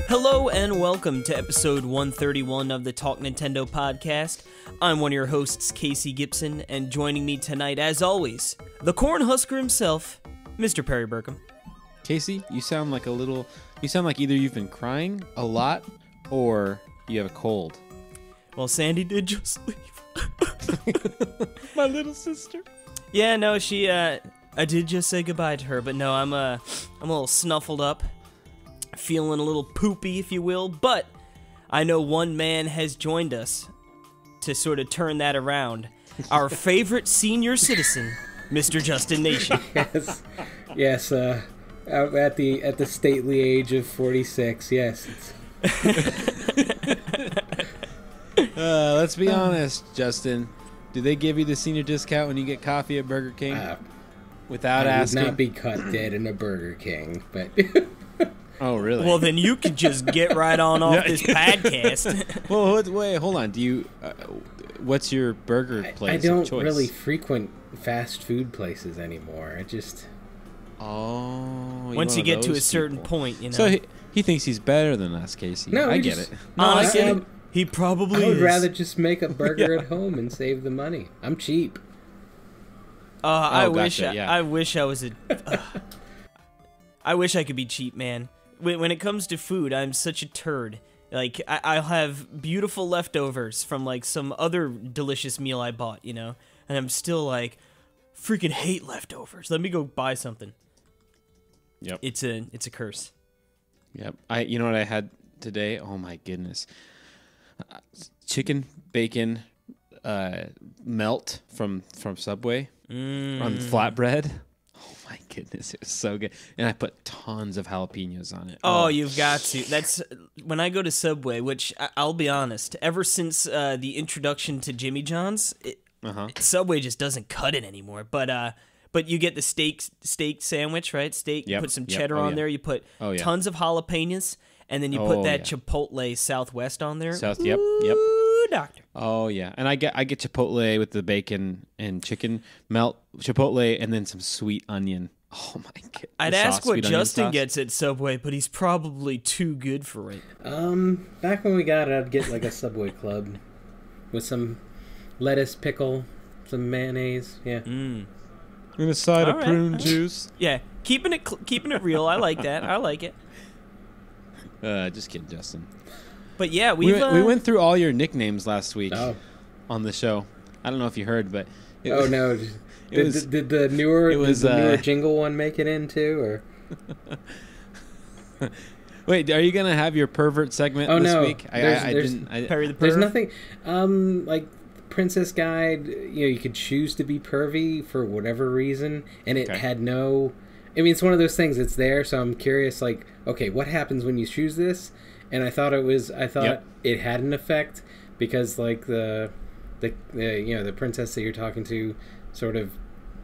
Hello and welcome to episode 131 of the Talk Nintendo podcast. I'm one of your hosts, Casey Gibson, and joining me tonight, as always, the Cornhusker himself, Mr. Perry Burkum. Casey, you sound like either you've been crying a lot or you have a cold. Well, Sandy did just leave. My little sister. Yeah, no, I did just say goodbye to her, but no, I'm a little snuffled up. Feeling a little poopy, if you will, but I know one man has joined us to sort of turn that around. Our favorite senior citizen, Mr. Justin Nation. Yes, at the stately age of 46, yes. Let's be honest, Justin. Do they give you the senior discount when you get coffee at Burger King? Without asking? I would not be cut dead in a Burger King, but... Oh, really? Well, then you can just get right on off this podcast. Well, wait, hold on. Do you? What's your burger place I don't of choice? really frequent fast food places anymore. I just... Oh. Once you get to a certain point, you know. So he thinks he's better than us, Casey. No, I get it. No, I get it. He probably I would is. rather just make a burger at home and save the money. I'm cheap. I gotcha, wish I was a... I wish I could be cheap, man. When it comes to food, I'm such a turd. Like, I'll have beautiful leftovers from, like, some other delicious meal I bought, you know? And I'm still like, freaking hate leftovers. Let me go buy something. Yep. It's a curse. Yep. You know what I had today? Oh, my goodness. Chicken, bacon, melt from Subway on flatbread. Oh my goodness, it was so good. And I put tons of jalapenos on it. Oh, you've got to. That's when I go to Subway, which I'll be honest, ever since the introduction to Jimmy John's, Subway just doesn't cut it anymore. But you get the steak sandwich, right? Steak, you put some cheddar on there, you put tons of jalapenos, and then you put that Chipotle Southwest on there. Yep. Doctor. Oh yeah, and I get Chipotle with the bacon and chicken melt Chipotle, and then some sweet onion. Oh my god! I'd ask what Justin gets at Subway, but he's probably too good for it. Back when we got it, I'd get like a Subway Club with some lettuce, pickle, some mayonnaise. Yeah. And a side of prune juice. Yeah, keeping it real. I like that. I like it. Just kidding, Justin. But yeah, we went through all your nicknames last week on the show. I don't know if you heard, but no! Did the newer jingle one make it in too, or? Wait, are you gonna have your pervert segment this week? There's nothing. Like Princess Guide, you could choose to be pervy for whatever reason, and it had no. I mean, it's one of those things. It's there, so I'm curious. Like, okay, what happens when you choose this? And I thought it had an effect because like the princess that you're talking to sort of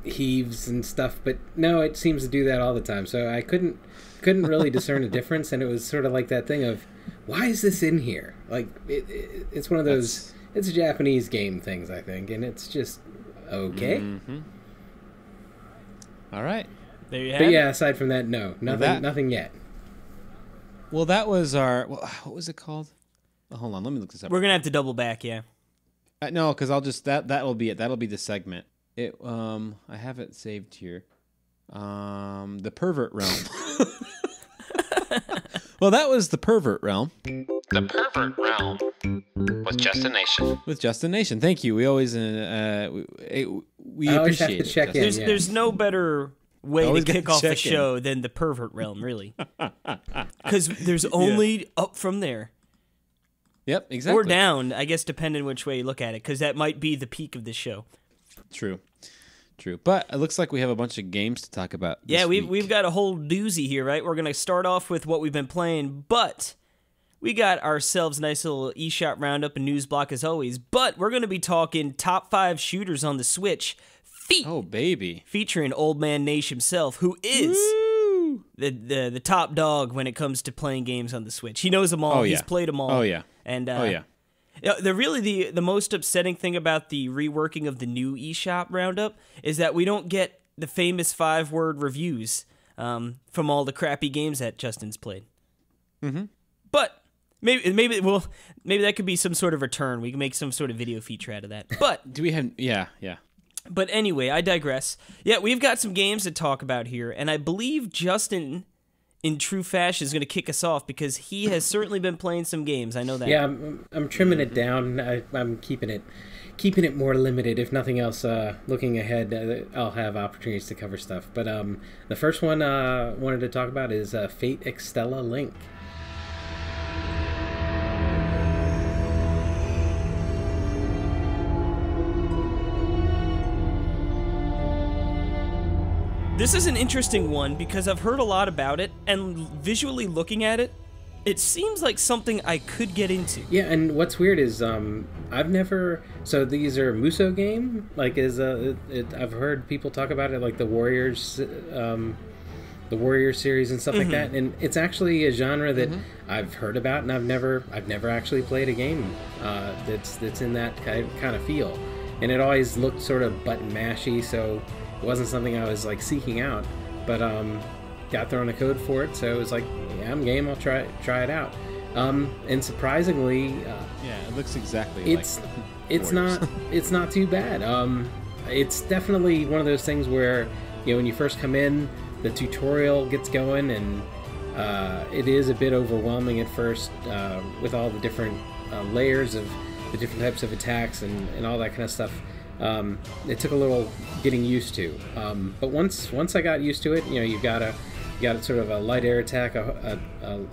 heaves and stuff, but no, it seems to do that all the time. So I couldn't really discern a difference, and it was sort of like that thing of why is this in here? Like it's one of those it's a Japanese game things, I think, and it's just okay. Mm-hmm. All right, there you have it. But yeah, aside from that, no, nothing yet. Well, that was our... what was it called? Oh, hold on, let me look this up. We're going to have to double back, yeah. No, because I'll just... That'll be it. That'll be the segment. I have it saved here. The Pervert Realm. Well, that was the Pervert Realm. The Pervert Realm with Justin Nation. With Justin Nation. Thank you. We always... we always appreciate have to check it. There's no better... way to kick off the show than the Pervert Realm, really. Because there's only up from there. Yep, exactly. Or down, I guess, depending which way you look at it, because that might be the peak of the show. True. But it looks like we have a bunch of games to talk about this week. We've got a whole doozy here, right? We're going to start off with what we've been playing, but we got ourselves a nice little eShop roundup and news block as always, but we're going to be talking top 5 shooters on the Switch. Oh, baby. Featuring Old Man Nash himself, who is the top dog when it comes to playing games on the Switch. He knows them all. Oh, yeah. He's played them all. Oh yeah. And oh yeah. The most upsetting thing about the reworking of the new eShop Roundup is that we don't get the famous 5-word reviews from all the crappy games that Justin's played. Mm-hmm. But maybe that could be some sort of return. We can make some sort of video feature out of that. But do we have? Yeah. But anyway, I digress. Yeah, we've got some games to talk about here, and I believe Justin, in true fashion, is going to kick us off because he has certainly been playing some games. I know that. Yeah, I'm trimming it down. I'm keeping it more limited. If nothing else, looking ahead, I'll have opportunities to cover stuff. But the first one I wanted to talk about is Fate Extella Link. This is an interesting one because I've heard a lot about it, and visually looking at it, it seems like something I could get into. Yeah, and what's weird is I've never. So these are Muso game, like I've heard people talk about it, like the Warriors series and stuff like that, and it's actually a genre that I've heard about, and I've never actually played a game that's in that kind of feel, and it always looked sort of button mashy, so it wasn't something I was like seeking out, but got thrown a code for it, so it was like, yeah, I'm game. I'll try it out. And surprisingly, yeah, it looks exactly like it's not too bad. It's definitely one of those things where, you know, when you first come in, the tutorial gets going, and it is a bit overwhelming at first with all the different layers of the different types of attacks and all that kind of stuff. It took a little getting used to, but once I got used to it, you know, you got sort of a light air attack, a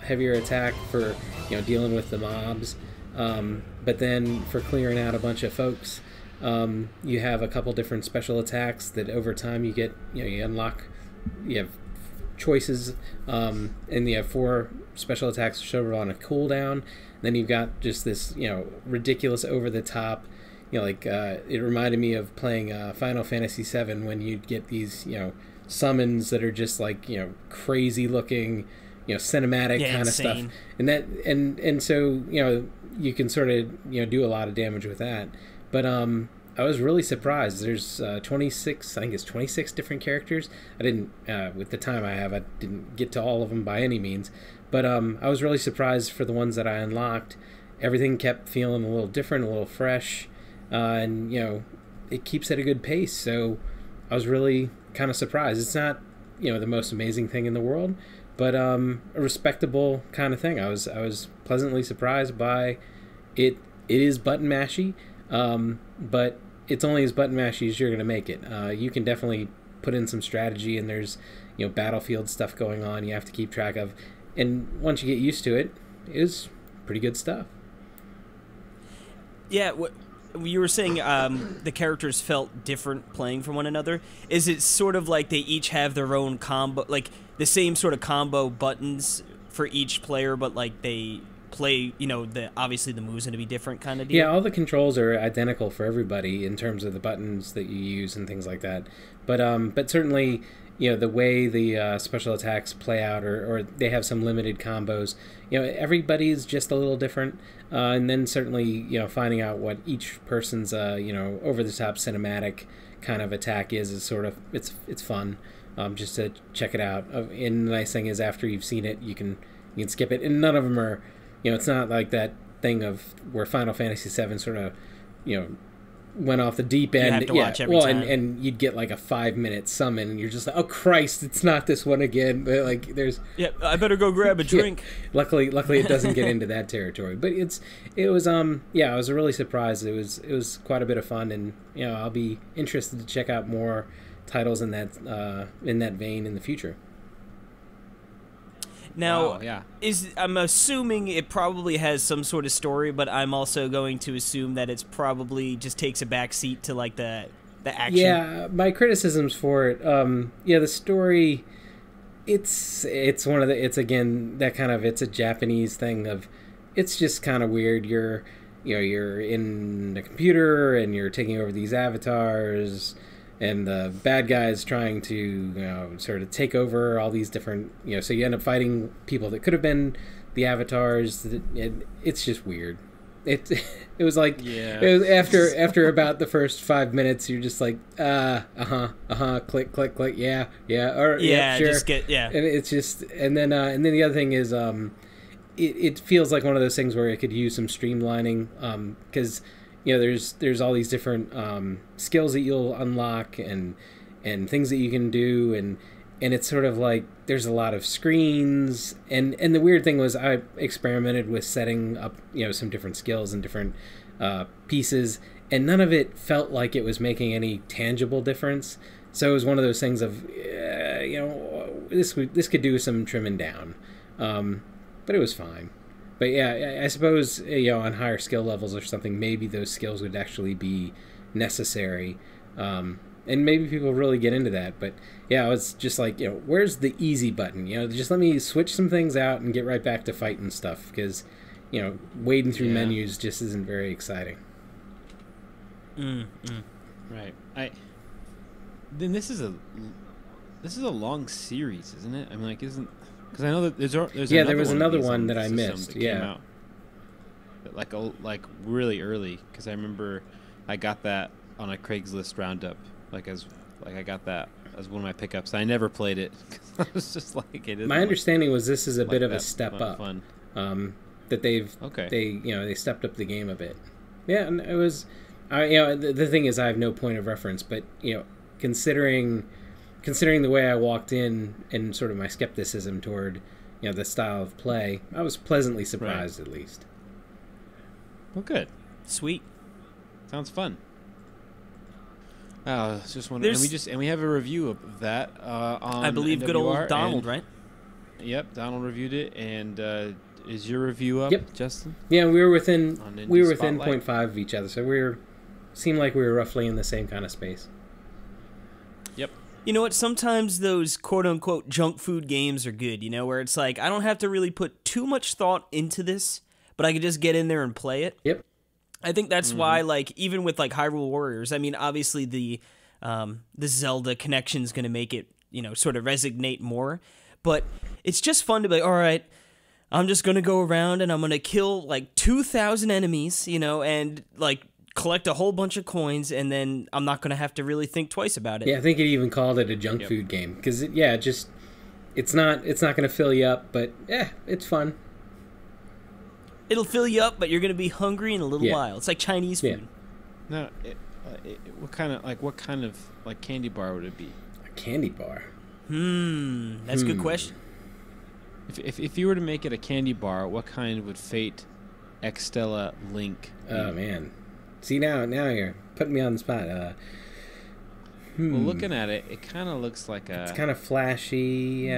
heavier attack for, you know, dealing with the mobs, but then for clearing out a bunch of folks, you have a couple different special attacks that over time you get, you know, you unlock, you have choices, and you have 4 special attacks sort of on a cooldown. Then you've got just this, you know, ridiculous over the top. You know, like it reminded me of playing Final Fantasy VII when you'd get these, you know, summons that are just like, you know, crazy looking, you know, cinematic kind of stuff, and that and so, you know, you can sort of, you know, do a lot of damage with that. But I was really surprised. There's 26, I think it's 26 different characters. I didn't with the time I didn't get to all of them by any means, but I was really surprised for the ones that I unlocked. Everything kept feeling a little different, a little fresh. And, you know, it keeps at a good pace, so I was really kind of surprised. It's not, you know, the most amazing thing in the world, but a respectable kind of thing. I was pleasantly surprised by it. It is button mashy, but it's only as button mashy as you're going to make it. You can definitely put in some strategy, and there's, you know, battlefield stuff going on you have to keep track of, and once you get used to it, it is pretty good stuff. Yeah, you were saying the characters felt different playing from one another. Is it sort of like they each have their own combo, like the same sort of combo buttons for each player, but like they play, you know, obviously the moves are going to be different kind of deal? Yeah, all the controls are identical for everybody in terms of the buttons that you use and things like that. But certainly, you know, the way the special attacks play out, or they have some limited combos, you know, everybody's just a little different. And then certainly, you know, finding out what each person's, you know, over-the-top cinematic kind of attack is sort of, it's fun, just to check it out. And the nice thing is, after you've seen it, you can skip it. And none of them are, you know, it's not like that thing of where Final Fantasy VII sort of, you know, went off the deep end. You have to watch every time. And you'd get like a 5-minute summon, and you're just like, oh Christ, it's not this one again. But like, there's, yeah, I better go grab a drink. Yeah, luckily it doesn't get into that territory. But it was I was really surprised. It was quite a bit of fun, and, you know, I'll be interested to check out more titles in that vein in the future. Now, wow, yeah. I'm assuming it probably has some sort of story, but I'm also going to assume that it's probably just takes a back seat to like the action. Yeah, my criticisms for it. The story. It's one of the. It's again that kind of. It's a Japanese thing of. It's just kind of weird. You're in the computer and you're taking over these avatars, and the bad guys trying to sort of take over all these different, so you end up fighting people that could have been the avatars. It's just weird. It was like, it was after about the first 5 minutes, you're just like, click, click, click, yeah, or sure. And it's just, and then the other thing is, it feels like one of those things where it could use some streamlining, because there's all these different skills that you'll unlock and things that you can do, and it's sort of like there's a lot of screens, and the weird thing was I experimented with setting up some different skills and different pieces, and none of it felt like it was making any tangible difference. So it was one of those things of this could do some trimming down, but it was fine. But yeah, I suppose on higher skill levels or something, maybe those skills would actually be necessary. And maybe people really get into that. But yeah, I was just like, where's the easy button? Just let me switch some things out and get right back to fighting stuff, because wading through menus just isn't very exciting. Right. Then this is a long series, isn't it? I mean, isn't, because I know that there's there was another one that I missed. That came out, like really early, because I remember I got that on a Craigslist Roundup. I got that as one of my pickups. I never played it because I was just like, it. My understanding was this is a bit of a step up. That they stepped up the game a bit. Yeah, and it was, the thing is, I have no point of reference, but considering the way I walked in and sort of my skepticism toward the style of play, I was pleasantly surprised, at least. Well, good, sweet, sounds fun. I was just wondering, and we have a review of that on, I believe, NWR, good old Donald, right? Yep, Donald reviewed it, and is your review up, yep. Justin? Yeah, we were within 0.5 of each other, so seemed like we were roughly in the same kind of space. Yep. You know what? Sometimes those quote-unquote junk food games are good, where it's like, I don't have to really put too much thought into this, but I can just get in there and play it. Yep. I think that's why, even with Hyrule Warriors, I mean, obviously the Zelda connection is going to make it, sort of resonate more. But it's just fun to be like, all right, I'm just going to go around and I'm going to kill 2,000 enemies, and collect a whole bunch of coins, and then I'm not going to have to really think twice about it. Yeah, I think it even called it a junk food game, because it's not going to fill you up, but it's fun. It'll fill you up, but you're going to be hungry in a little while. It's like Chinese food. No, what kind of candy bar would it be? A candy bar. That's a good question. If you were to make it a candy bar, what kind would Fate Extella Link be? Oh man, see now you're putting me on the spot. Well, looking at it, it kind of looks like It's kind of flashy.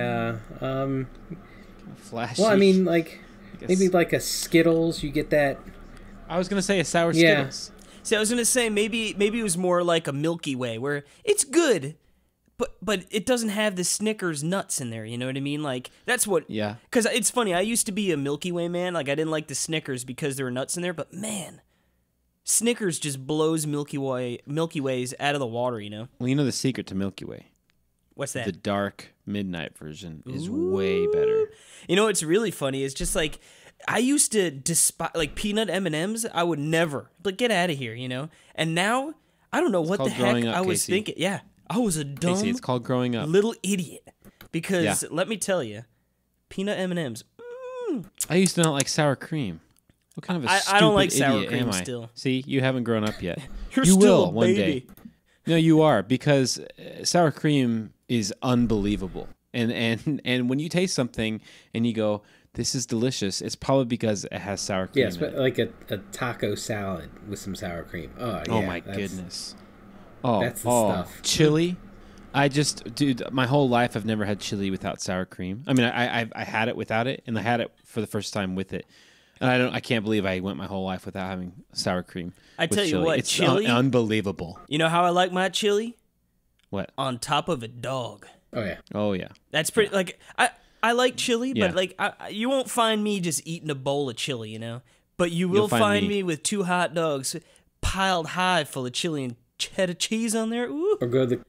Flashy. Well, I mean, maybe like a Skittles. You get that. I was gonna say a sour Skittles. See, I was gonna say maybe it was more like a Milky Way, where it's good, but it doesn't have the Snickers nuts in there. You know what I mean? That's what. Yeah. Because it's funny. I used to be a Milky Way man. I didn't like the Snickers because there were nuts in there. But man, Snickers just blows Milky Ways out of the water. Well, the secret to Milky Way. What's that? The dark midnight version is way better. What's really funny is just I used to despise peanut M&Ms. I would never get out of here, And now I don't know what the heck I was thinking. Yeah, I was a dumb. Casey, it's called growing up. Little idiot. Because let me tell you, peanut M&Ms. I used to not like sour cream. What kind of a stupid I don't like idiot sour cream am I? still. See, you haven't grown up yet. You're you still will a one baby. day. No, you are, because sour cream is unbelievable. And when you taste something and you go, this is delicious, it's probably because it has sour cream. Yes, but like a taco salad with some sour cream. Oh, yeah. Oh, my goodness. Oh, that's the stuff. Chili. Dude, my whole life I've never had chili without sour cream. I mean, I had it without it, and I had it for the first time with it. And I can't believe I went my whole life without having sour cream. I tell you what, it's chili, unbelievable. You know how I like my chili? What? On top of a dog. Oh yeah. Oh yeah. That's pretty. I like chili, but you won't find me just eating a bowl of chili, But you will find me with 2 hot dogs piled high full of chili and cheddar cheese on there. Ooh. Or go the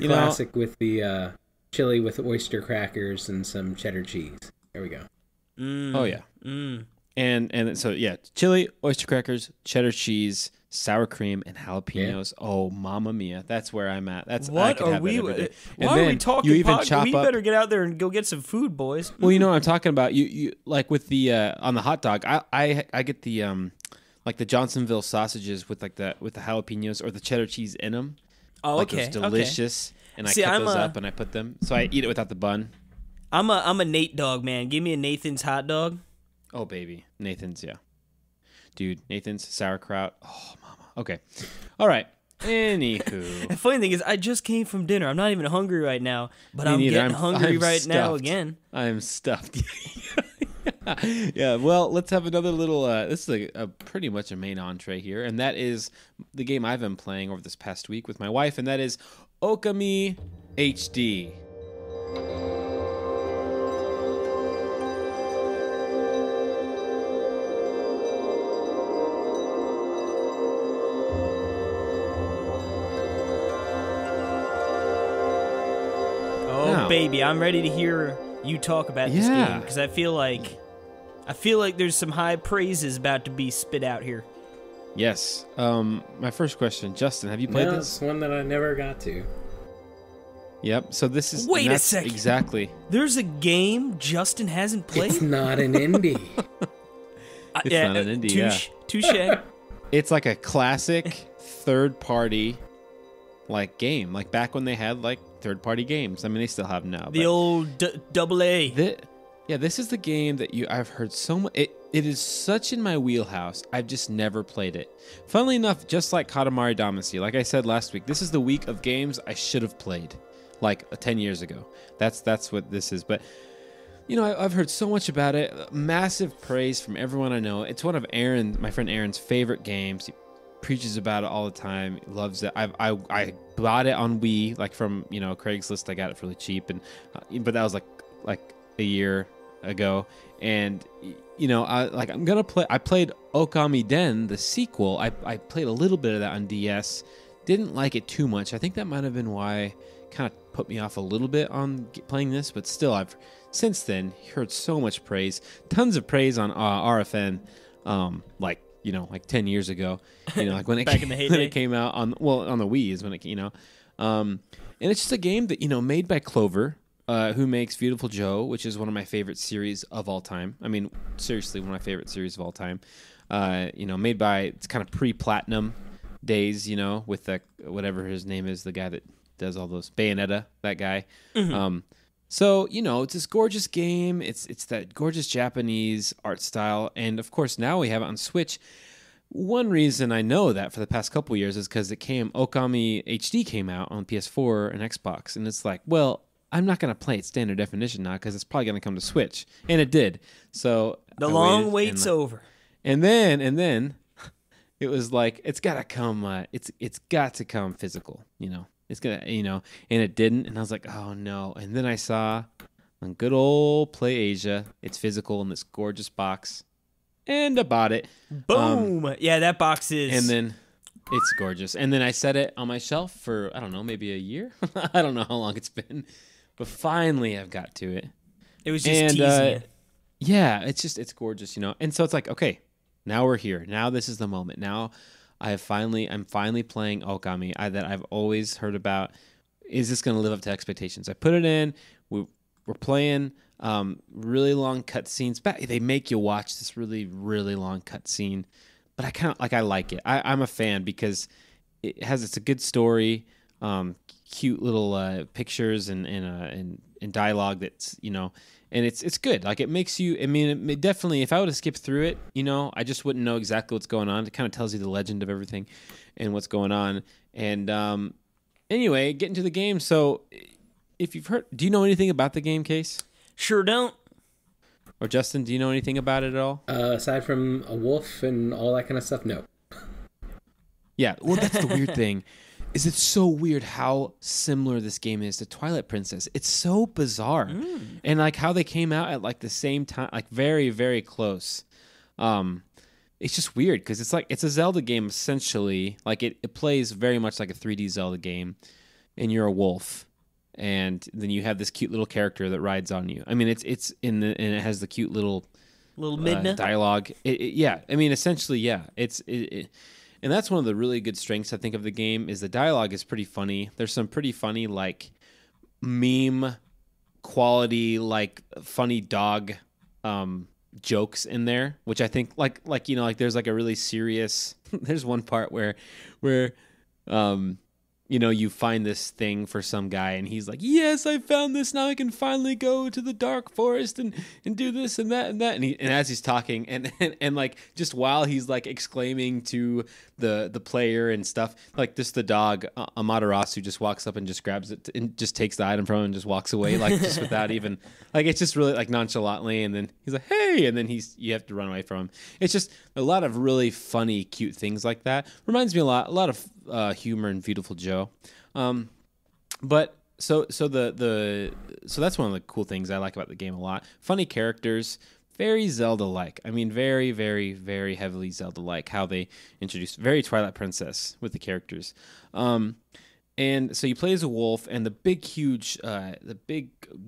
classic with the chili with oyster crackers and some cheddar cheese. There we go. Oh yeah. And so yeah, chili, oyster crackers, cheddar cheese, sour cream, and jalapenos. Yeah. Oh, mamma mia! That's where I'm at. That's what are we? Why are we talking? We better get out there and go get some food, boys. Well, you know what I'm talking about. You like with the on the hot dog. I get the like the Johnsonville sausages with the jalapenos or the cheddar cheese in them. Oh, like okay. It's delicious, and I cut those up and I put them. So I eat it without the bun. I'm a Nate dog, man. Give me a Nathan's hot dog. Oh, baby. Nathan's, yeah. Dude, Nathan's, sauerkraut. Oh, mama. Okay. All right. Anywho. The funny thing is, I just came from dinner. I'm not even hungry right now, but I'm getting hungry right now again. I'm stuffed. Yeah, well, let's have another little, this is a pretty much a main entree here, and that is the game I've been playing over this past week with my wife, and that is Okami HD. Baby, I'm ready to hear you talk about this game because I feel like there's some high praises about to be spit out here. Yes. My first question, Justin, have you played this? It's one that I never got to. Yep. So this is Wait a second. Exactly. There's a game Justin hasn't played? It's not an indie. It's not an indie. Touche. It's like a classic third-party game, like back when they had third-party games. I mean, they still have now. The old AA. This is the game that I've heard so much. It is such in my wheelhouse. I've just never played it. Funnily enough, just like Katamari Damacy, like I said last week, this is the week of games I should have played, 10 years ago. That's what this is. But I've heard so much about it. Massive praise from everyone I know. It's one of my friend Aaron's favorite games. He preaches about it all the time. He loves it. I bought it on Wii, from Craigslist. I got it really cheap, but that was like a year ago. And I'm gonna play. I played Okami Den, the sequel. I played a little bit of that on DS. Didn't like it too much. I think that might have been why kind of put me off a little bit on playing this. But still, I've since then heard so much praise, tons of praise on RFN, 10 years ago, when it Back in the heyday. when it came out on the Wii is when it and it's just a game that made by Clover, who makes Beautiful Joe, which is one of my favorite series of all time. I mean, seriously, one of my favorite series of all time. Made by, it's kind of pre-platinum days, with whatever his name is, the guy that does all those Bayonetta, that guy. Mm-hmm. So, it's this gorgeous game. It's that gorgeous Japanese art style. And, of course, now we have it on Switch. One reason I know that for the past couple years is because Okami HD came out on PS4 and Xbox. And it's like, well, I'm not going to play it standard definition now because it's probably going to come to Switch. And it did. So the long wait's over. And then it was like, it's got to come, it's got to come physical, It's gonna, and it didn't, and I was like, oh no. And then I saw on good old Play Asia, it's physical in this gorgeous box, and I bought it. Boom! Yeah, that box is. And then it's gorgeous. And then I set it on my shelf for I don't know, maybe a year. I don't know how long it's been, but finally I've got to it. It was just teasing it. Yeah, it's gorgeous, And so it's like, okay, now we're here. Now this is the moment. Now. I'm finally playing Okami that I've always heard about. Is this going to live up to expectations? I put it in. We're playing really long cutscenes. They make you watch this really, really long cutscene, but I like it. I'm a fan because it's a good story, cute little pictures and dialogue that's and it's good. Like it makes you. I mean, it definitely. If I would have skipped through it, I just wouldn't know exactly what's going on. It kind of tells you the legend of everything and what's going on. And anyway, getting to the game. So, if you've heard, do you know anything about the game, Case? Sure don't. Or Justin, do you know anything about it at all? Aside from a wolf and all that kind of stuff, no. Yeah, well, that's the weird thing. It's so weird how similar this game is to Twilight Princess. It's so bizarre. And how they came out at the same time, very, very close. it's just weird because it's a Zelda game essentially. Like it plays very much like a 3D Zelda game, and you're a wolf, and then you have this cute little character that rides on you. I mean, it's and it has the cute little Midna dialogue. Yeah, I mean, essentially, yeah. And that's one of the really good strengths I think of the game is the dialogue is pretty funny. There's some pretty funny like meme quality like funny dog jokes in there, which I think like there's like a really serious there's one part where you find this thing for some guy and he's like, yes, I found this, now I can finally go to the dark forest and do this and that and as he's talking and like just while he's like exclaiming to the player and stuff, like just the dog Amaterasu just walks up and just grabs it and just takes the item from him and just walks away, like just without even like, it's just really like nonchalantly, and then he's like, hey, and then you have to run away from him. It's just a lot of really funny cute things like that. Reminds me a lot of humor in Beautiful Joe. But so that's one of the cool things I like about the game a lot. Funny characters, very Zelda-like. I mean, very, very, very heavily Zelda-like how they introduced, very Twilight Princess with the characters. And so you play as a wolf, and the big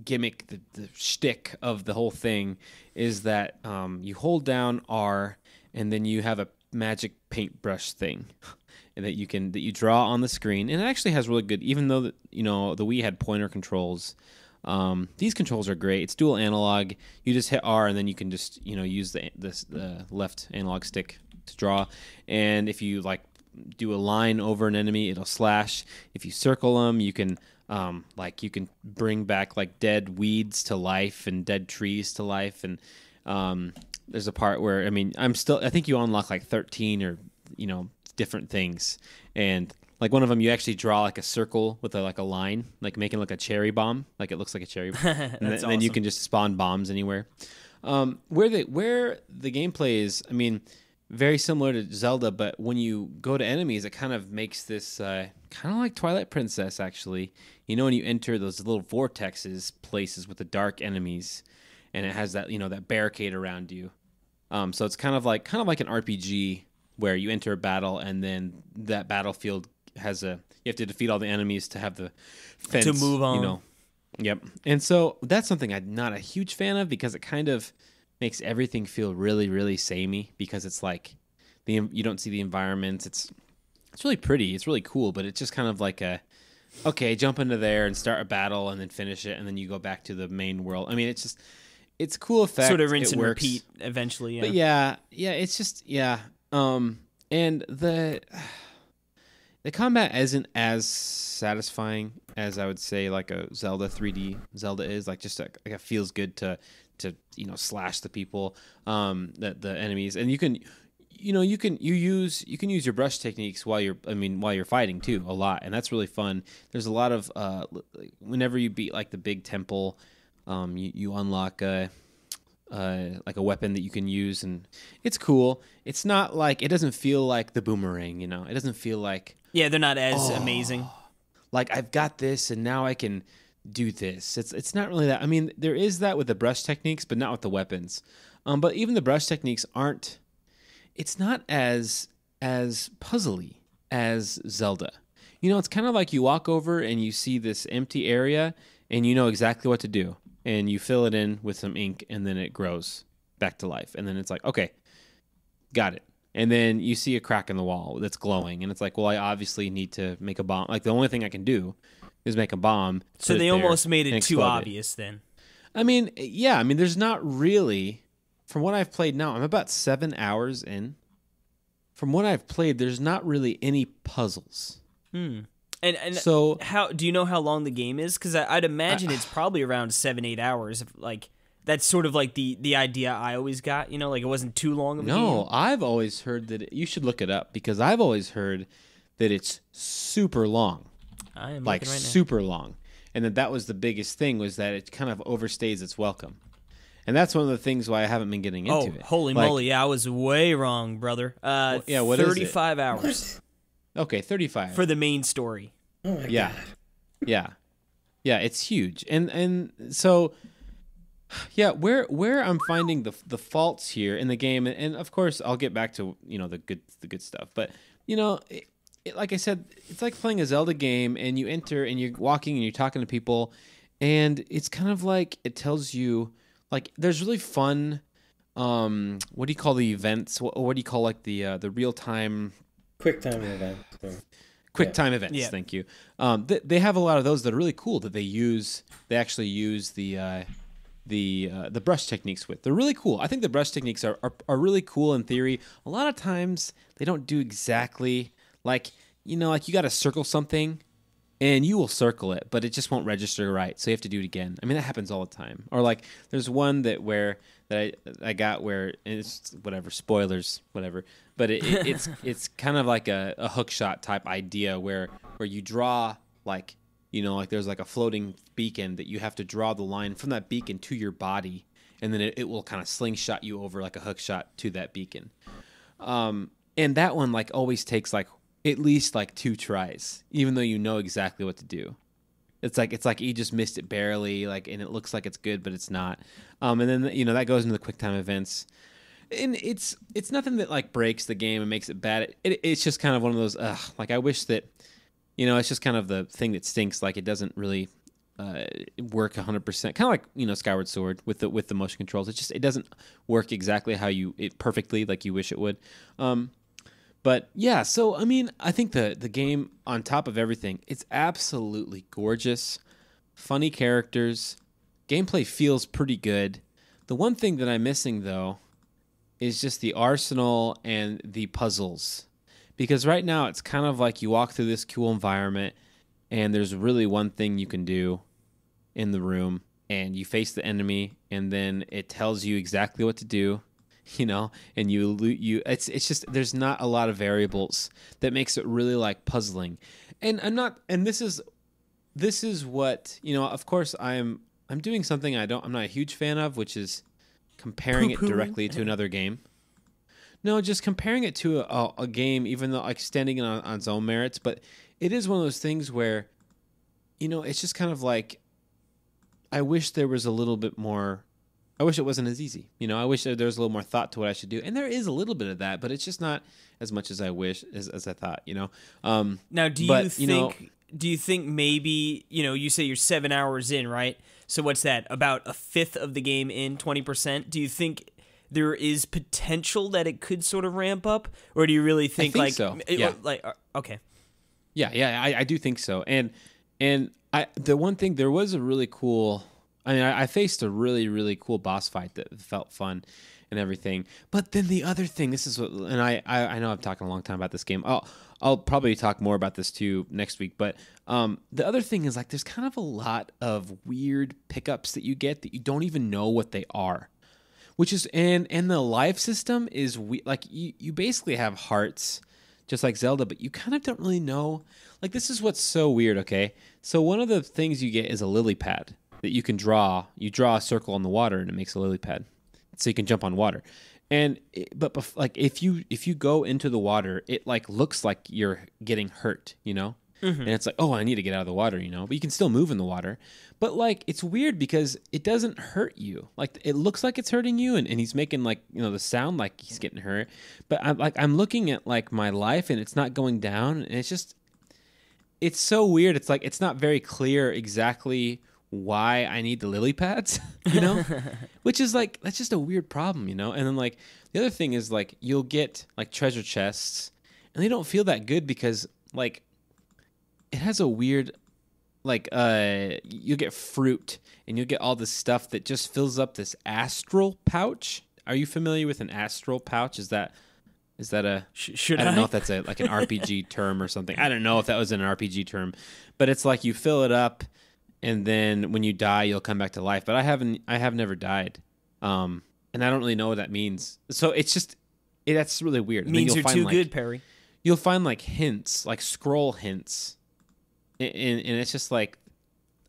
gimmick, the shtick of the whole thing is that you hold down R, and then you have a magic paintbrush thing. And that you draw on the screen, and it actually has really good. Even though the Wii had pointer controls, these controls are great. It's dual analog. You just hit R, and then you can just use the left analog stick to draw. And if you like do a line over an enemy, it'll slash. If you circle them, you can bring back like dead weeds to life and dead trees to life. And there's a part where I think you unlock like 13 or different things, and like one of them you actually draw like a circle with a line, like making like a cherry bomb, like it looks like a cherry bomb. And awesome. Then you can just spawn bombs anywhere. Where the gameplay is, I mean, very similar to Zelda, but when you go to enemies, it kind of makes this kind of like Twilight Princess actually. When you enter those little vortexes places with the dark enemies, and it has that that barricade around you. So it's kind of like an RPG where you enter a battle, and then that battlefield has you have to defeat all the enemies to have the fence to move on. Yep. And so that's something I'm not a huge fan of, because it kind of makes everything feel really, really samey, because it's like you don't see the environments. It's really pretty. It's really cool, but it's just kind of like okay, jump into there and start a battle and then finish it, and then you go back to the main world. I mean, it's cool effect. Sort of rinse and repeat eventually. Yeah. But yeah, it's just and the combat isn't as satisfying as I would say like a Zelda 3D Zelda is. Like just like it feels good to slash the people, the enemies, and you can use your brush techniques while you're fighting too a lot, and that's really fun. There's a lot of whenever you beat like the big temple, you unlock like a weapon that you can use, and it's cool. It's not like, it doesn't feel like the boomerang, it doesn't feel like, they're not as amazing. Like I've got this and now I can do this. It's not really that. I mean, there is that with the brush techniques, but not with the weapons. But even the brush techniques it's not as puzzly as Zelda. It's kind of like you walk over and you see this empty area and you know exactly what to do. And you fill it in with some ink, and then it grows back to life. And then it's like, okay, got it. And then you see a crack in the wall that's glowing, and it's like, well, I obviously need to make a bomb. Like the only thing I can do is make a bomb. So they almost made it too obvious then. I mean, yeah. I mean, there's not really, from what I've played now, I'm about 7 hours in. From what I've played, there's not really any puzzles. And so, how do you know how long the game is? Because I'd imagine it's probably around 7-8 hours. Like that's sort of like the idea I always got. Like it wasn't too long of a game. No, I've always heard that you should look it up, because I've always heard that it's super long. I am like looking right now. Super long, and that was the biggest thing, was that it kind of overstays its welcome. And that's one of the things why I haven't been getting into it. Holy moly! Yeah, I was way wrong, brother. What 35 hours. Okay, 35 for the main story. Oh my god. Yeah, it's huge, and so Yeah, where I'm finding the faults here in the game, and of course I'll get back to the good stuff, but like I said, it's like playing a Zelda game, and you enter and you're walking and you're talking to people, and it's kind of like it tells you like there's really fun. What do you call the events? What do you call like the real time? Quick time events. Quick time events. Yeah. Thank you. They have a lot of those that are really cool that they use. They actually use the brush techniques with. They're really cool. I think the brush techniques are really cool in theory. A lot of times they don't do exactly like you got to circle something and you will circle it, but it just won't register right. So you have to do it again. I mean, that happens all the time. Or like there's one that I got where and it's whatever, spoilers, whatever. But it's kind of like a hook shot type idea where you draw like like there's like a floating beacon that you have to draw the line from that beacon to your body, and then it will kind of slingshot you over like a hook shot to that beacon. And that one like always takes like at least like 2 tries, even though you know exactly what to do. It's like you just missed it barely, like, and it looks like it's good, but it's not. And then that goes into the quick time events, and it's nothing that like breaks the game and makes it bad. It's just kind of one of those like I wish that it's just kind of the thing that stinks. Like it doesn't really work 100%. Kind of like Skyward Sword with the motion controls. It doesn't work exactly how it perfectly like you wish it would. But yeah, so I mean, I think the game, on top of everything, it's absolutely gorgeous. Funny characters, gameplay feels pretty good. The one thing that I'm missing though is just the arsenal and the puzzles. Because right now it's kind of like you walk through this cool environment and there's really one thing you can do in the room, and you face the enemy and then it tells you exactly what to do. And you it's just there's not a lot of variables that makes it really like puzzling. And this is what, of course I'm doing something I'm not a huge fan of, which is comparing it directly to another game. No, just comparing it to a game, even though like standing it on its own merits, but it is one of those things where it's just kind of like I wish there was a little bit more. I wish it wasn't as easy. I wish there was a little more thought to what I should do. And there is a little bit of that, but it's just not as much as I wish, as I thought, Now, do you think maybe, you say you're 7 hours in, right? So what's that? About a fifth of the game in, 20%? Do you think there is potential that it could sort of ramp up? Or do you really think, I think so. Yeah. Okay. Yeah, I do think so. And the one thing, there was a really cool... I mean, I faced a really, really cool boss fight that felt fun and everything. But then the other thing, this is what, and I know I'm talking a long time about this game. I'll probably talk more about this too next week. But the other thing is like there's kind of a lot of weird pickups that you get that you don't even know what they are. Which is and the life system is like you basically have hearts just like Zelda, but you kind of don't really know. Like this is what's so weird. Okay, so one of the things you get is a lily pad that you can draw. You draw a circle on the water and it makes a lily pad, so you can jump on water. And but like if you go into the water, it like looks like you're getting hurt, And it's like, oh, I need to get out of the water, But you can still move in the water. But like it's weird because it doesn't hurt you. Like it looks like it's hurting you, and he's making like the sound like he's getting hurt. But I'm looking at like my life and it's not going down, and it's so weird. It's like it's not very clear exactly why I need the lily pads, which is like, that's just a weird problem, And then like the other thing is like you'll get like treasure chests and they don't feel that good because like it has a weird, like, you'll get fruit and you'll get all this stuff that just fills up this astral pouch. Are you familiar with an astral pouch? Is that a, I don't know if that's like an RPG term or something. I don't know if that was an RPG term, but it's like you fill it up, and then when you die, you'll come back to life. But I have never died, and I don't really know what that means. So it's just that's really weird. It means you're too good, Perry. You'll find like hints, like scroll hints, and it's just like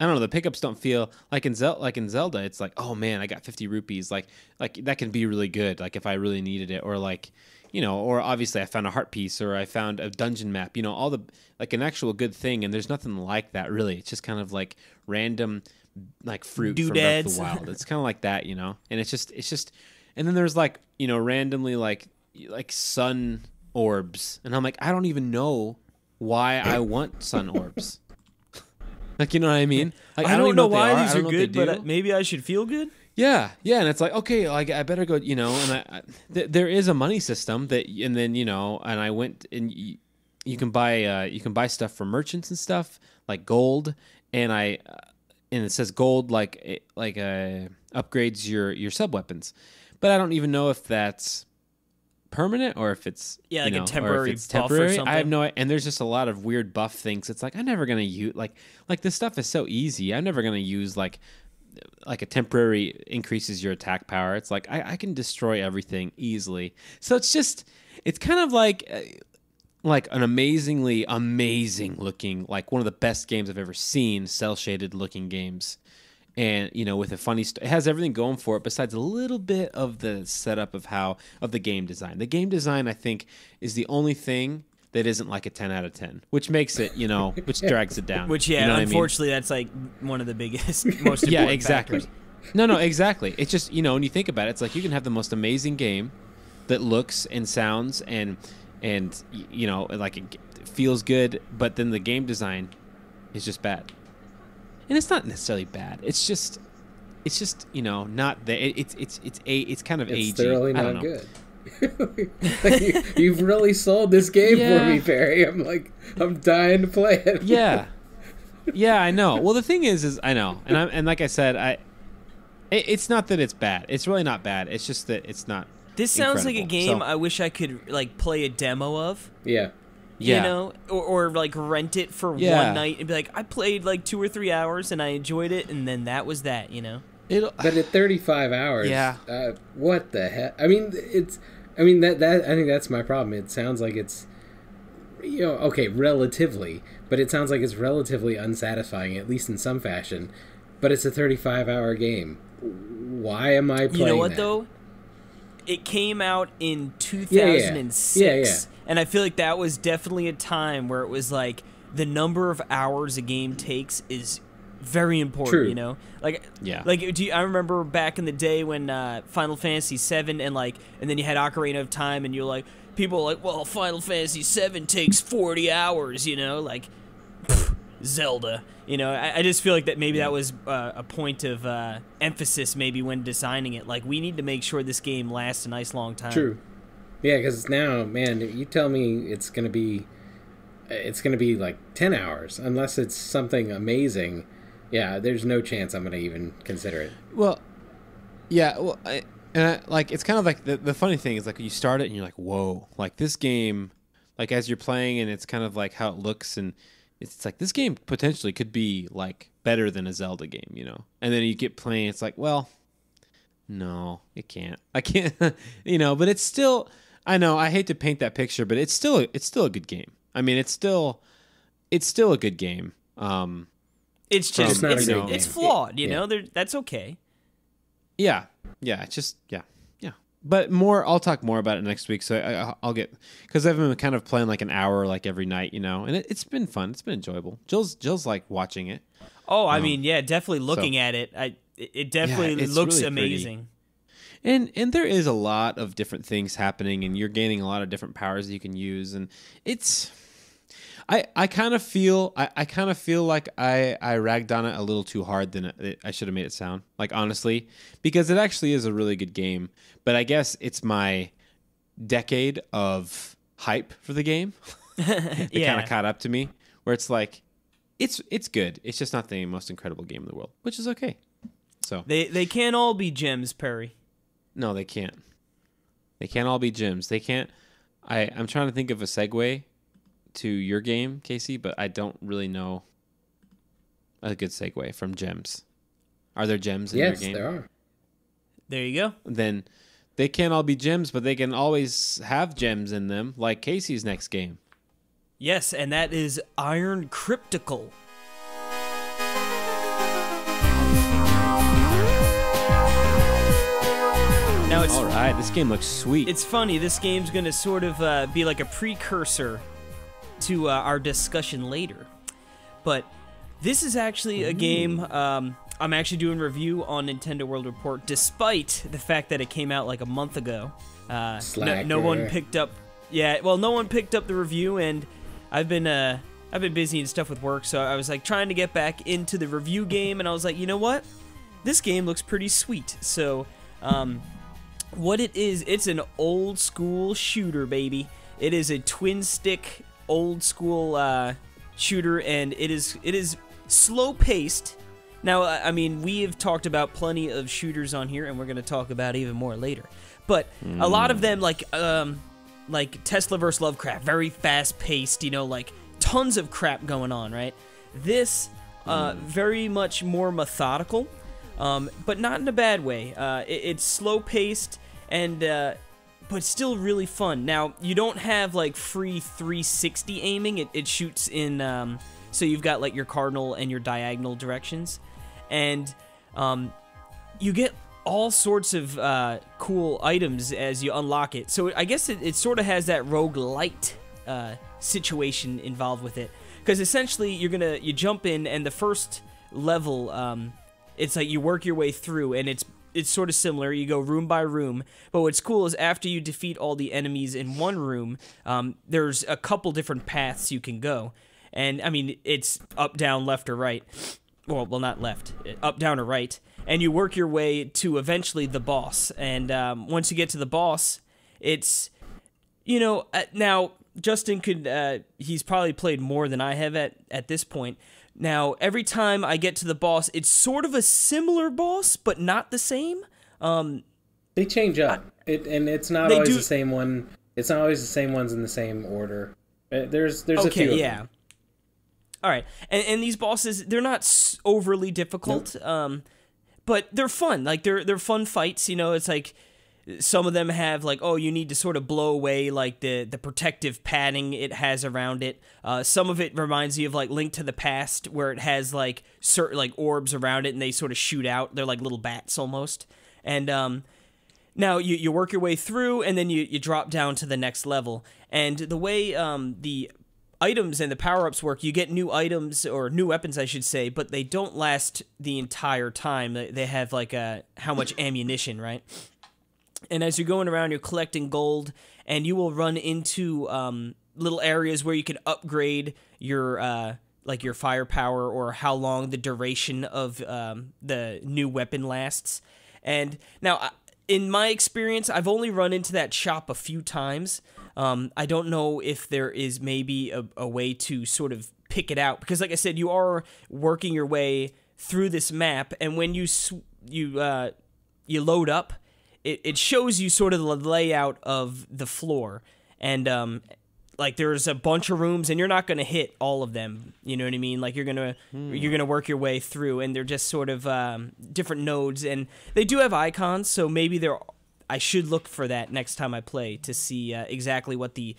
I don't know. The pickups don't feel like in Zelda. It's like, oh man, I got 50 rupees. Like that can be really good. Like if I really needed it, or like. Or obviously I found a heart piece, or I found a dungeon map, all the, like an actual good thing. And there's nothing like that really. It's just kind of like random like fruit Doodads. from Breath of the Wild. It's kind of like that, you know. And it's just, and then there's like, you know, randomly like sun orbs, and I'm like, I don't even know why I want sun orbs. Like, you know what I mean? Like, I don't know why these are good, but maybe I should feel good. Yeah, and it's like, okay, like I better go, you know, and there is a money system that, and then, you know, and I went and you can buy stuff from merchants and stuff like gold, and and it says gold like upgrades your sub weapons, but I don't even know if that's permanent or if it's like a temporary buff or something. I have no, and there's just a lot of weird buff things. It's like I'm never gonna use like this stuff is so easy. I'm never gonna use like a temporary increases your attack power. It's like I can destroy everything easily. So it's kind of like an amazing looking, like one of the best games I've ever seen, cell shaded looking games. And, you know, with a funny it has everything going for it besides a little bit of the setup of the game design. The game design, I think, is the only thing that isn't like a 10 out of 10, which makes it, you know, which drags it down. Which, you know unfortunately, I mean? That's like one of the biggest, most important exactly. factors. No, exactly. It's just, you know, when you think about it, it's like you can have the most amazing game that looks and sounds and you know, like it feels good, but then the game design is just bad. And it's not necessarily bad. It's just you know, not that it's kind of agey. It's thoroughly not good. Like you've really sold this game for me, Perry. I'm dying to play it. Yeah, I know. Well, the thing is I know, and like I said, it's not that it's bad. It's really not bad. It's just that it's not. This sounds like a game I wish I could like play a demo of. Yeah. You know, or like rent it for one night and be like, I played like 2 or 3 hours and I enjoyed it, and then that was that, you know. But at 35 hours, what the heck? I mean, that I think that's my problem. It sounds like it's, you know, okay, relatively, but it sounds like it's relatively unsatisfying, at least in some fashion. But it's a 35-hour game. Why am I playing? You know what though? It came out in 2006. And I feel like that was definitely a time where it was like the number of hours a game takes is very important. True. You know, like I remember back in the day when Final Fantasy VII and then you had Ocarina of Time, and you're like, people are like, well, Final Fantasy VII takes 40 hours. You know, like Zelda. You know, I just feel like that maybe that was a point of emphasis maybe when designing it. Like, we need to make sure this game lasts a nice long time. True. Yeah, because now, man, you tell me it's gonna be like 10 hours, unless it's something amazing. Yeah, there's no chance I'm gonna even consider it. Well, yeah, well, it's kind of like the funny thing is like you start it and you're like, whoa, like this game, like as you're playing and it's kind of like how it looks, and it's like this game potentially could be like better than a Zelda game, you know, and then you get playing, it's like, well, no, it can't. I can't, you know, but it's still. I know I hate to paint that picture, but it's still a good game. I mean, it's still a good game. It's just it's flawed, you know. That's okay. Yeah. It's just yeah. But I'll talk more about it next week. So I'll get, because I've been kind of playing like an hour like every night, you know, and it's been fun. It's been enjoyable. Jill's like watching it. Oh, I mean, yeah, definitely looking at it. It definitely looks really amazing. Pretty. And there is a lot of different things happening, and you're gaining a lot of different powers that you can use, and it's. I kind of feel like I ragged on it a little too hard than I should have made it sound. Like, honestly, because it actually is a really good game, but I guess it's my decade of hype for the game that kind of caught up to me, where it's like it's good. It's just not the most incredible game in the world, which is okay. So they can't all be gems, Perry. No, they can't. They can't all be gems. They can't. I'm trying to think of a segue to your game, Casey, but I don't really know a good segue from gems. Are there gems in your game? Yes, there are. There you go. Then they can't all be gems, but they can always have gems in them, like Casey's next game. Yes, and that is Iron Crypticle. Now it's, all right, this game looks sweet. It's funny. This game's going to sort of be like a precursor to our discussion later. But this is actually a game, I'm actually doing a review on Nintendo World Report, despite the fact that it came out like a month ago. No one picked up. Yeah, well, no one picked up the review, and I've been busy and stuff with work, so I was like trying to get back into the review game, and I was like, you know what? This game looks pretty sweet. So, what it is, it's an old school shooter, baby. It is a twin stick old school shooter, and it is slow paced. Now, I mean, we have talked about plenty of shooters on here, and we're going to talk about even more later. But a lot of them, like Tesla vs. Lovecraft, very fast-paced, you know, like tons of crap going on, right? This, very much more methodical, but not in a bad way. It's slow-paced, and but still really fun. Now, you don't have, like, free 360 aiming. It shoots in, so you've got, like, your cardinal and your diagonal directions. And you get all sorts of cool items as you unlock it. So I guess it sort of has that roguelite situation involved with it. Because essentially you jump in, and the first level, it's like you work your way through, and it's sort of similar. You go room by room. But what's cool is after you defeat all the enemies in one room, there's a couple different paths you can go. And I mean, it's up, down, left, or right. Well, not left, up, down, or right, and you work your way to eventually the boss. And once you get to the boss, it's, you know, now Justin could, he's probably played more than I have at this point. Now, every time I get to the boss, it's sort of a similar boss, but not the same. They change up, and it's not always the same one. It's not always the same ones in the same order. There's a few of them. All right, and these bosses, they're not overly difficult, nope. But they're fun. Like, they're fun fights, you know. It's like some of them have, like, oh, you need to sort of blow away, like, the protective padding it has around it. Some of it reminds you of, like, Link to the Past, where it has, like, certain, like, orbs around it, and they sort of shoot out. They're like little bats, almost. And now you work your way through, and then you drop down to the next level. And the way the items and the power-ups work, you get new items, or new weapons, I should say, but they don't last the entire time. They have, like, how much ammunition, right? And as you're going around, you're collecting gold, and you will run into little areas where you can upgrade your, like, your firepower, or how long the duration of the new weapon lasts. And now, in my experience, I've only run into that shop a few times. I don't know if there is maybe a way to sort of pick it out, because like I said, you are working your way through this map, and when you load up, it shows you sort of the layout of the floor, and like, there's a bunch of rooms, and you're not going to hit all of them, you know what I mean? Like, you're gonna work your way through, and they're just sort of different nodes, and they do have icons, so maybe I should look for that next time I play to see exactly what the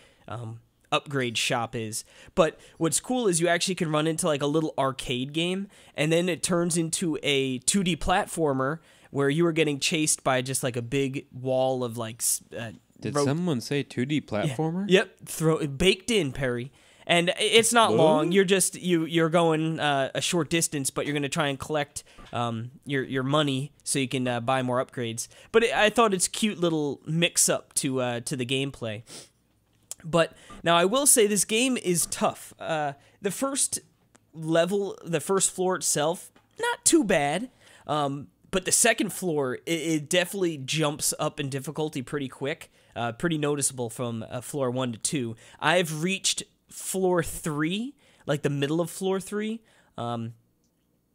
upgrade shop is. But what's cool is you actually can run into, like, a little arcade game, and then it turns into a 2D platformer where you are getting chased by just, like, a big wall of, like, did someone say 2D platformer? Yeah. Yep, baked in, Perry. And it's not long. You're just you're going a short distance, but you're going to try and collect your money so you can buy more upgrades. But I thought it's a cute little mix up to the gameplay. But now I will say this game is tough. The first level, the first floor itself, not too bad. But the second floor, it definitely jumps up in difficulty pretty quick. Pretty noticeable from floor 1 to 2. I've reached floor 3, like the middle of floor 3, and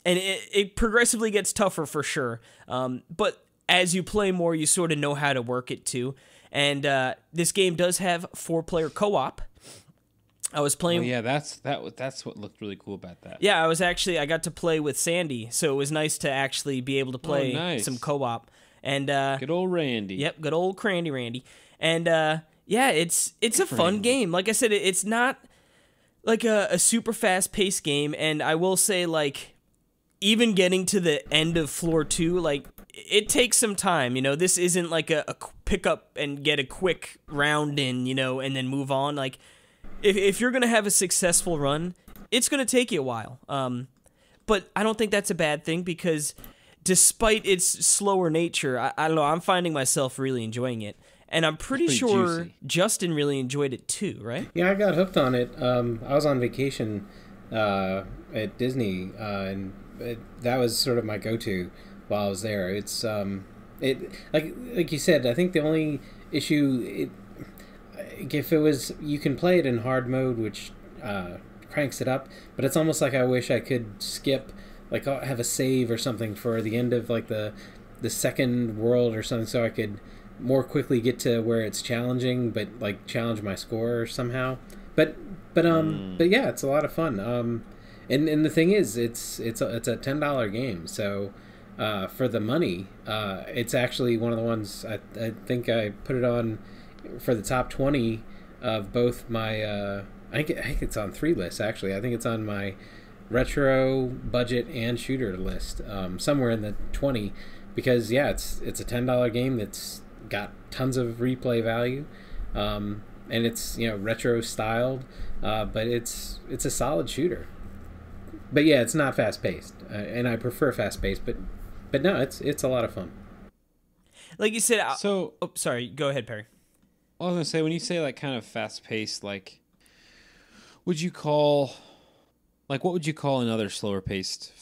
it progressively gets tougher for sure. But as you play more, you sort of know how to work it too. And this game does have 4-player co-op. I was playing. Oh, yeah, that's what looked really cool about that. Yeah, I got to play with Sandy, so it was nice to actually be able to play some co-op. And good old Randy. Yep, good old Crandy Randy. And yeah, it's a fun game. Like I said, it's not like a super fast-paced game, and I will say, like, even getting to the end of floor 2, like, it takes some time, you know. This isn't like a pick up and get a quick round in, you know, and then move on. Like, if you're gonna have a successful run, it's gonna take you a while. but I don't think that's a bad thing because despite its slower nature, I don't know, I'm finding myself really enjoying it. And I'm pretty sure juicy. Justin really enjoyed it too, right? Yeah, I got hooked on it. I was on vacation at Disney, and that was sort of my go-to while I was there. It's like you said, I think the only issue, if it was, you can play it in hard mode, which cranks it up, but it's almost like I wish I could skip, like have a save or something for the end of like the second world or something, so I could more quickly get to where it's challenging, but like challenge my score somehow. But yeah, it's a lot of fun. And the thing is, it's a $10 game, so for the money, it's actually one of the ones I think I put it on for the top 20 of both my. I think it's on 3 lists actually. I think it's on my retro, budget, and shooter list, somewhere in the 20, because yeah, it's a $10 game that's got tons of replay value, and it's retro styled, but it's a solid shooter. But yeah, it's not fast paced, and I prefer fast paced. But no, it's a lot of fun. Like you said, sorry, go ahead, Perry. I was gonna say, when you say like kind of fast paced, like, what would you call another slower paced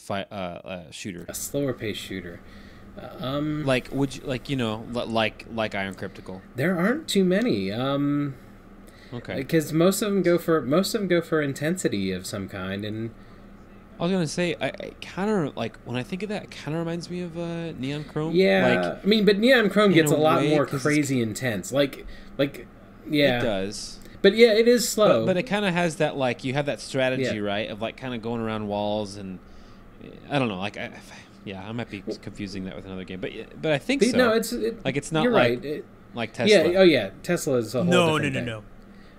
shooter? A slower paced shooter. Like would you like Iron Crypticle? There aren't too many. Okay. Because most of them go for intensity of some kind, and I was gonna say, I kind of like, when I think of that, it kind of reminds me of Neon Chrome. Yeah, like, I mean, but Neon Chrome gets a lot more crazy intense. Like yeah, it does. But yeah, it is slow. But it kind of has that, like, you have that strategy, right, of like kind of going around walls, and I don't know, like I might be confusing that with another game, but I think so. No, it's not you're like right. Like Tesla. Yeah, oh yeah, Tesla is a whole different thing. No.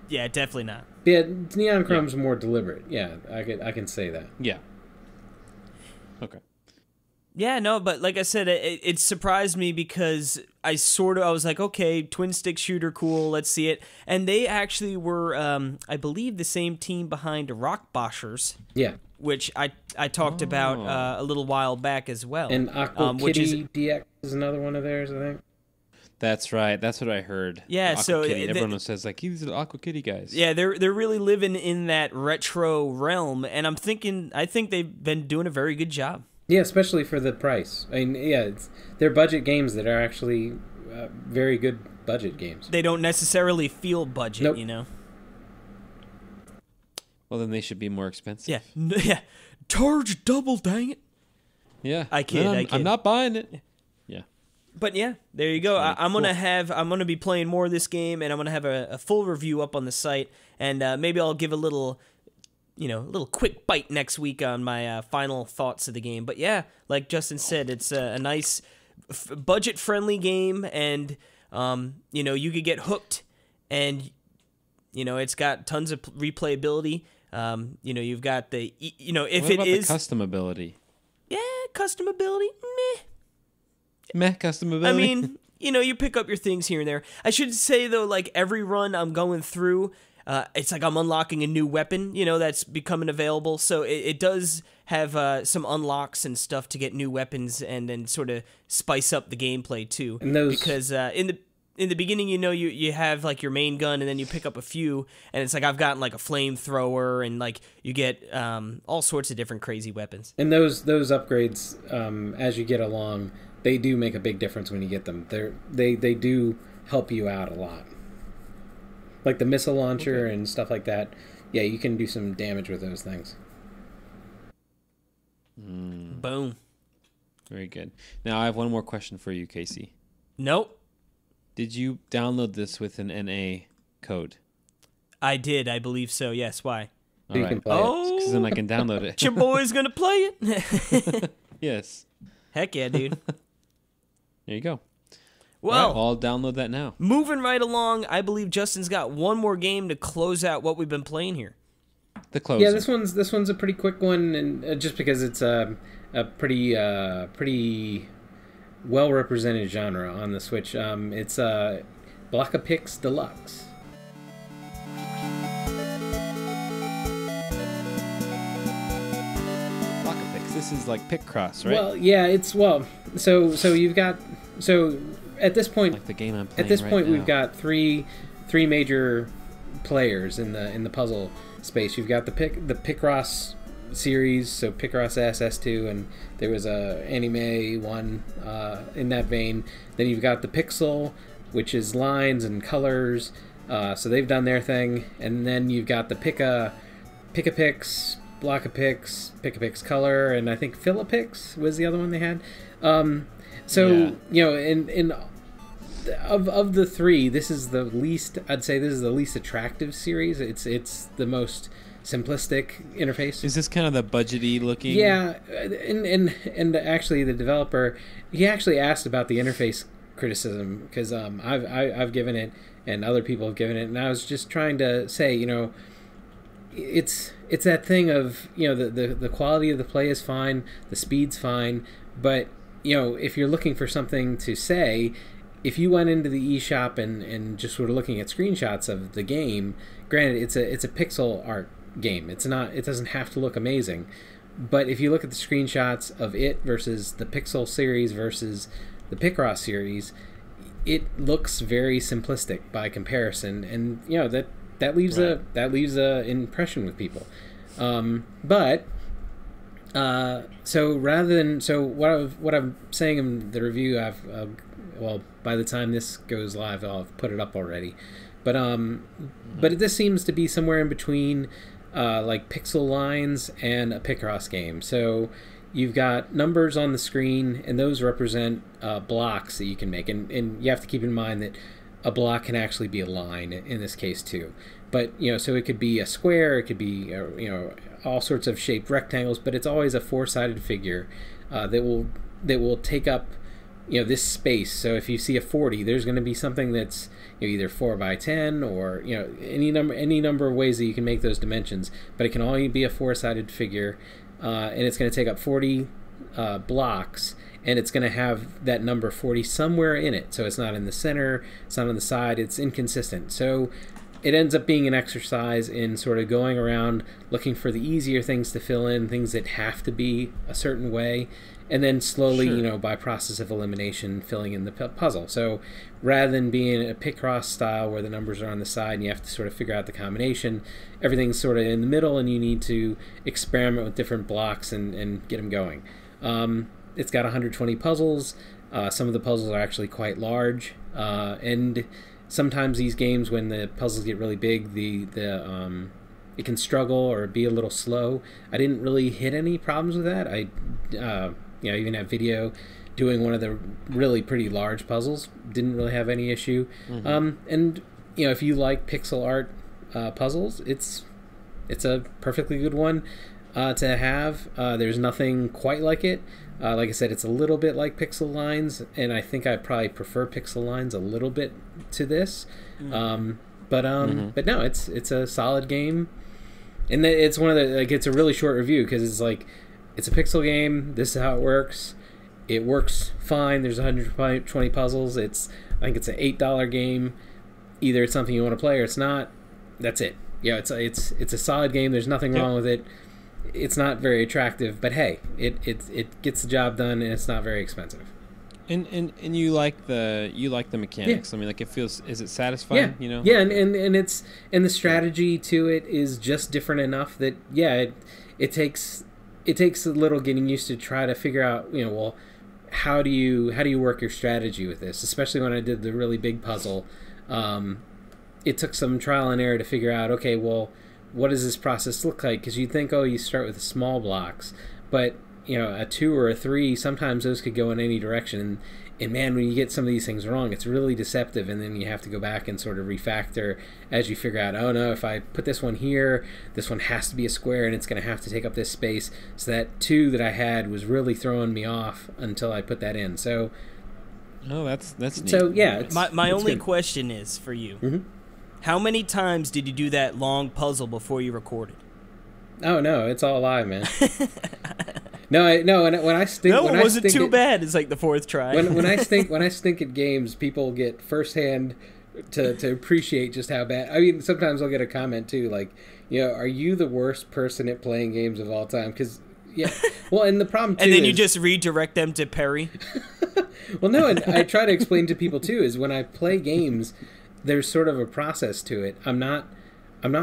Yeah, definitely not. Yeah, Neon Chrome's more deliberate. Yeah, I can say that. Yeah. Okay. Yeah, no, but like I said, it surprised me because I was like, okay, twin stick shooter, cool, let's see it. And they actually were, I believe, the same team behind Rockboshers. Yeah. Which I talked about a little while back as well. And Aqua Kitty DX is another one of theirs, I think. That's right. That's what I heard. Yeah, Aqua so Kitty. Everyone says like, these are the Aqua Kitty guys. Yeah, they're really living in that retro realm, and I think they've been doing a very good job. Yeah, especially for the price. I mean, yeah, they're budget games that are actually very good budget games. They don't necessarily feel budget, nope. You know. Well, then they should be more expensive. Yeah. Charge double, dang it. Yeah. I kid. I'm not buying it. Yeah. But yeah, there you go. I'm gonna be playing more of this game, and I'm gonna have a full review up on the site, and maybe I'll give a little quick bite next week on my final thoughts of the game. But yeah, like Justin said, it's a nice budget-friendly game, and you could get hooked, and it's got tons of replayability. You've got the if what it about is the custom ability. Yeah, custom ability, meh custom ability. I mean, you pick up your things here and there. I should say though, like every run I'm going through, it's like I'm unlocking a new weapon, that's becoming available. So it does have some unlocks and stuff to get new weapons and then sort of spice up the gameplay too. And those... Because in the beginning, you have like your main gun, and then you pick up a few, and it's like I've gotten like a flamethrower, and like you get all sorts of different crazy weapons. And those upgrades, as you get along, they do make a big difference when you get them. They do help you out a lot. Like the missile launcher and stuff like that. Yeah, you can do some damage with those things. Boom. Very good. Now I have one more question for you, Casey. Nope. Did you download this with an NA code? I did. I believe so. Yes. Why? All right. Because then I can download it. Your boy's gonna play it. Yes. Heck yeah, dude. There you go. Well, I'll download that now. Moving right along, I believe Justin's got one more game to close out what we've been playing here. The closer. Yeah, this one's a pretty quick one, and just because it's a pretty well represented genre on the Switch. It's Block-A-Pix Deluxe. Block-A-Pix. this is like Picross, right? Well, yeah, so you've got at this point, like the game I'm playing at this right point now. we've got three major players in the puzzle space. You've got the Picross series, so Picross S, S2, and there was a anime one in that vein. Then you've got the Pixel, which is lines and colors, so they've done their thing. And then you've got the Pick-A-Pix, Block-A-Pix, Pick-A-Pix Color, and I think Philipix was the other one they had. You know, in of the three, this is the least, I'd say this is the least attractive series. It's the most simplistic interface. Is this kind of the budgety looking? Yeah, and actually the developer, he actually asked about the interface criticism, because I've given it and other people have given it, and I was just trying to say, you know, it's that thing of, you know, the quality of the play is fine, the speed's fine, but you know, if you're looking for something to say, if you went into the eShop and just were looking at screenshots of the game, granted it's a pixel art game. It doesn't have to look amazing. But if you look at the screenshots of it versus the Pixel series versus the Picross series, it looks very simplistic by comparison, and you know that leaves a impression with people. So what I'm saying in the review, well, by the time this goes live, I'll have put it up already. But this seems to be somewhere in between, like pixel lines and a Picross game. So you've got numbers on the screen, and those represent blocks that you can make. And you have to keep in mind that a block can actually be a line in this case too. But you know, so it could be a square, it could be you know, all sorts of shaped rectangles, but it's always a four-sided figure that will take up, you know, this space. So if you see a 40, there's going to be something that's, you know, either 4x10 or, you know, any number of ways that you can make those dimensions, but it can only be a four-sided figure, and it's going to take up 40 blocks, and it's going to have that number 40 somewhere in it. So it's not in the center, it's not on the side, it's inconsistent. So it ends up being an exercise in sort of going around looking for the easier things to fill in, things that have to be a certain way, and then slowly, you know, by process of elimination, filling in the puzzle. So rather than being a Picross style where the numbers are on the side and you have to sort of figure out the combination, everything's sort of in the middle, and you need to experiment with different blocks and get them going. It's got 120 puzzles. Some of the puzzles are actually quite large, and sometimes these games, when the puzzles get really big, it can struggle or be a little slow. I didn't really hit any problems with that. I even have video doing one of the really pretty large puzzles. Didn't really have any issue. And you know, if you like pixel art puzzles, it's a perfectly good one to have. There's nothing quite like it. Like I said, it's a little bit like Pixel Lines, and I think I probably prefer Pixel Lines a little bit to this. But no, it's a solid game, and it's one of the, like, it's a really short review because it's like, it's a pixel game. This is how it works. It works fine. There's 120 puzzles. I think it's an $8 game. Either it's something you want to play or it's not. That's it. Yeah, it's a solid game. There's nothing wrong with it. It's not very attractive, but hey, it gets the job done, and it's not very expensive. And you like the mechanics. Yeah. I mean, like, it feels, is it satisfying? Yeah. You know. Yeah, and the strategy to it is just different enough that it takes a little getting used to try to figure out, you know, well, how do you work your strategy with this? Especially when I did the really big puzzle, it took some trial and error to figure out, okay, well, what does this process look like? Because you'd think, oh, you start with the small blocks, but you know, a 2 or a 3, sometimes those could go in any direction. And man, when you get some of these things wrong, it's really deceptive, and then you have to go back and sort of refactor as you figure out, oh no, if I put this one here, this one has to be a square, and it's going to have to take up this space. So that 2 that I had was really throwing me off until I put that in. So, no, that's neat. So yeah, my only good. question is for you. Mm-hmm. How many times did you do that long puzzle before you recorded? Oh no, it's all live, man. No. When I stink, no, when it wasn't I stink too at, bad. It's like the 4th try. when I stink at games, people get firsthand to appreciate just how bad. I mean, sometimes I'll get a comment too, like, you know, are you the worst person at playing games of all time? Because Yeah. Well, and the problem too and then is, you just redirect them to Perry. Well, no, and I try to explain to people too is when I play games, there's sort of a process to it. I'm not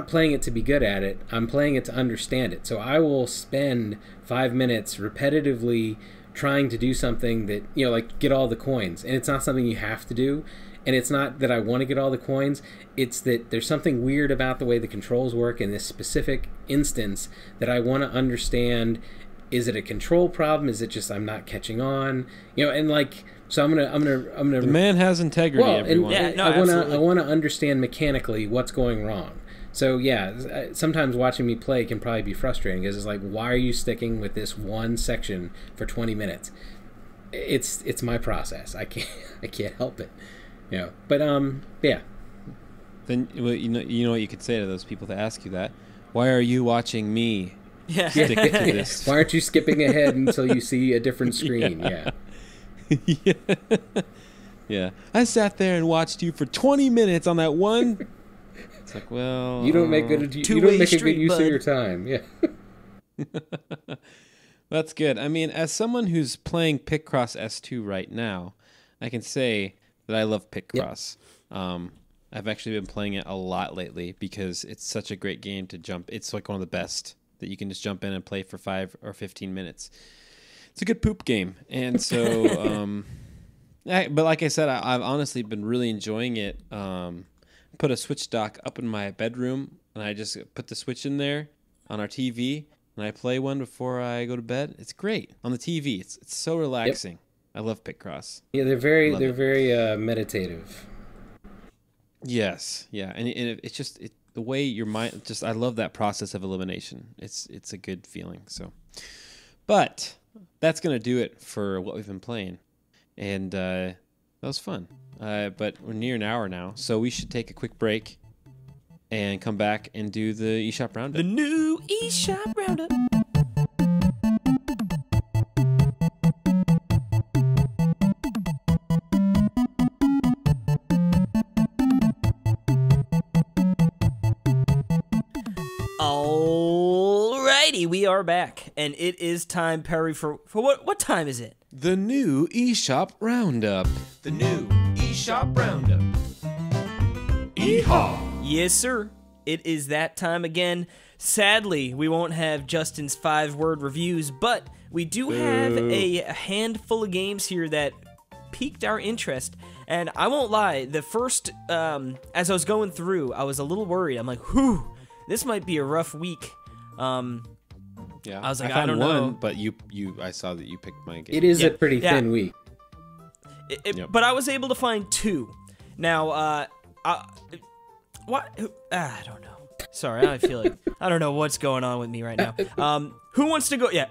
playing it to be good at it. I'm playing it to understand it. So I will spend 5 minutes repetitively trying to do something that, like get all the coins. And it's not something you have to do. And it's not that I want to get all the coins. It's that there's something weird about the way the controls work in this specific instance that I want to understand. Is it a control problem? Is it just I'm not catching on? And like, so I'm gonna. The man has integrity. Well, everyone. I want to understand mechanically what's going wrong. So yeah, sometimes watching me play can probably be frustrating because it's like, why are you sticking with this one section for 20 minutes? It's my process. I can't help it. But yeah. Then you know what you could say to those people that ask you that. Why are you watching me? Yeah. Stick to this. Why aren't you skipping ahead until you see a different screen? Yeah. Yeah. I sat there and watched you for 20 minutes on that one. It's like, well, you don't make a good use of your time. Yeah. That's good. I mean, as someone who's playing Picross S2 right now, I can say that I love Picross. Yep. I've actually been playing it a lot lately because it's such a great game to jump. It's like one of the best that you can just jump in and play for 5 or 15 minutes. It's a good poop game. And so, but like I said, I've honestly been really enjoying it. Put a Switch dock up in my bedroom, and I just put the Switch in there on our TV, and I play one before I go to bed. It's great on the TV. It's so relaxing. Yep. I love Picross. Yeah, they're very meditative. Yes, yeah, and it's just the way your mind. Just I love that process of elimination. It's a good feeling. So, but that's gonna do it for what we've been playing, and that was fun. But we're near an hour now, so we should take a quick break and come back and do the eShop Roundup. The new eShop Roundup. Alrighty, we are back, and it is time, Perry, for what time is it? The new eShop Roundup. The new eShop Roundup. eHaw. Yes, sir. It is that time again. Sadly, we won't have Justin's 5-word reviews, but we do have a handful of games here that piqued our interest. And I won't lie, the first, as I was going through, I was a little worried. I'm like, whew, this might be a rough week. Yeah, I was like, I don't one, know. But I saw that you picked my game. It is a pretty thin week. Yep. But I was able to find 2. Now, what? I don't know. Sorry, I feel like I don't know what's going on with me right now. Who wants to go? Yeah,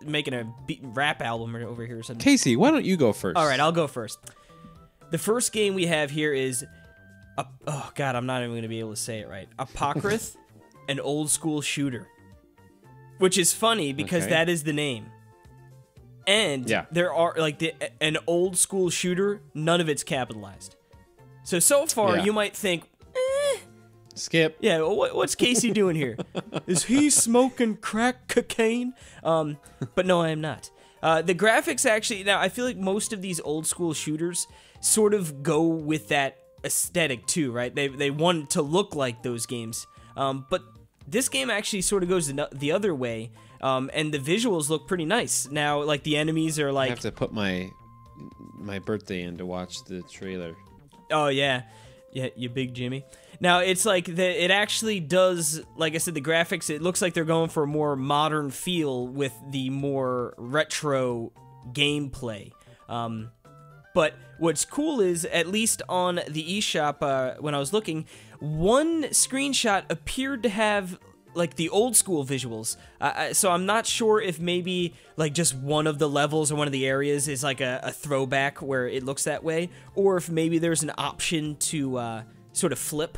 making a rap album over here or something. Casey, why don't you go first? All right, I'll go first. The first game we have here is, oh god, I'm not even going to be able to say it right. Apocryph, an old school shooter, which is funny because that is the name. And there are an old school shooter, none of it's capitalized. So far you might think, skip. Yeah, what's Casey doing here? Is he smoking crack cocaine? But no, I am not. The graphics actually, now I feel like most of these old school shooters sort of go with that aesthetic too, right? They want to look like those games. But this game actually sort of goes the other way. And the visuals look pretty nice. Now, like the enemies are like... I have to put my birthday in to watch the trailer. Oh, yeah. Yeah, you big Jimmy. Now, it's like, it actually does, like I said, the graphics, it looks like they're going for a more modern feel with the more retro gameplay. But what's cool is, at least on the eShop, when I was looking, one screenshot appeared to have, like, the old school visuals. So I'm not sure if maybe, like, just one of the levels or one of the areas is, like, a throwback where it looks that way, or if maybe there's an option to sort of flip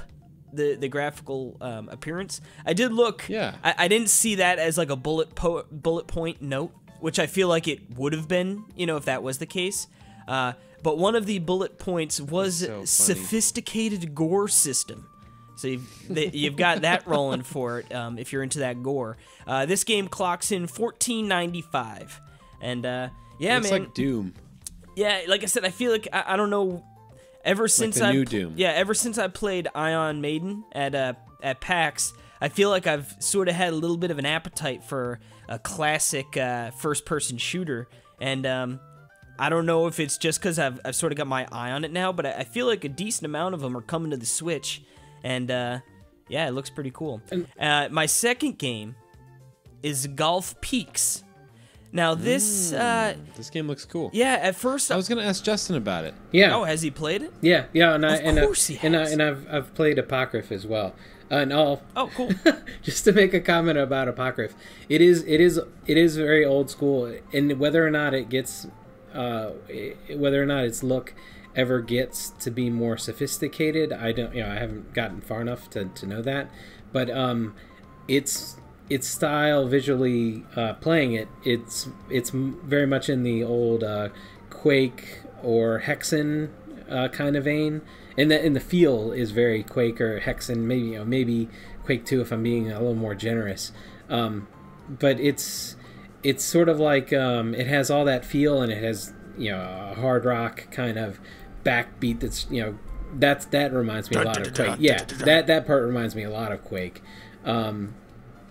the graphical appearance. I did look. Yeah. I didn't see that as, like, a bullet point note, which I feel like it would have been, you know, if that was the case. But one of the bullet points was sophisticated gore system. So you've got that rolling for it if you're into that gore. This game clocks in $14.95, and yeah, it's man, like Doom. Yeah, like I said, I feel like I don't know. Ever since like the new Doom. Yeah, ever since I played Ion Maiden at PAX, I feel like I've sort of had a little bit of an appetite for a classic first-person shooter, and I don't know if it's just because I've sort of got my eye on it now, but I feel like a decent amount of them are coming to the Switch, and yeah, it looks pretty cool. My second game is Golf-Pix. Now this game looks cool. Yeah, at first I was gonna ask Justin about it. Yeah. Oh, has he played it? Yeah, and of course he has. And I've played Apocryph as well. Oh, cool. Just to make a comment about Apocryph, it is very old school, and whether or not its look ever gets to be more sophisticated, I haven't gotten far enough to know that, but its style visually, playing it's very much in the old Quake or Hexen kind of vein, and the feel is very Quake or Hexen, maybe Quake 2 if I'm being a little more generous, but it's sort of like it has all that feel, and it has a hard rock kind of backbeat that reminds me a lot of Quake. Yeah, that part reminds me a lot of Quake.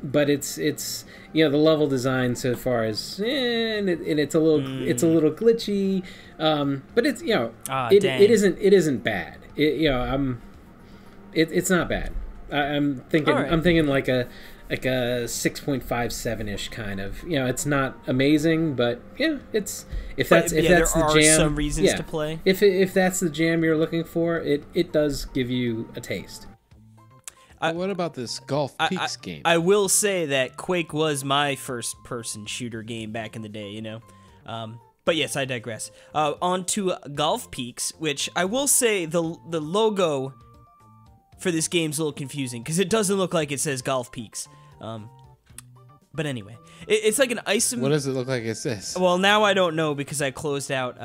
But it's the level design so far is and it's a little glitchy, but it's it isn't bad. It's not bad. I'm thinking like a 6.57-ish kind of. It's not amazing, but yeah, if that's the jam. There are some reasons to play. If that's the jam you're looking for, it does give you a taste. What about this Golf-Pix game? I will say that Quake was my first-person shooter game back in the day, But yes, I digress. On to Golf-Pix, which I will say the logo for this game's a little confusing, because it doesn't look like it says Golf-Pix. But anyway, it's like an isometric... What does it look like it says? Well, now I don't know, because I closed out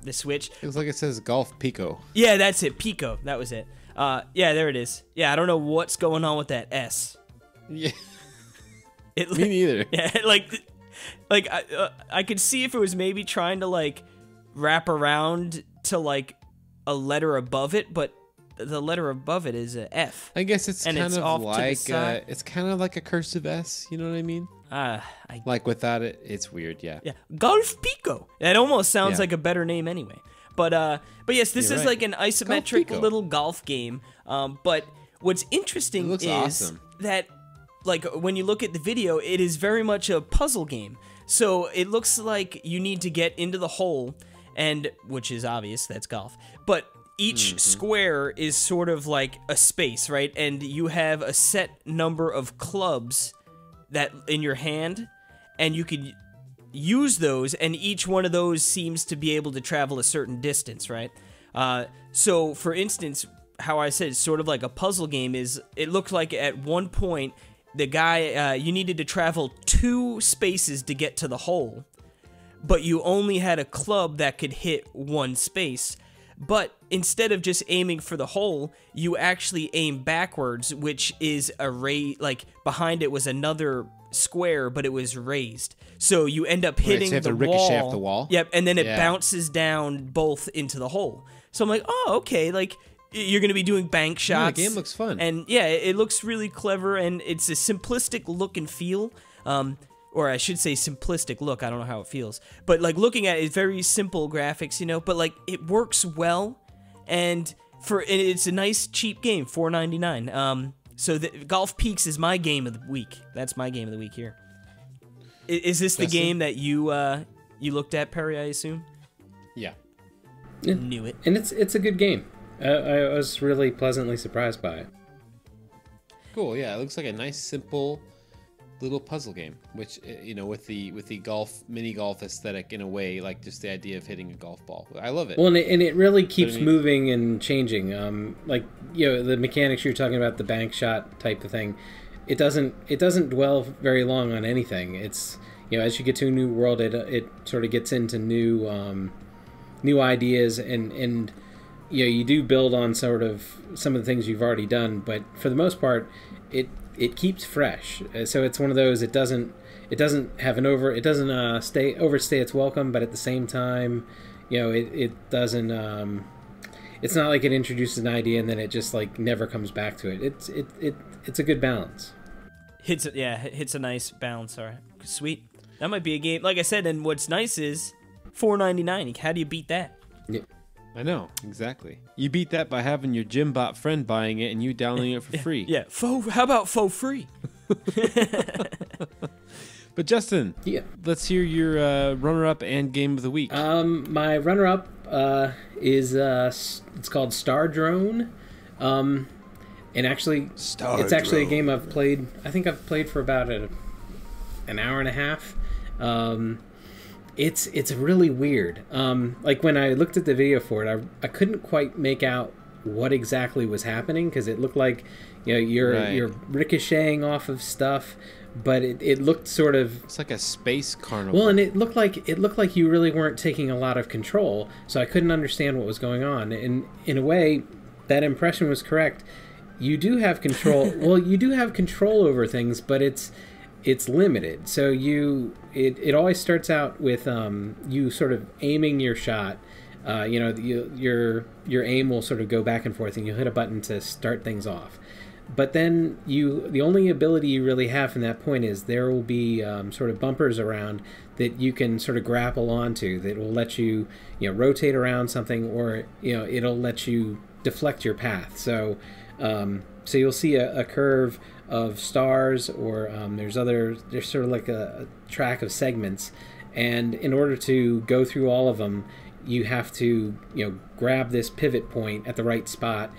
the Switch. It looks like it says Golf Pico. Yeah, that's it. Pico. That was it. Yeah, there it is. Yeah, I don't know what's going on with that S. Yeah. Me neither. Yeah, like I could see if it was maybe trying to like wrap around to like a letter above it, but the letter above it is a F. I guess it's kind of like it's kind of like a cursive S. You know what I mean? Like without it, it's weird. Yeah. Yeah. Golf Pico. That almost sounds like a better name anyway. But yes, this is like an isometric little golf game. But what's interesting is awesome. that, like, when you look at the video, it is very much a puzzle game. So it looks like you need to get into the hole, and which is obvious, that's golf. But each square is sort of like a space, right? And you have a set number of clubs that in your hand, and you could use those, and each one of those seems to be able to travel a certain distance, right? So, for instance, how I said it's sort of like a puzzle game is, it looked like at one point, the guy, you needed to travel 2 spaces to get to the hole, but you only had a club that could hit 1 space. But instead of just aiming for the hole, you actually aim backwards, which is like, behind it was another square, but it was raised. So you end up hitting so you have the to ricochet off the wall. Yep, and then it bounces down both into the hole. So I'm like, oh, okay, like, you're going to be doing bank shots. The game looks fun. And yeah, it looks really clever, and it's a simplistic look and feel. Or I should say simplistic look, I don't know how it feels. But like looking at it, it's very simple graphics, but like it works well, and it's a nice cheap game, $4.99. So Golf-Pix is my game of the week. That's my game of the week here. Is this the game that you looked at, Perry, I assume? Yeah. Knew it. And it's a good game. I was really pleasantly surprised by it. Cool, yeah. It looks like a nice, simple little puzzle game, which, with the mini golf aesthetic in a way, like just the idea of hitting a golf ball. I love it. Well, and it really keeps moving and changing. The mechanics you're talking about, the bank shot type of thing, it doesn't dwell very long on anything. It's, as you get to a new world, it sort of gets into new ideas, and you do build on sort of some of the things you've already done, but for the most part, it keeps fresh. So it's one of those. It doesn't overstay its welcome, but at the same time, it doesn't. It's not like it introduces an idea and then it just like never comes back to it. It's a good balance. Hits a nice balance. All right, sweet. That might be a game. Like I said, and what's nice is $4.99. How do you beat that? Yeah. I know, exactly. You beat that by having your Gymbot friend buying it and you downloading it for free. Yeah, how about faux free? But Justin, yeah, let's hear your runner-up and game of the week. My runner-up is it's called Star Drone, and actually, it's actually a game I've played. I think I've played for about an hour and a half. It's really weird. Like when I looked at the video for it, I couldn't quite make out what exactly was happening because it looked like you're ricocheting off of stuff, but it looked sort of. It's like a space carnival. Well, and it looked like you really weren't taking a lot of control, so I couldn't understand what was going on. And in a way, that impression was correct. You do have control. Well, you do have control over things, but it's limited. So it always starts out with you sort of aiming your shot. Your aim will sort of go back and forth, and you'll hit a button to start things off. But then the only ability you really have from that point is there will be sort of bumpers around that you can sort of grapple onto that will let you rotate around something, or it'll let you deflect your path. So you'll see a curve of stars, or there's sort of like a track of segments, and in order to go through all of them, you have to grab this pivot point at the right spot,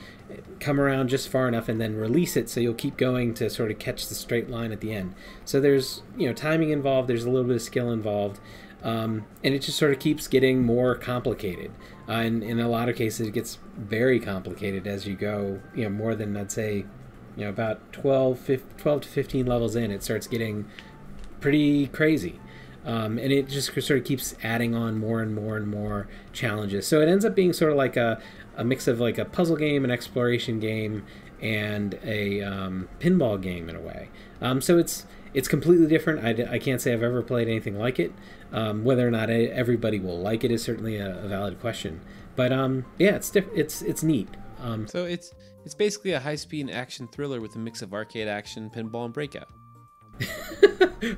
come around just far enough, and then release it so you'll keep going to sort of catch the straight line at the end. So there's timing involved, there's a little bit of skill involved, and it just sort of keeps getting more complicated. And in a lot of cases, it gets very complicated as you go. More than I'd say, about 12 to 15 levels in, it starts getting pretty crazy. And it just sort of keeps adding on more and more and more challenges. So it ends up being sort of like a mix of like a puzzle game, an exploration game, and a pinball game in a way. So it's completely different. I can't say I've ever played anything like it. Whether or not everybody will like it is certainly a valid question. But yeah, it's neat. So it's basically a high-speed action thriller with a mix of arcade action, pinball, and breakout.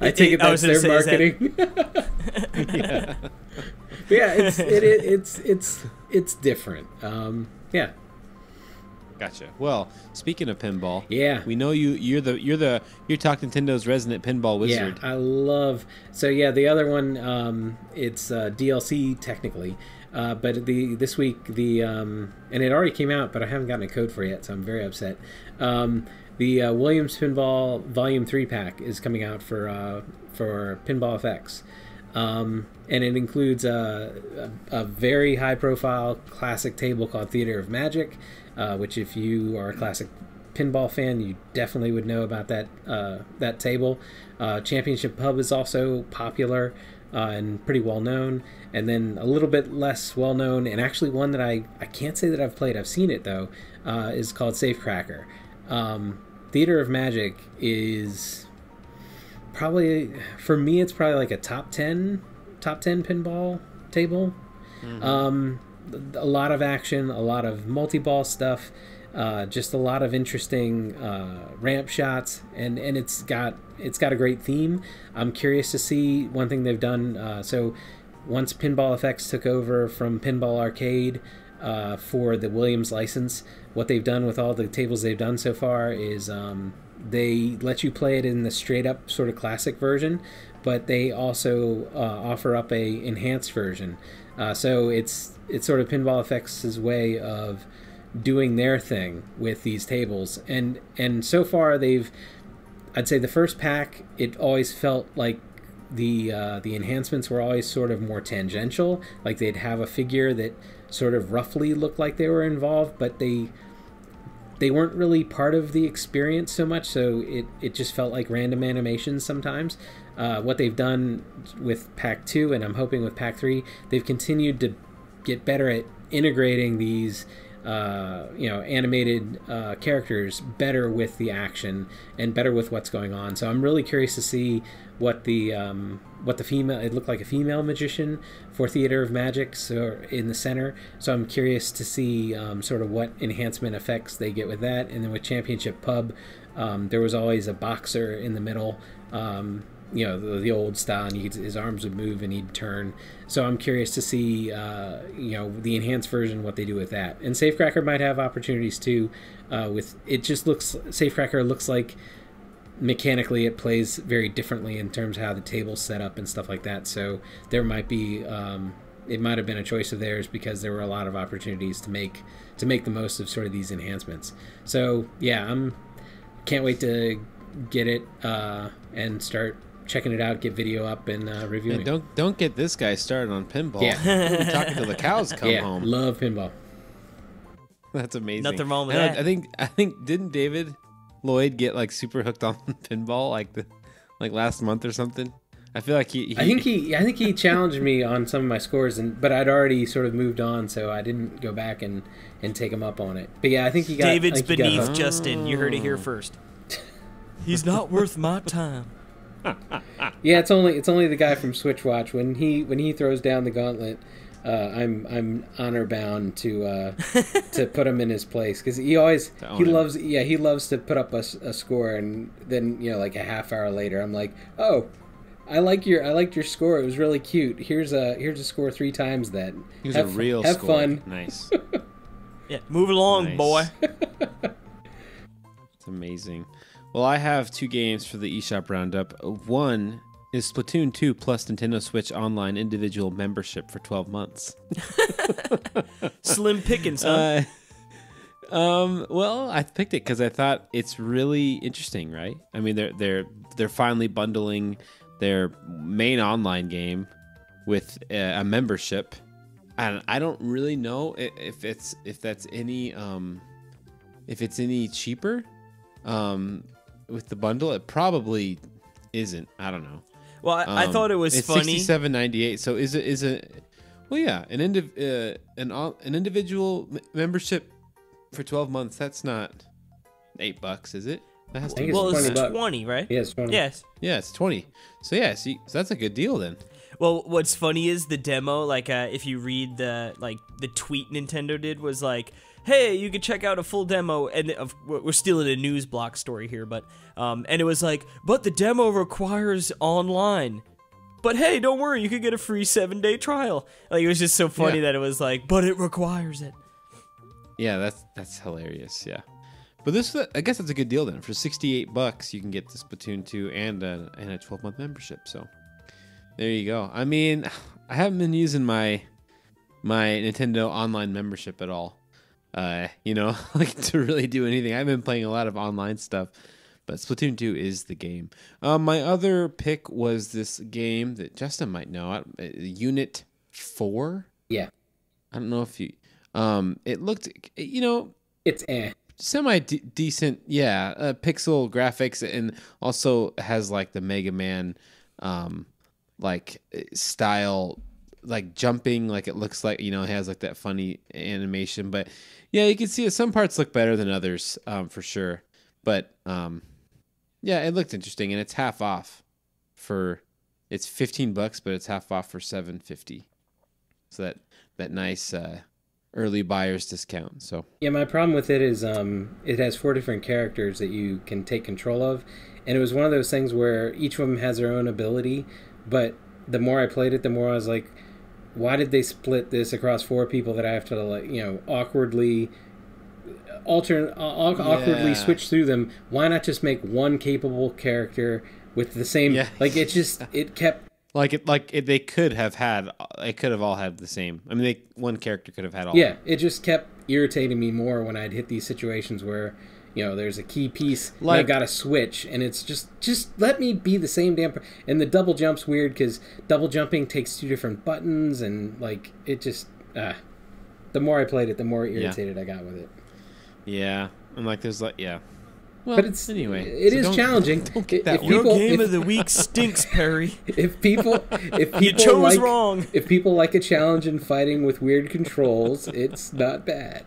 I take it that's their marketing. Yeah. Yeah, it's different. Yeah. Gotcha. Well, speaking of pinball, yeah, we know you're Talk Nintendo's resident pinball wizard. Yeah, I love. So yeah, the other one, it's DLC technically, but this week and it already came out, but I haven't gotten a code for it yet, so I'm very upset. The Williams Pinball Volume 3 pack is coming out for Pinball FX. And it includes a very high-profile classic table called Theater of Magic, which if you are a classic pinball fan, you definitely would know about that table. Championship Pub is also popular and pretty well-known. And then a little bit less well-known, and actually one that I can't say that I've played, I've seen it though, is called Safecracker. Theater of Magic is probably, for me, it's probably like a top 10 pinball table. Mm-hmm. A lot of action, a lot of multi-ball stuff, just a lot of interesting ramp shots, and it's got a great theme. I'm curious to see one thing they've done. So once Pinball FX took over from Pinball Arcade for the Williams license, what they've done with all the tables they've done so far is they let you play it in the straight up sort of classic version, but they also offer up a enhanced version. So it's sort of Pinball FX's way of doing their thing with these tables, and so far I'd say the first pack, it always felt like the enhancements were always sort of more tangential, like they'd have a figure that sort of roughly looked like they were involved, but they weren't really part of the experience so much, so it just felt like random animations sometimes. What they've done with Pack 2, and I'm hoping with Pack 3, they've continued to get better at integrating these animated characters better with the action and better with what's going on. So I'm really curious to see what the female, it looked like a female magician for Theater of Magic, so in the center. So I'm curious to see sort of what enhancement effects they get with that. And then with Championship Pub, there was always a boxer in the middle, the old style, and his arms would move and he'd turn. So I'm curious to see, the enhanced version, what they do with that. And Safecracker might have opportunities too. Safecracker looks like mechanically it plays very differently in terms of how the table's set up and stuff like that. So there might be, it might have been a choice of theirs because there were a lot of opportunities to make the most of sort of these enhancements. So yeah, can't wait to get it and start checking it out, get video up and reviewing. Yeah, don't get this guy started on pinball. Yeah, we'll be talking till the cows come home. Love pinball. That's amazing. Nothing wrong with that. I think didn't David Lloyd get like super hooked on pinball like last month or something? I feel like I think he challenged me on some of my scores, but I'd already sort of moved on, so I didn't go back and take him up on it. But yeah, I think he got David's beneath Justin. You heard it here first. He's not worth my time. Yeah, it's only the guy from Switchwatch. When he throws down the gauntlet, I'm honor bound to put him in his place, because he loves to put up a score, and then like a half hour later I'm like, oh, I liked your score, it was really cute, here's a score 3 times that. Have score. Fun. Nice. Yeah, move along, boy. It's amazing. Well, I have 2 games for the eShop Roundup. One is Splatoon 2 plus Nintendo Switch Online individual membership for 12 months. Slim pickings, huh? Well, I picked it because I thought it's really interesting, right? I mean, they're finally bundling their main online game with a membership, and I don't really know if it's any cheaper. With the bundle, it probably isn't. I don't know. Well, I thought it was it's funny. It's $67.98. So is it? Well, yeah, an individual membership for 12 months. That's not $8, is it? That has to be. Well, it's 20, right? Yeah, it's 20. Yes. Yeah, it's 20. So yeah, so that's a good deal then. Well, what's funny is the demo. Like, if you read the tweet Nintendo did was like, hey, you could check out a full demo, and we're stealing a news block story here, but and it was like, but the demo requires online. But hey, don't worry, you could get a free 7-day trial. Like, it was just so funny that it was like, but it requires it. Yeah, that's hilarious. Yeah, but I guess that's a good deal then. For $68, you can get the Splatoon 2 and a 12-month membership. So there you go. I mean, I haven't been using my Nintendo Online membership at all. Like to really do anything. I've been playing a lot of online stuff, but Splatoon 2 is the game. My other pick was this game that Justin might know, Unit 4. Yeah. I don't know if you, it looked, it's semi-decent, pixel graphics, and also has like the Mega Man, like style, like jumping, like it looks like, it has like that funny animation, but yeah, you can see it. Some parts look better than others, for sure. But it looked interesting, and it's half off it's $15, but it's half off for $7.50. So that nice early buyer's discount. So yeah, my problem with it is it has 4 different characters that you can take control of, and it was one of those things where each of them has their own ability, but the more I played it, the more I was like, why did they split this across 4 people that I have to awkwardly switch through them? Why not just make one capable character with the same? Yeah. Like it kept they could have all had the same. I mean, one character could have had all. Yeah, it just kept irritating me more when I'd hit these situations where there's a key piece, and I got to switch, and it's just let me be the same damn. And the double jump's weird because double jumping takes 2 different buttons, and it just the more I played it, the more irritated I got with it. Yeah, and there's Well, but it's anyway. It is challenging. Don't get that Your game of the week stinks, Perry. If people you chose wrong. If people like a challenge in fighting with weird controls, it's not bad.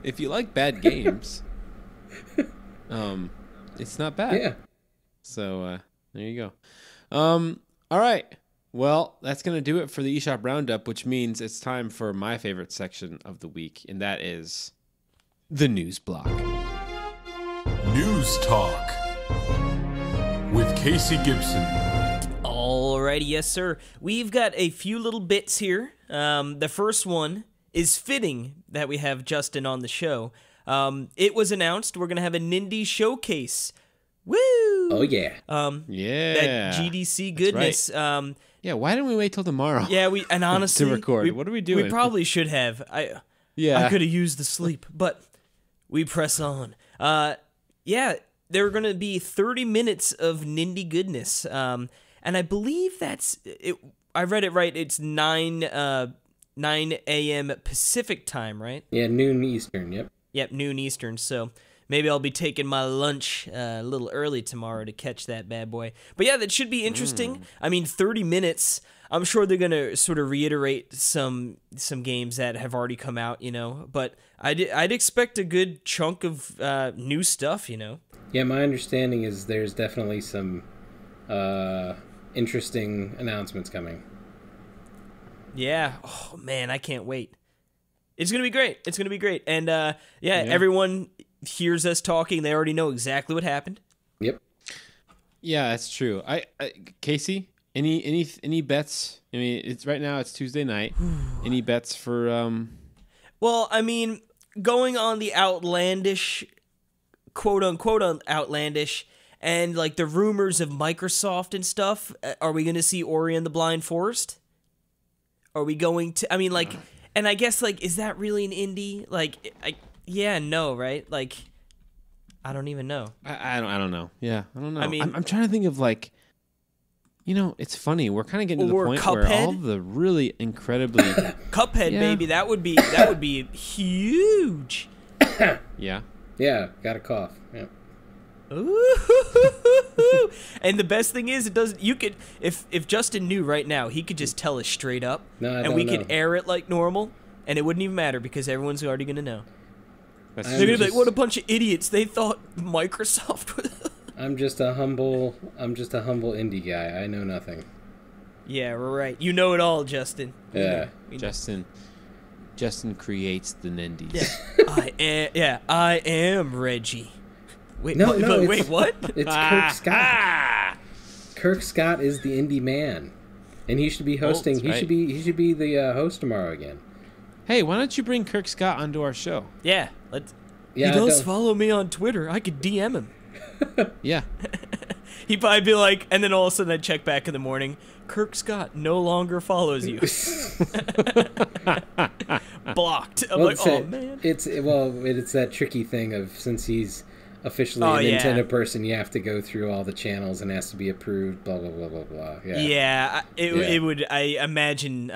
if you like bad games, it's not bad. Yeah. So there you go. All right. Well, that's going to do it for the eShop Roundup, which means it's time for my favorite section of the week, and that is the news block. News Talk with Casey Gibson. Alrighty, yes, sir. We've got a few little bits here. The first one is fitting that we have Justin on the show. It was announced we're going to have a Nindy showcase. Woo! Oh, yeah. Yeah. That GDC goodness. Right. Yeah, why didn't we wait till tomorrow? Yeah, and honestly, to record. What are we doing? We probably should have. I could have used the sleep, but we press on. Yeah, there are going to be 30 minutes of Nindy goodness. And I believe that's it. I read it right. It's 9 a.m. Pacific time, right? Yeah, noon Eastern, yep. Yep, noon Eastern. So maybe I'll be taking my lunch a little early tomorrow to catch that bad boy. But yeah, that should be interesting. I mean, 30 minutes. I'm sure they're going to sort of reiterate some games that have already come out, But I'd expect a good chunk of new stuff, Yeah, my understanding is there's definitely some interesting announcements coming. Yeah. Oh, man, I can't wait. It's going to be great. It's going to be great. And, everyone hears us talking. They already know exactly what happened. Yep. Yeah, that's true. Casey, any bets? I mean, it's right now. It's Tuesday night. Any bets for? Well, I mean, going on the outlandish, quote unquote outlandish, and like the rumors of Microsoft and stuff. Are we going to see Ori and the Blind Forest? Are we going to? I mean, like, and I guess like, is that really an indie? Like, yeah, no, right? Like, I don't even know. I don't know. Yeah, I don't know. I mean, I'm trying to think of like, it's funny. We're kind of getting to the point Cuphead? where all the really incredibly Cuphead, baby, that would be huge. Yeah. Yeah, got a cough. Yeah. Ooh. And the best thing is, it doesn't. You could, if Justin knew right now, he could just tell us straight up, and we could air it like normal, and it wouldn't even matter because everyone's already gonna know. They're gonna be like, "What a bunch of idiots! They thought Microsoft was." I'm just a humble indie guy. I know nothing. Yeah, right. You know it all, Justin. Yeah, Justin creates the Nindies. Yeah, I am Reggie. Wait, no, wait, what? It's Kirk Scott. Kirk Scott is the indie man, and he should be hosting. He should be the host tomorrow again. Hey, why don't you bring Kirk Scott onto our show? Yeah, he does follow me on Twitter. I could DM him. Yeah. He'd probably be like, and then all of a sudden I'd check back in the morning. Kirk Scott no longer follows you. Blocked. I'm oh man. It's that tricky thing of since he's officially a Nintendo person, you have to go through all the channels and it has to be approved. Blah blah blah blah blah. Yeah. It would. I imagine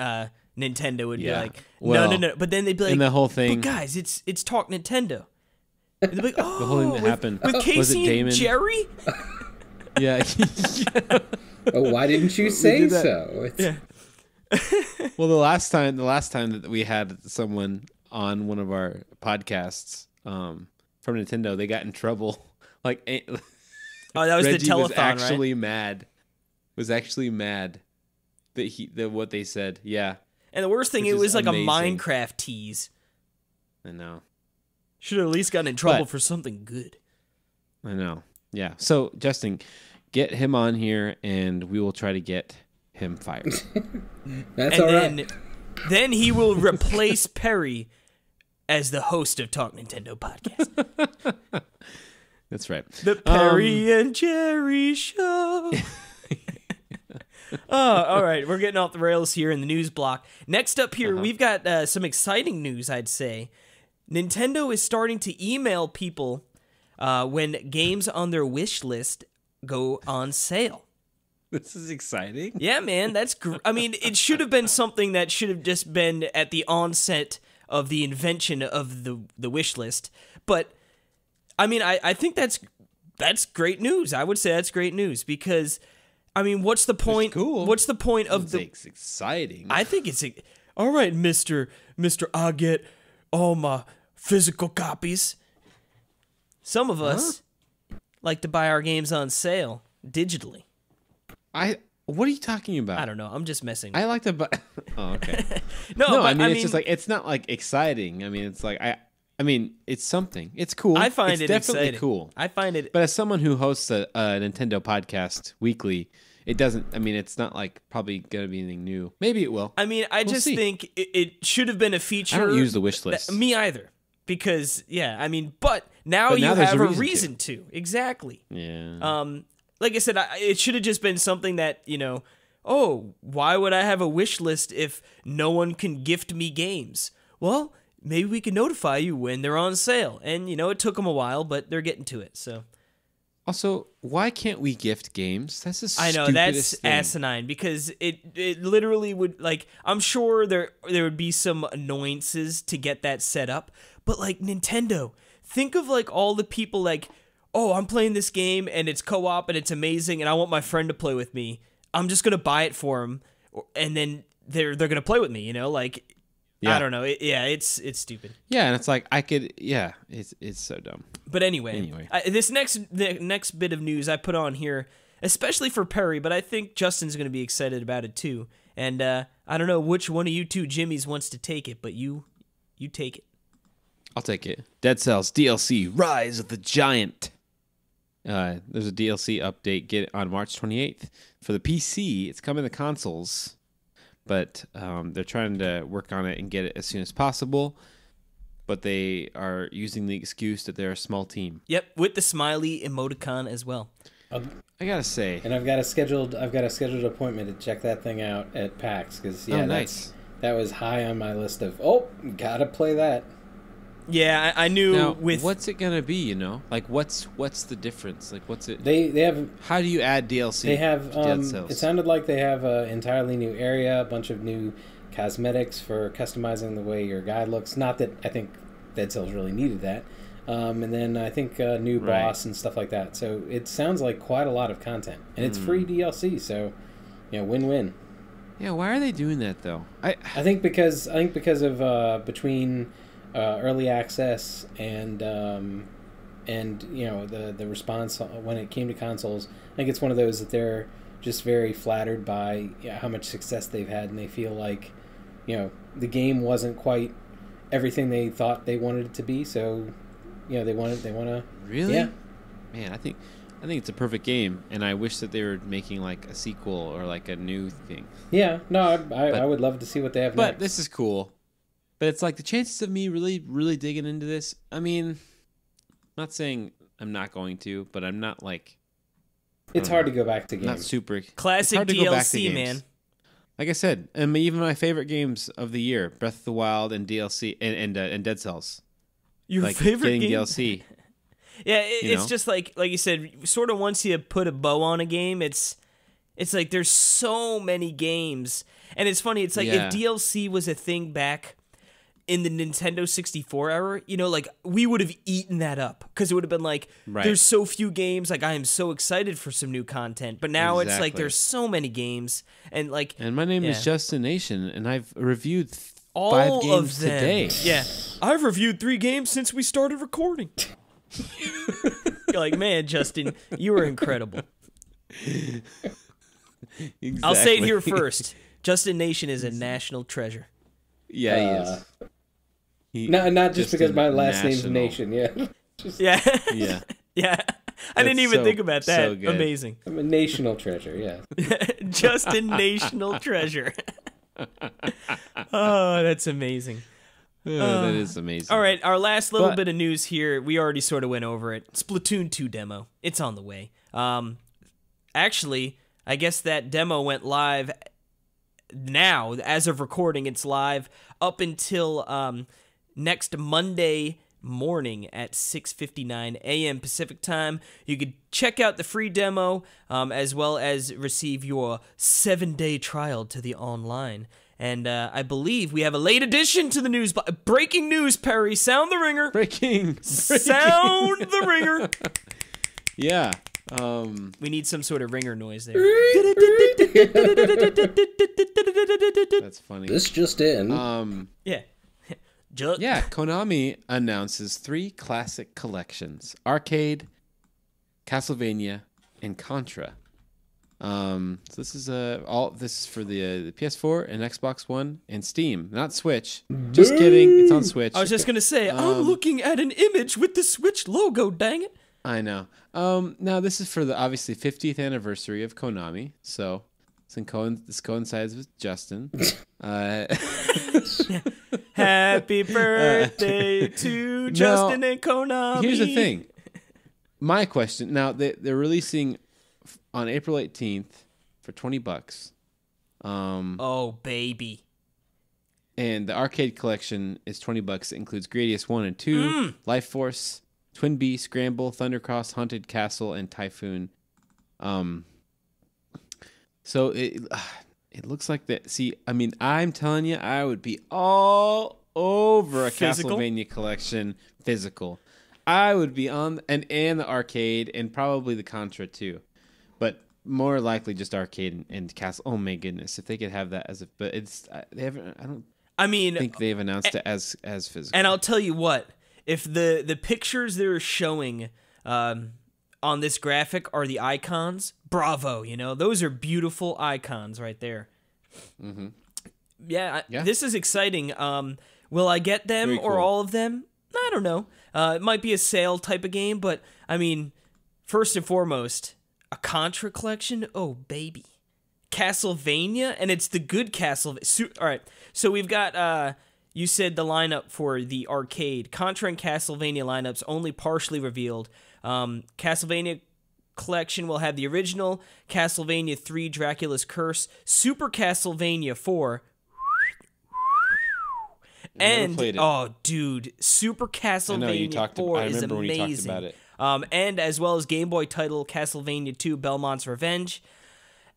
Nintendo would be like, well, no. But then they'd be like, and the whole thing, but guys, it's Talk Nintendo. And they'd be like, oh, the whole thing that happened with Casey and Jerry. Yeah. Oh, why didn't you say so? Well, the last time that we had someone on one of our podcasts from Nintendo, they got in trouble. Like, that was Reggie the telethon, was actually right? mad. Was actually mad that what they said. Yeah. And the worst thing, it was like amazing. a Minecraft tease. I know. Should have at least gotten in trouble for something good. I know. Yeah. So, Justin, get him on here, and we will try to get him fired. That's all right. Then he will replace Perry as the host of Talk Nintendo podcast. That's right. The Perry and Jerry Show. All right. We're getting off the rails here in the news block. Next up here, we've got some exciting news, I'd say. Nintendo is starting to email people when games on their wish list go on sale. This is exciting. Yeah, man. That's I mean, it should have been something that should have just been at the onset of the invention of the wish list. But, I mean, I think that's great news. I would say that's great news because, I mean, what's the point? It's cool. What's the point of It's exciting. I think it's all right, Mister. I get all my physical copies. Some of us like to buy our games on sale digitally. What are you talking about? I don't know. I'm just messing. I like to buy. Oh, okay. No, I mean, it's just like, it's not like exciting. I mean, it's like, I mean, it's something. It's cool. I find it definitely exciting. Cool. I find it. But as someone who hosts a Nintendo podcast weekly, it doesn't. I mean, it's not like probably gonna be anything new. Maybe it will. I mean, I just think it should have been a feature. I don't use the wish list. Me either. Because I mean, but now you have a reason to. Exactly. Yeah. Like I said, it should have just been something that, oh, why would I have a wish list if no one can gift me games? Well, maybe we can notify you when they're on sale. And, it took them a while, but they're getting to it, so. Also, why can't we gift games? That's the stupidest I know, that's thing. asinine, because it literally would, like, I'm sure there would be some annoyances to get that set up, but, like, Nintendo, think of, like, all the people, like, oh, I'm playing this game, and it's co-op, and it's amazing, and I want my friend to play with me. I'm just going to buy it for him, and then they're going to play with me, like... Yeah. I don't know. It's stupid. Yeah, and it's like it's so dumb. But anyway. This next bit of news I put on here, especially for Perry, but I think Justin's going to be excited about it too. And I don't know which one of you two Jimmys wants to take it, but you take it. I'll take it. Dead Cells DLC Rise of the Giant. There's a DLC update. Get it on March 28th for the PC. It's coming to consoles. But they're trying to work on it and get it as soon as possible. But they are using the excuse that they're a small team. Yep, with the smiley emoticon as well. I gotta say, and I've got a scheduled appointment to check that thing out at PAX because nice. That was high on my list of gotta play that. Yeah, I knew. Now, what's it gonna be? Like what's the difference? Like what's it? They have. How do you add DLC? They have. To Dead Cells? It sounded like they have an entirely new area, a bunch of new cosmetics for customizing the way your guy looks. Not that I think Dead Cells really needed that. And then I think a new boss and stuff like that. So it sounds like quite a lot of content, and it's free DLC. So, win-win. Yeah, why are they doing that though? I think because of between. Early access and the response when it came to consoles, I think it's one of those that they're just very flattered by how much success they've had, and they feel like the game wasn't quite everything they thought they wanted it to be, so they want to really. Yeah, man, I think it's a perfect game, and I wish that they were making like a sequel or like a new thing. Yeah, no, I would love to see what they have next. But this is cool. But it's like the chances of me really, really digging into this. I mean, I'm not saying I'm not going to, but I'm not like. It's hard to go back to games. Not super classic DLC, man. Like I said, even my favorite games of the year: Breath of the Wild and DLC and Dead Cells. Your favorite game? DLC. Yeah, it's just like you said. Sort of once you put a bow on a game, it's like there's so many games, and it's funny. It's like if DLC was a thing back in the Nintendo 64 era, like we would have eaten that up because it would have been like, there's so few games. Like I am so excited for some new content, but now it's like there's so many games, and like. And my name is Justin Nation, and I've reviewed all 5 games of them today. Yeah, I've reviewed 3 games since we started recording. You're like, man, Justin, you were incredible. Exactly. I'll say it here first. Justin Nation is a national treasure. Yeah, he is. Not just because my last name's Nation, yeah. Yeah. Yeah. I didn't even think about that. So good. Amazing. I'm a national treasure, yeah. Justin National Treasure. Oh, that's amazing. That is amazing. All right, our last little bit of news here. We already sort of went over it. Splatoon 2 demo. It's on the way. Actually, I guess that demo went live now. As of recording, it's live up until next Monday morning at 6:59 a.m. Pacific time. You could check out the free demo as well as receive your 7-day trial to the online. And I believe we have a late addition to the news. Breaking news, Perry. Sound the ringer. Breaking. Sound the ringer. Yeah. We need some sort of ringer noise there. That's funny. This just in. Yeah. Yeah, Konami announces 3 classic collections: Arcade, Castlevania, and Contra. So this is for the PS4 and Xbox One and Steam, not Switch. Just kidding, it's on Switch. I was just gonna say, I'm looking at an image with the Switch logo. Dang it! I know. Now this is for the obviously 50th anniversary of Konami, so this coincides with Justin. Happy birthday to Justin and Konami. Here's the thing. My question. Now they're releasing on April 18th for $20. Oh baby. And the arcade collection is $20. It includes Gradius 1 and 2, Life Force, Twin Bee, Scramble, Thundercross, Haunted Castle, and Typhoon. So it looks like that. See, I mean, I'm telling you, I would be all over a Castlevania collection physical. I would be on and the arcade and probably the Contra too, but more likely just arcade and Castle. Oh my goodness, if they could have that but it's they haven't. I think they've announced it as physical. And I'll tell you what, if the pictures they're showing on this graphic are the icons, bravo, those are beautiful icons right there. Mm-hmm. Yeah, this is exciting. Will I get them or all of them? I don't know. It might be a sale type of game, but I mean, first and foremost, a Contra collection? Oh, baby. Castlevania, and it's the good Castlevania. All right, so we've got, you said the lineup for the arcade. Contra and Castlevania lineups only partially revealed. Castlevania collection will have the original, Castlevania 3 Dracula's Curse, Super Castlevania 4, and dude, Super Castlevania 4 is amazing. When you talked about it. And as well as Game Boy title Castlevania 2 Belmont's Revenge.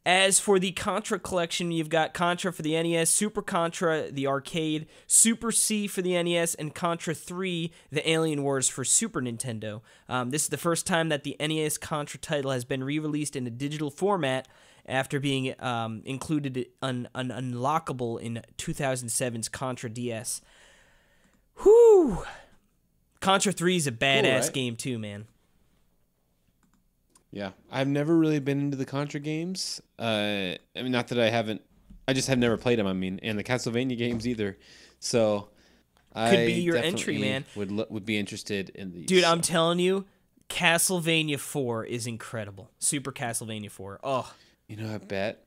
As for the Contra collection, you've got Contra for the NES, Super Contra the arcade, Super C for the NES, and Contra 3 the Alien Wars for Super Nintendo. This is the first time that the NES Contra title has been re-released in a digital format after being included unlockable in 2007's Contra DS. Whew! Contra 3 is a badass game too, man. Yeah, I've never really been into the Contra games. I mean, not that I haven't. I just have never played them. I mean, and the Castlevania games either. So, could be your entry, man. Would be interested in these. Dude, I'm telling you, Castlevania 4 is incredible. Super Castlevania 4. Oh, I bet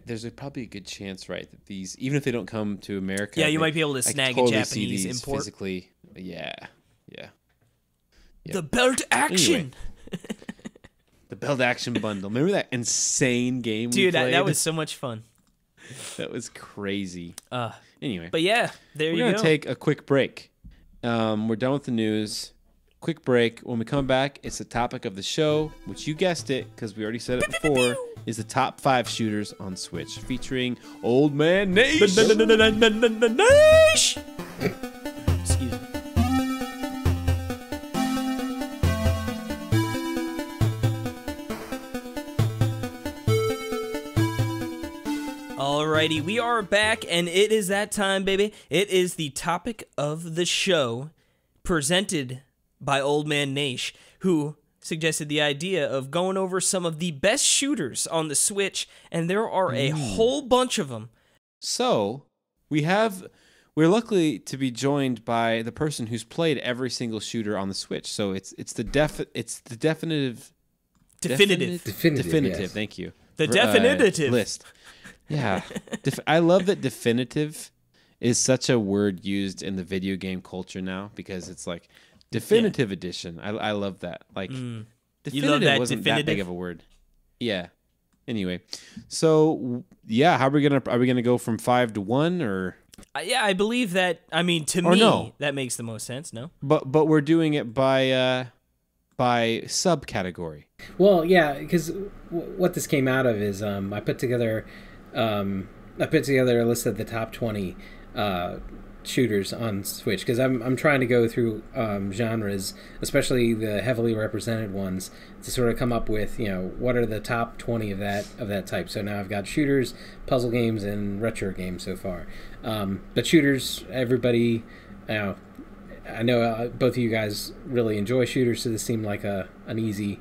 there's probably a good chance, right, that these, even if they don't come to America, you might be able to snag a Japanese import physically. Yeah. The belt action. Anyway. The Belt Action Bundle. Remember that insane game we played? Dude, that was so much fun. That was crazy. Anyway. But yeah, there you go. We're going to take a quick break. We're done with the news. Quick break. When we come back, it's the topic of the show, which you guessed it, because we already said it before, is the top 5 shooters on Switch, featuring Old Man Nash. Excuse me. Alrighty, we are back, and it is that time, baby. It is the topic of the show, presented by Old Man Nash, who suggested the idea of going over some of the best shooters on the Switch, and there are a whole bunch of them. So, we're lucky to be joined by the person who's played every single shooter on the Switch. So it's the definitive. Yes. Thank you. The definitive list. Yeah, I love that definitive is such a word used in the video game culture now, because it's like definitive edition. I love that. Like definitive wasn't that big of a word. Yeah. Anyway, so yeah, are we gonna go from 5 to 1 or? Yeah, I believe that. I mean, to me, that makes the most sense. No, but we're doing it by subcategory. Well, yeah, because what this came out of is I put together a list of the top 20 shooters on Switch, because I'm trying to go through genres, especially the heavily represented ones, to sort of come up with what are the top 20 of that type. So now I've got shooters, puzzle games, and retro games so far. But shooters, everybody I know both of you guys really enjoy shooters, so this seemed like an easy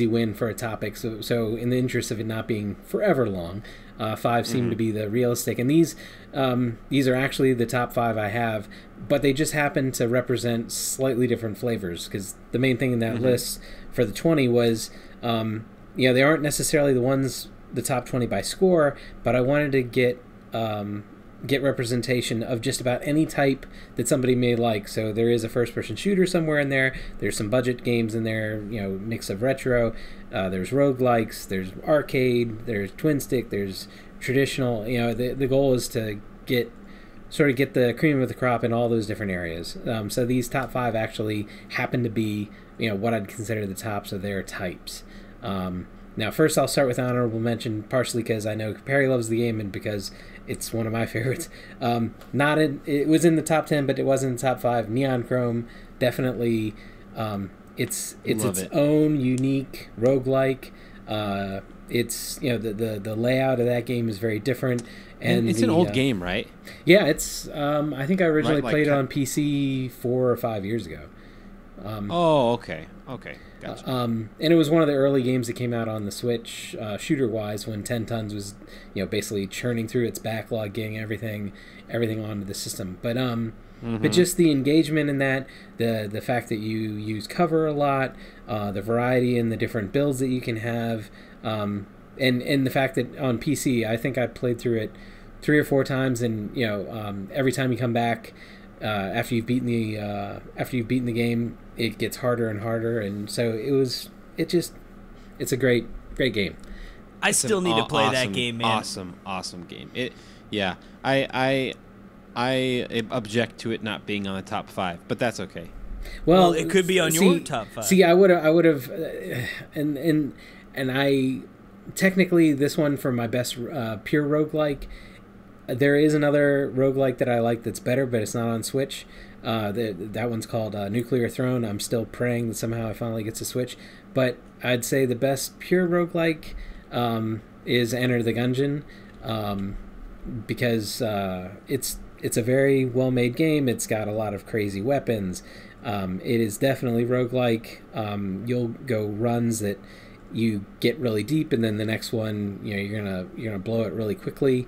win for a topic. So in the interest of it not being forever long, 5 seem to be the realistic. And these are actually the top 5 I have, but they just happen to represent slightly different flavors, because the main thing in that list for the 20 was, they aren't necessarily the top 20 by score, but I wanted to get representation of just about any type that somebody may like. So there is a first-person shooter somewhere in there. There's some budget games in there, mix of retro. There's roguelikes. There's arcade. There's twin stick. There's traditional. The goal is to get the cream of the crop in all those different areas. So these top 5 actually happen to be, what I'd consider the tops of their types. Now, first I'll start with honorable mention, partially because I know Perry loves the game and because it's one of my favorites. It was in the top 10, but it wasn't in the top 5. Neon Chrome, definitely. It's its own unique roguelike. It's the layout of that game is very different, and it's an old game, right? Yeah, it's. I think I originally played it on PC 4 or 5 years ago. Okay. Gotcha. And it was one of the early games that came out on the Switch, shooter-wise, when 10 Tons was, basically churning through its backlog, getting everything onto the system. But but just the engagement in that, the fact that you use cover a lot, the variety in the different builds that you can have, and the fact that on PC, I think I played through it 3 or 4 times, and every time you come back after you've beaten the game, it gets harder and harder, and so it's a great game. I still need to play that game, man. Awesome game. I object to it not being on the top 5, but that's okay. Well, it could be on your top 5. See, I would have, and I technically this one for my best pure roguelike. There is another roguelike that I like that's better, but it's not on Switch. That one's called Nuclear Throne. I'm still praying that somehow it finally gets a Switch. But I'd say the best pure roguelike is Enter the Gungeon, because it's a very well-made game. It's got a lot of crazy weapons. It is definitely roguelike. You'll go runs that you get really deep, and then the next one, you're gonna blow it really quickly.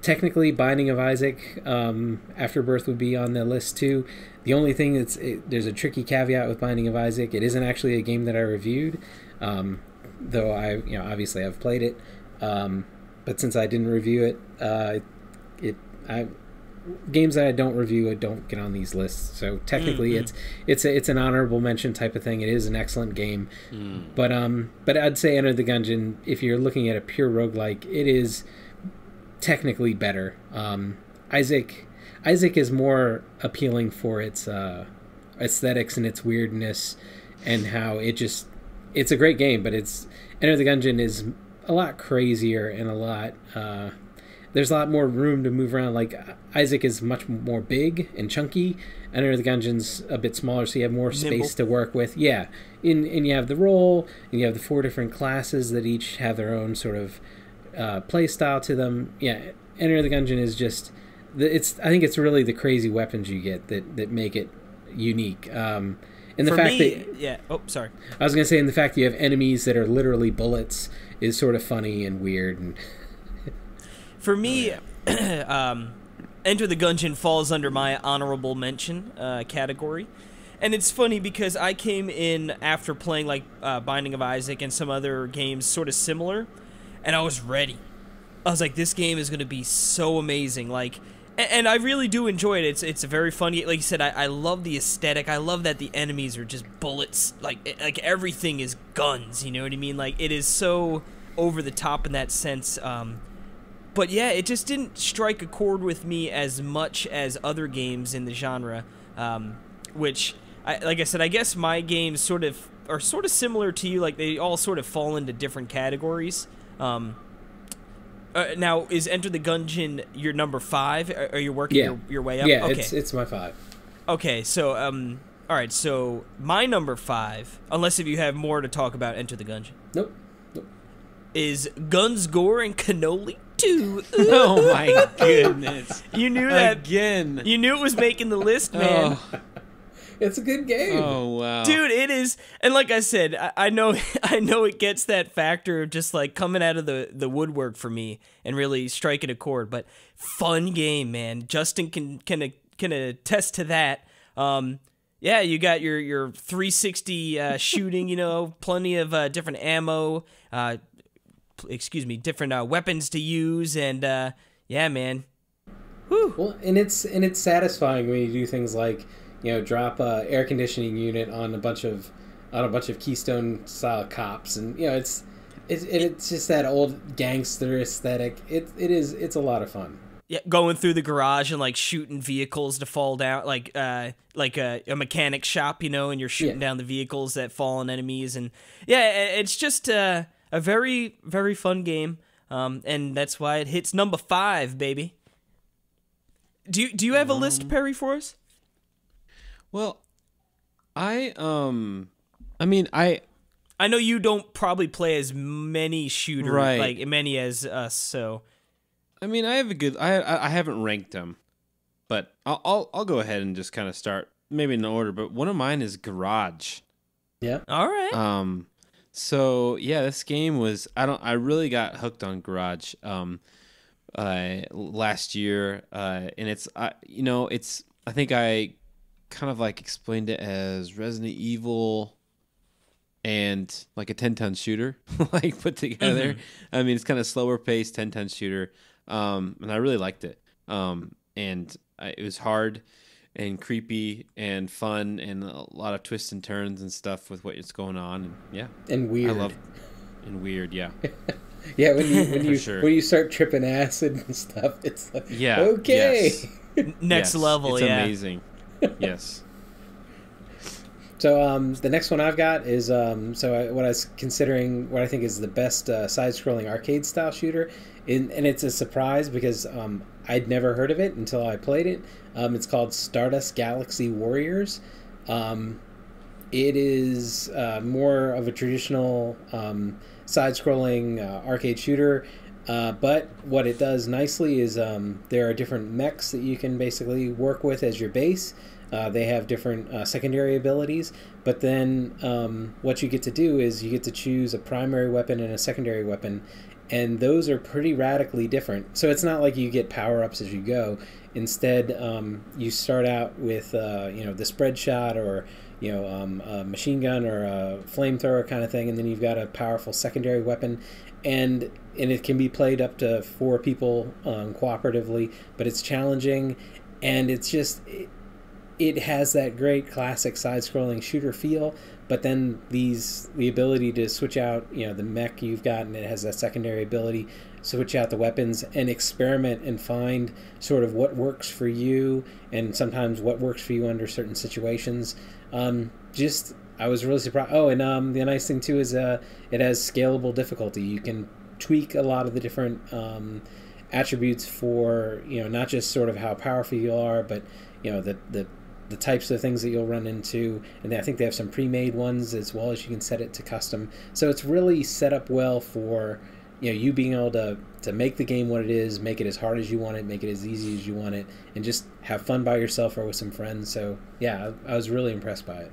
Technically, Binding of Isaac, Afterbirth would be on the list too. The only thing there's a tricky caveat with Binding of Isaac. It isn't actually a game that I reviewed, though obviously I've played it. But since I didn't review it, games that I don't review, I don't get on these lists. So technically, it's an honorable mention type of thing. It is an excellent game, but I'd say Enter the Gungeon. If you're looking at a pure roguelike, it is technically better. Isaac is more appealing for its aesthetics and its weirdness, and how it's a great game, but Enter the Gungeon is a lot crazier and a lot there's a lot more room to move around. Like Isaac is much more big and chunky, Enter the Gungeon's a bit smaller, so you have more space to work with. Yeah, and you have the role, and you have the 4 different classes that each have their own sort of play style to them. Yeah, Enter the Gungeon is just I think it's really the crazy weapons you get that make it unique. And the fact that I was gonna say, and the fact that you have enemies that are literally bullets is sort of funny and weird. And for me, Enter the Gungeon falls under my honorable mention category. And it's funny because I came in after playing like Binding of Isaac and some other games sort of similar, and I was ready. I was like, this game is going to be so amazing. Like, and I really do enjoy it. It's a very funny. Like you said, I love the aesthetic. I love that the enemies are just bullets. Like everything is guns. You know what I mean? Like, it is so over the top in that sense. But yeah, it just didn't strike a chord with me as much as other games in the genre, which, like I said, I guess my games are sort of similar to you. Like, they all sort of fall into different categories. Now, is Enter the Gungeon your number 5? Are you working your way up? Yeah, okay. It's my 5. Okay, so all right, so my number 5, unless if you have more to talk about Enter the Gungeon. Nope. Is Guns, Gore, and Cannoli 2. Oh my goodness! You knew that again. You knew it was making the list, man. Oh. It's a good game. Oh wow, dude, it is. And like I said, I know it gets that factor of just like coming out of the woodwork for me and really striking a chord. But fun game, man. Justin can attest to that. Yeah, you got your 360 shooting. You know, plenty of different ammo. Different weapons to use, and yeah, man. Whew. Well, and it's satisfying when you do things like, you know, drop a air conditioning unit on a bunch of Keystone style cops, and you know it's just that old gangster aesthetic. It's a lot of fun. Yeah, going through the garage and like shooting vehicles to fall down, like a mechanic shop, you know, and you're shooting down the vehicles that fall on enemies, and yeah, it's just a very, very fun game, and that's why it hits number 5, baby. Do you have a list, Perry, for us? Well, I know you don't probably play as many shooters, like many as us, so. I mean, I have a good. I haven't ranked them, but I'll go ahead and just kind of start, maybe in order. But one of mine is Garage. Yeah. All right. So yeah, this game was. I really got hooked on Garage. Last year. And it's. I think I kind of like explained it as Resident Evil and like a 10-ton shooter like put together. Mm-hmm. I mean, it's kind of slower paced 10-ton shooter, and I really liked it. And it was hard and creepy and fun and a lot of twists and turns and stuff with what's going on, and yeah, and weird. I love and weird, yeah. Yeah, when you sure. when you start tripping acid and stuff, it's like, yeah, okay, yes. Next level. It's yeah, amazing. Yes. So the next one I've got is what I was considering, what I think is the best side-scrolling arcade-style shooter, and it's a surprise because I'd never heard of it until I played it. It's called Stardust Galaxy Warriors. It is more of a traditional side-scrolling arcade shooter, but what it does nicely is there are different mechs that you can basically work with as your base. They have different secondary abilities, but then what you get to do is you get to choose a primary weapon and a secondary weapon, and those are pretty radically different. So it's not like you get power-ups as you go. Instead, you start out with the spread shot, or a machine gun or a flamethrower kind of thing, and then you've got a powerful secondary weapon, and it can be played up to 4 people cooperatively, but it's challenging, and it's just... It has that great classic side-scrolling shooter feel, but then the ability to switch out, the mech you've got, and it has that secondary ability, switch out the weapons and experiment and find sort of what works for you, and sometimes what works for you under certain situations. I was really surprised. Oh, and the nice thing too is it has scalable difficulty. You can tweak a lot of the different attributes for not just sort of how powerful you are, but the types of things that you'll run into, and I think they have some pre-made ones as well as you can set it to custom. So it's really set up well for you being able to make the game what it is, make it as hard as you want it, make it as easy as you want it, and just have fun by yourself or with some friends. So yeah, I was really impressed by it.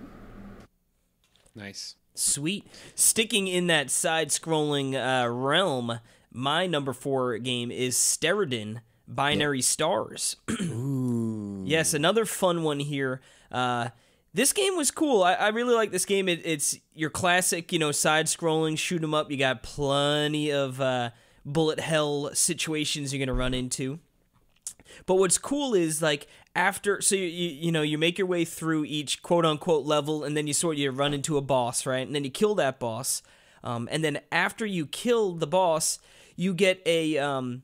Nice. Sweet. Sticking in that side-scrolling realm, my number 4 game is Steridon Binary Stars. Ooh. Yes, another fun one here. This game was cool. I really like this game. It's your classic, side-scrolling, shoot 'em up. You got plenty of bullet hell situations you're going to run into. But what's cool is, like, after... So, you make your way through each quote-unquote level, and then you run into a boss, right? And then you kill that boss. And then after you kill the boss, you get a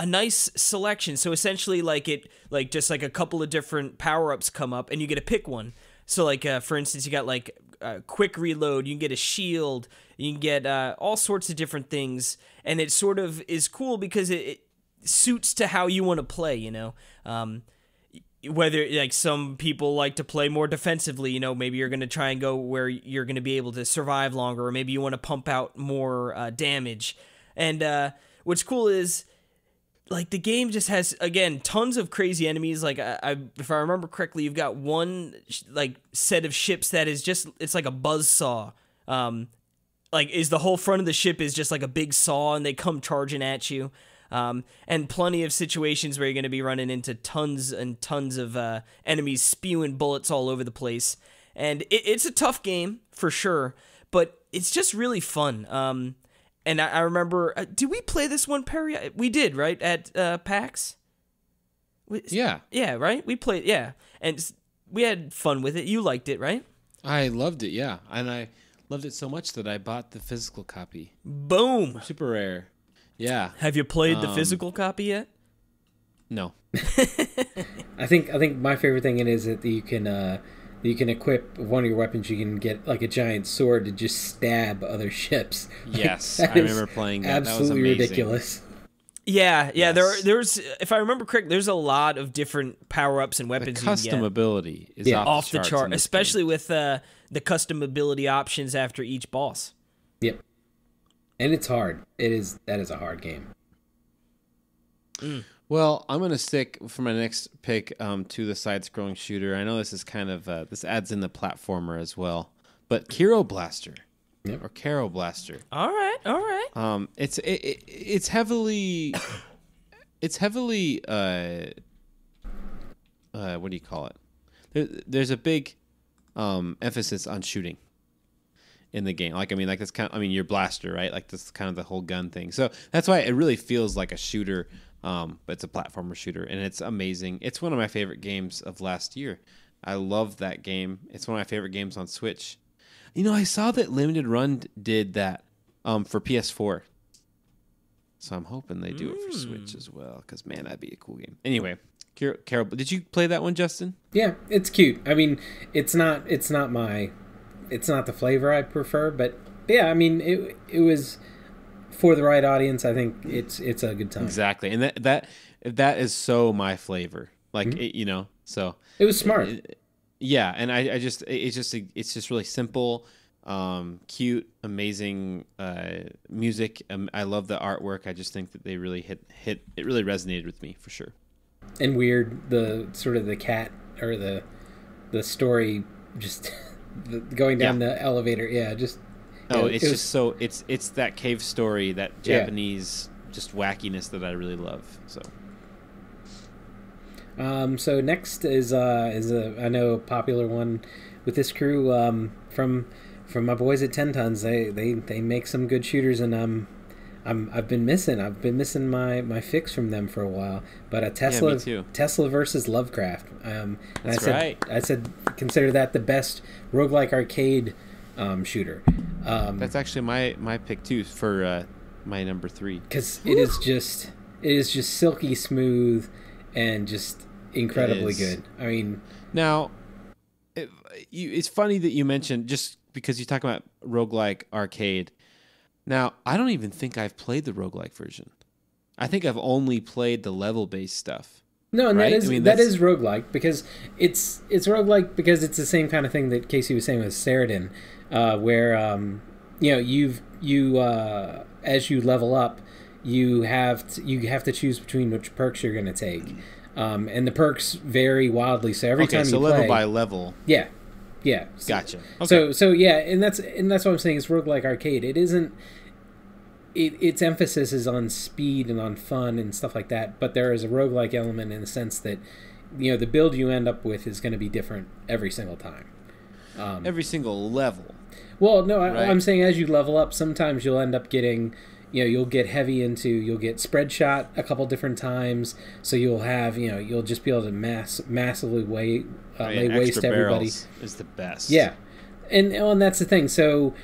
nice selection. So essentially, just a couple of different power-ups come up, and you get to pick one. So, for instance, you got a quick reload. You can get a shield. You can get all sorts of different things, and it sort of is cool because it suits to how you want to play. Whether some people like to play more defensively. Maybe you're going to try and go where you're going to be able to survive longer, or maybe you want to pump out more damage. And what's cool is, like the game just has, again, tons of crazy enemies. Like if I remember correctly, you've got one like set of ships that is just, it's like a buzzsaw. Like is the whole front of the ship is just like a big saw, and they come charging at you. And plenty of situations where you're going to be running into tons and tons of enemies spewing bullets all over the place. And it's a tough game for sure, but it's just really fun. And I remember, did we play this one, Perry? We did, right? At PAX? Yeah. Yeah, right? We played, yeah. And we had fun with it. You liked it, right? I loved it, yeah. And I loved it so much that I bought the physical copy. Boom! Super rare. Yeah. Have you played the physical copy yet? No. I think my favorite thing is that you can equip one of your weapons. You can get like a giant sword to just stab other ships. Yes, I remember playing that. Absolutely that was amazing. ridiculous. Yeah. Yes. There's, if I remember correct, there's a lot of different power-ups and weapons The you can get. custom ability is off the chart, especially with the custom ability options after each boss. Yep. And it's hard. That is a hard game. Well, I'm going to stick for my next pick to the side-scrolling shooter. I know this is kind of this adds in the platformer as well, but Kero Blaster, or Kero Blaster. All right. It's heavily what do you call it? There's a big emphasis on shooting in the game. That's kind of, your blaster, right? Like that's kind of the whole gun thing. So that's why it really feels like a shooter. But it's a platformer shooter, and it's amazing. It's one of my favorite games of last year. I love that game. It's one of my favorite games on Switch. I saw that Limited Run did that for PS4. So I'm hoping they do it for Switch as well, because, man, that'd be a cool game. Anyway, Carol, did you play that one, Justin? Yeah, it's cute. It's not the flavor I prefer, but yeah, it was... For the right audience, I think it's a good time. Exactly, and that is so my flavor. Like so it was smart. Yeah, and it's just really simple, cute, amazing music. I love the artwork. I just think that they really hit. It really resonated with me for sure. And weird, the sort of the cat or the story, just going down the elevator. Yeah, just. Oh, it's that cave story, that Japanese just wackiness that I really love. So next is I know a popular one with this crew from my boys at 10 Tons. They make some good shooters, and I've been missing my fix from them for a while. But Tesla versus Lovecraft. That's right. I said consider that the best roguelike arcade shooter. That's actually my pick too for my number 3, because it is just silky smooth and just incredibly good. Now it's funny that you mentioned, just because you talk about roguelike arcade. Now I don't even think I've played the roguelike version. I think I've only played the level based stuff. No, and right? that is roguelike, because it's roguelike because it's the same kind of thing that Casey was saying with Ceradan. Where as you level up, you have to choose between which perks you're going to take, and the perks vary wildly. So every time you play, level by level. Yeah. Gotcha. Okay. So yeah, and that's what I'm saying is roguelike arcade. It isn't. Its emphasis is on speed and on fun and stuff like that, but there is a roguelike element in the sense that the build you end up with is going to be different every single time. Every single level. Well, no, right? I'm saying as you level up, sometimes you'll end up getting, you'll get you'll get spread shot a couple different times, so you'll have, you'll just be able to massively lay waste to everybody. Is the best. Yeah, and that's the thing. So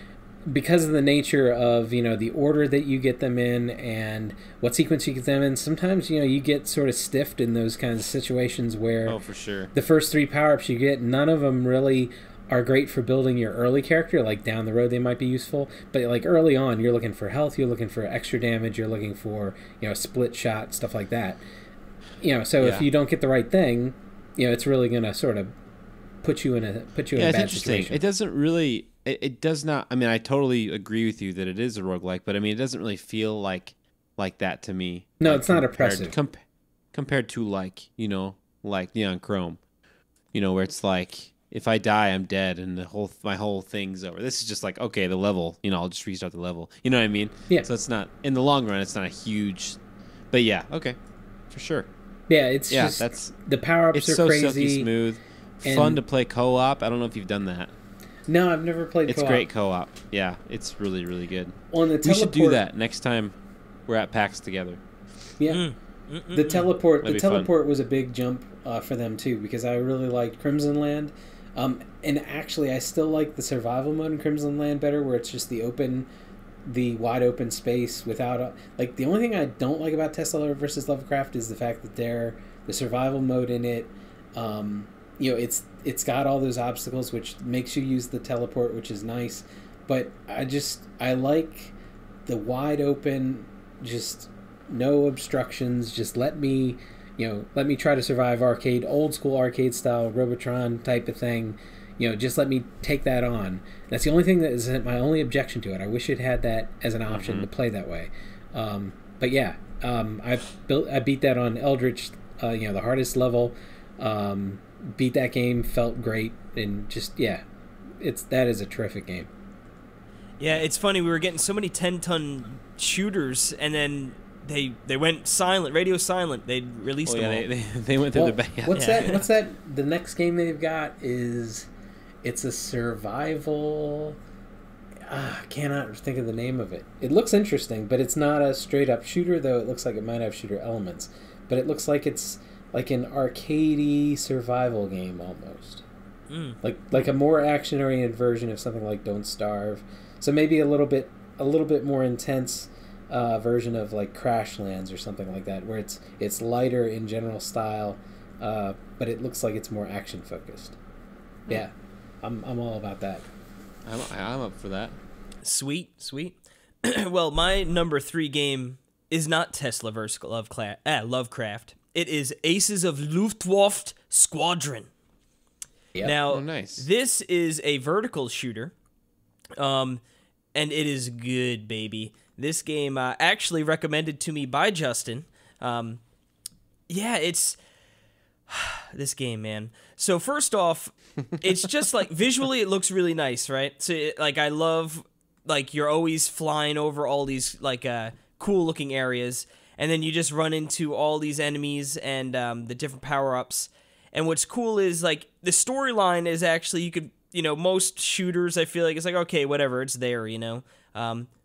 because of the nature of the order that you get them in and what sequence you get them in, sometimes you get sort of stiffed in those kinds of situations where for sure the first 3 power-ups you get, none of them really are great for building your early character. Like down the road they might be useful, but like early on you're looking for health, you're looking for extra damage, you're looking for split shot, stuff like that. If you don't get the right thing, it's really going to sort of put you in a bad situation. It doesn't really, it does not. I totally agree with you that it is a roguelike, but it doesn't really feel like like that to me. No, like, it's not oppressive. Compared to like Neon Chrome, where it's like if I die, I'm dead, and my whole thing's over. This is just like, okay, the level, I'll just restart the level. You know what I mean? Yeah. So it's not, in the long run, it's not a huge, but yeah, okay, for sure. Yeah, it's just the power ups are so crazy, silky smooth, fun to play co-op. I don't know if you've done that. No, I've never played co-op. It's great co-op. Yeah, it's really, really good. On the we should do that next time we're at PAX together. Yeah. The teleport was a big jump for them too, because I really liked Crimson Land. And actually, I still like the survival mode in Crimson Land better, where it's just the wide open space without the only thing I don't like about Tesla versus Lovecraft is the fact that the survival mode in it, it's got all those obstacles which makes you use the teleport, which is nice, but I like the wide open, just no obstructions, just let me try to survive old school arcade style Robotron type of thing. Just let me take that on. That's the only thing that is my only objection to it. I wish it had that as an option to play that way. But yeah, I beat that on Eldritch, the hardest level. Beat that game, felt great, and just that is a terrific game. Yeah, it's funny, we were getting so many 10-ton shooters, and then they went silent, radio silent. They released them all. They went through the back. What's that? The next game they've got it's a survival. I cannot think of the name of it. It looks interesting, but it's not a straight up shooter, though it looks like it might have shooter elements. But it looks like it's like an arcadey survival game almost. Like a more action oriented version of something like Don't Starve. So maybe a little bit more intense version of like Crashlands or something like that, where it's lighter in general style, but it looks like it's more action focused. Yeah, I'm all about that. I'm up for that. Sweet. Well, my number 3 game is not Tesla vs. Lovecraft. It is Aces of Luftwaffe Squadron. Yep. Now, nice. This is a vertical shooter, and it is good, baby. This game actually recommended to me by Justin. It's this game, man. So first off, it's just like visually it looks really nice, right? So I love you're always flying over all these cool looking areas, and then you just run into all these enemies and the different power-ups. And what's cool is the storyline is actually you could most shooters I feel like it's like okay, whatever, it's there,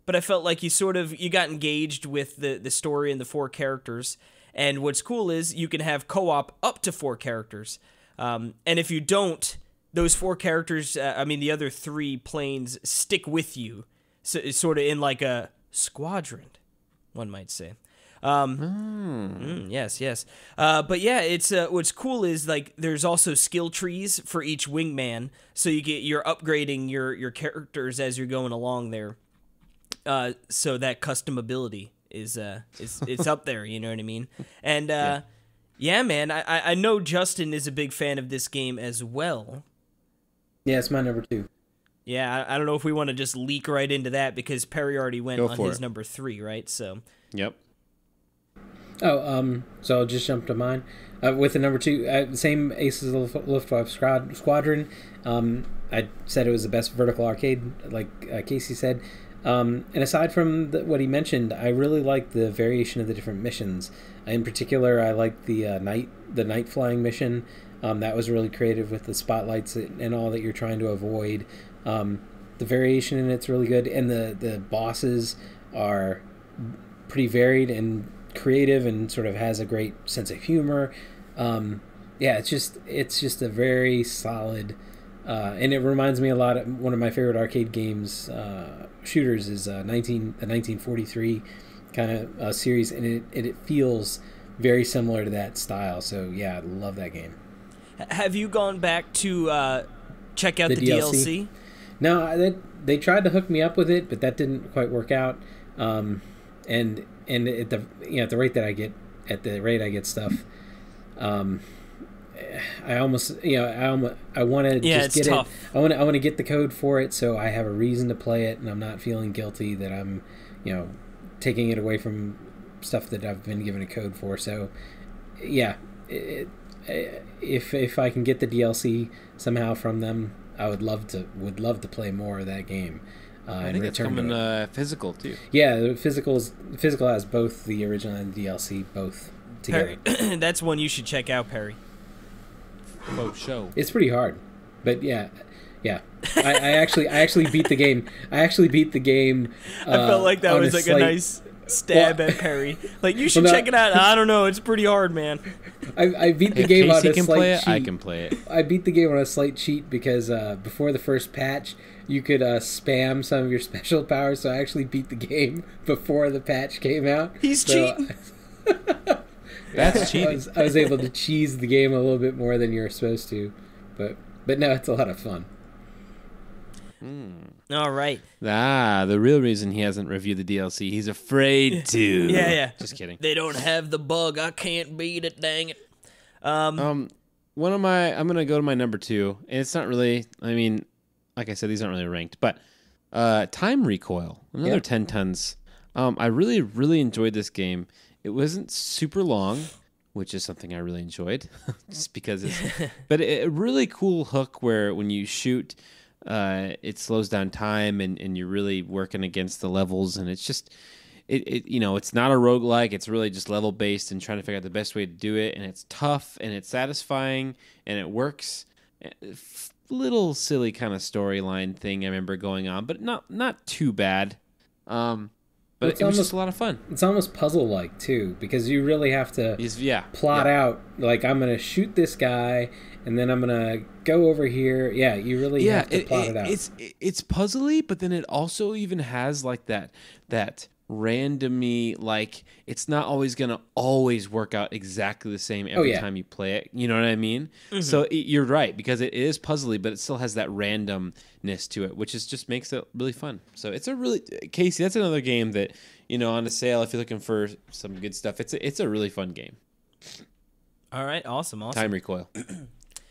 but I felt like you got engaged with the story and the 4 characters. And what's cool is you can have co-op up to 4 characters. And if you don't, those 4 characters, the other 3 planes stick with you. So it's sort of in like a squadron, one might say. Yes. But yeah, it's what's cool is there's also skill trees for each wingman. So you're upgrading your characters as you're going along there. So that custom ability is it's up there, you know what I mean? And yeah, man, I know Justin is a big fan of this game as well. Yeah, it's my number 2. Yeah, I don't know if we want to just leak right into that because Perry already went on his number 3, right? So. Yep. Oh, so I'll just jump to mine. With the number 2, same Aces of Luftwaffe Squadron. I said it was the best vertical arcade, like Casey said. And aside from what he mentioned, I really liked the variation of the different missions. In particular, I liked the night flying mission. That was really creative with the spotlights and all that you're trying to avoid. The variation in it's really good, and the bosses are pretty varied and creative, and sort of has a great sense of humor. It's just a very solid. And it reminds me a lot of one of my favorite arcade games, shooters, is the 1943 kind of series, and it feels very similar to that style. So yeah, I love that game. Have you gone back to check out the DLC? No, they tried to hook me up with it, but that didn't quite work out. And at the rate that I get stuff, I almost I want to just get tough. it. I want to get the code for it, so I have a reason to play it, and I'm not feeling guilty that I'm taking it away from stuff that I've been given a code for. So, yeah, if I can get the DLC somehow from them, I would love to play more of that game. I think it's coming physical too. Yeah, the physical has both the original and the DLC both together. Perry, that's one you should check out, Perry. Oh, show. It's pretty hard, but yeah. I actually beat the game. I felt like that was like a nice stab at Perry. Like, you should check it out. I don't know. It's pretty hard, man. I beat the game on a slight cheat. I can play it. I beat the game on a slight cheat because before the first patch, you could spam some of your special powers. So I actually beat the game before the patch came out. He's cheating. That's cheating. I was able to cheese the game a little bit more than you're supposed to, but no, it's a lot of fun. All right. The real reason he hasn't reviewed the DLC, he's afraid to. Yeah. Just kidding. They don't have the bug. I can't beat it. Dang it. I'm gonna go to my number 2, and it's not really. I mean, like I said, these aren't really ranked, but Time Recoil, another 10 tons. I really, really enjoyed this game. It wasn't super long, which is something I really enjoyed, just because but a really cool hook where when you shoot, it slows down time and you're really working against the levels, and it's just, it's not a roguelike. It's really just level based and trying to figure out the best way to do it, and it's tough and it's satisfying and it works. Little silly kind of storyline thing I remember going on, but not too bad. But it was just a lot of fun. It's almost puzzle-like, too, because you really have to plot out, like, I'm going to shoot this guy, and then I'm going to go over here. Yeah, you really have to plot it out. It's puzzly, but then it also even has, like, that randomy, like, it's not always going to always work out exactly the same every time you play it. You know what I mean? Mm-hmm. So you're right, because it is puzzly, but it still has that randomness to it, which just makes it really fun. So it's a really, Casey, that's another game that, on a sale, if you're looking for some good stuff, it's a really fun game. All right, awesome. Time Recoil.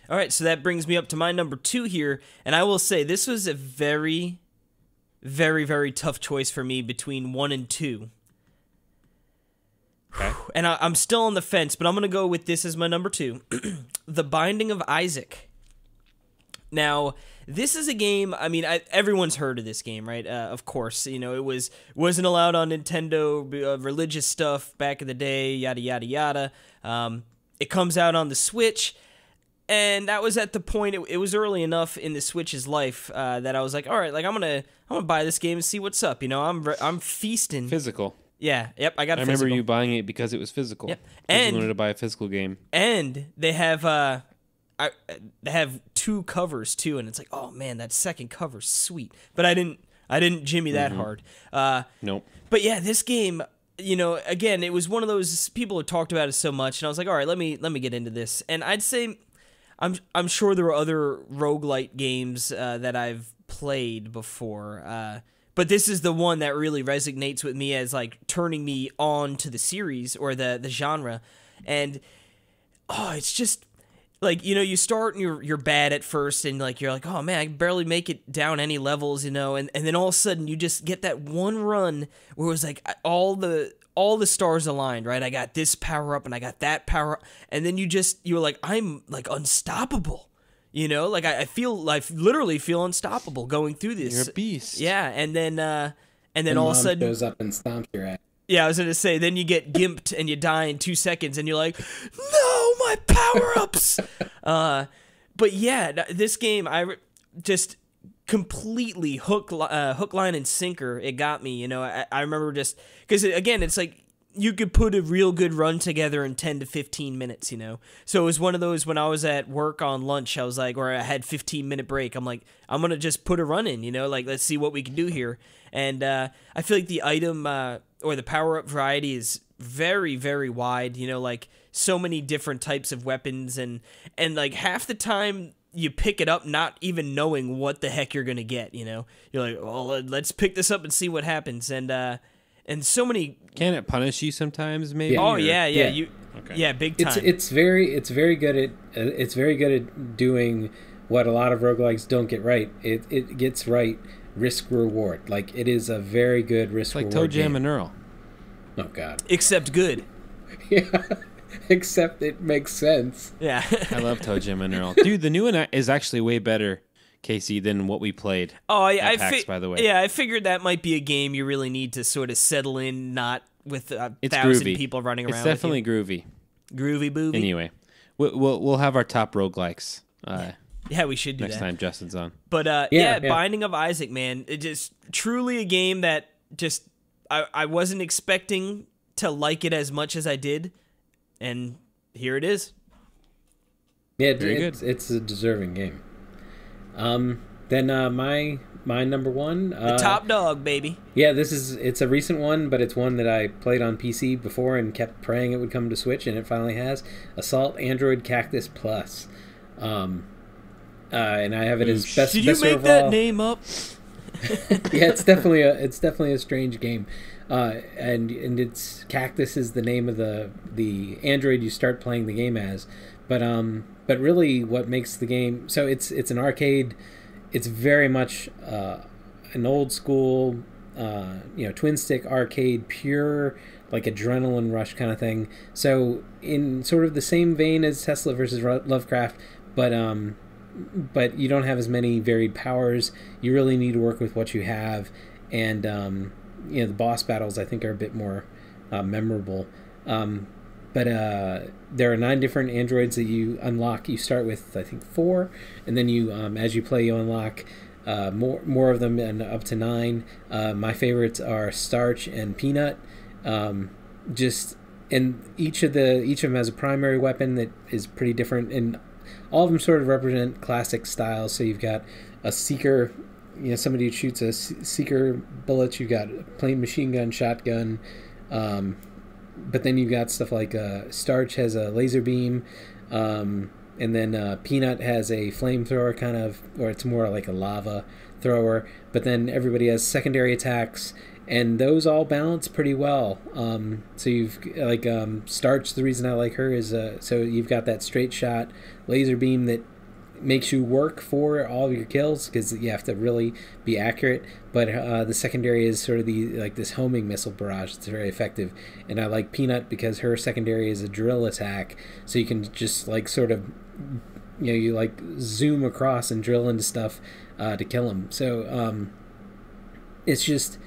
All right, so that brings me up to my number 2 here, and I will say this was a very, very, very tough choice for me between 1 and 2. Okay. And I'm still on the fence, but I'm going to go with this as my number 2. The Binding of Isaac. Now, this is a game, I mean, everyone's heard of this game, right? Of course, it wasn't allowed on Nintendo, religious stuff back in the day, yada, yada, yada. It comes out on the Switch. And that was at the point, it was early enough in the Switch's life that I was like, all right, like I'm gonna buy this game and see what's up. I'm feasting. Physical. Yeah. Yep. I got. I remember you buying it because it was physical. Yep. And you wanted to buy a physical game. And they have 2 covers too, and it's like, oh man, that second cover's sweet. But I didn't jimmy that hard. Nope. But yeah, this game. Again, it was one of those people who talked about it so much, and I was like, all right, let me get into this. And I'd say, I'm sure there are other roguelite games that I've played before, but this is the one that really resonates with me as like turning me on to the series or the genre. And it's just like, you start and you're bad at first, and like you're like, oh man, I can barely make it down any levels, and then all of a sudden you just get that one run where it was like all the stars aligned, right? I got this power up and I got that power up, and then you're like, I'm like unstoppable. Like I literally feel unstoppable going through this. You're a beast. Yeah, and then all of a sudden goes up and stomps your ass. Yeah, I was gonna say, then you get gimped and you die in 2 seconds, and you're like, no, my power-ups. But yeah, this game, I just completely hook, line, and sinker. It got me. I remember just because again, it's like you could put a real good run together in 10 to 15 minutes. So it was one of those when I was at work on lunch, I was like, or I had 15-minute break. I'm like, I'm gonna just put a run in. Like let's see what we can do here. And I feel like the item or the power-up variety is very, very wide, like so many different types of weapons, and like half the time you pick it up not even knowing what the heck you're going to get, You're like, well, let's pick this up and see what happens, and so many... Can it punish you sometimes, maybe? Oh, yeah. Okay. Yeah, big time. It's very good at doing what a lot of roguelikes don't get right. It gets right risk reward. Like, it is a very good risk reward like Toe Jam game. and Earl. Oh God. Except good. Yeah. Except it makes sense. Yeah. I love Toe Jam and Earl. Dude, the new one is actually way better, Casey, than what we played. Oh, at PAX, by the way. Yeah, I figured that might be a game you really need to sort of settle in, not with a It's thousand groovy. people running around. It's definitely with groovy. you. Groovy boovy. Anyway, we'll have our top roguelikes Yeah, we should do next that. time Justin's on. But Yeah. Binding of Isaac, man, it just truly a game that just I wasn't expecting to like it as much as I did, and here it is. Yeah, Very good. It's a deserving game. Then my number one, The top dog, baby. Yeah, it's a recent one, but it's one that I played on PC before and kept praying it would come to Switch, and it finally has. Assault Android Cactus Plus. And I have it as best. Did you make that name up? Yeah, it's definitely a strange game, and it's Cactus is the name of the android you start playing the game as, but really what makes the game, so it's an arcade. It's very much an old school, twin stick arcade, pure like adrenaline rush kind of thing. So in sort of the same vein as Tesla versus Lovecraft, but you don't have as many varied powers. You really need to work with what you have, and the boss battles I think are a bit more memorable. But there are 9 different androids that you unlock. You start with, I think, 4, and then you, as you play, you unlock more of them, and up to 9. My favorites are Starch and Peanut. And each of them has a primary weapon that is pretty different, and all of them sort of represent classic styles. So you've got a Seeker, somebody who shoots a Seeker bullets. You've got a plain machine gun, shotgun. But then you've got stuff like Starch has a laser beam, and then Peanut has a flamethrower kind of, or it's more like a lava thrower. But then everybody has secondary attacks, and those all balance pretty well. So you've like Starch. The reason I like her is so you've got that straight shot laser beam that makes you work for all of your kills because you have to really be accurate. But the secondary is sort of this homing missile barrage. It's very effective, and I like Peanut because her secondary is a drill attack, so you can just like sort of you like zoom across and drill into stuff to kill them. So it's just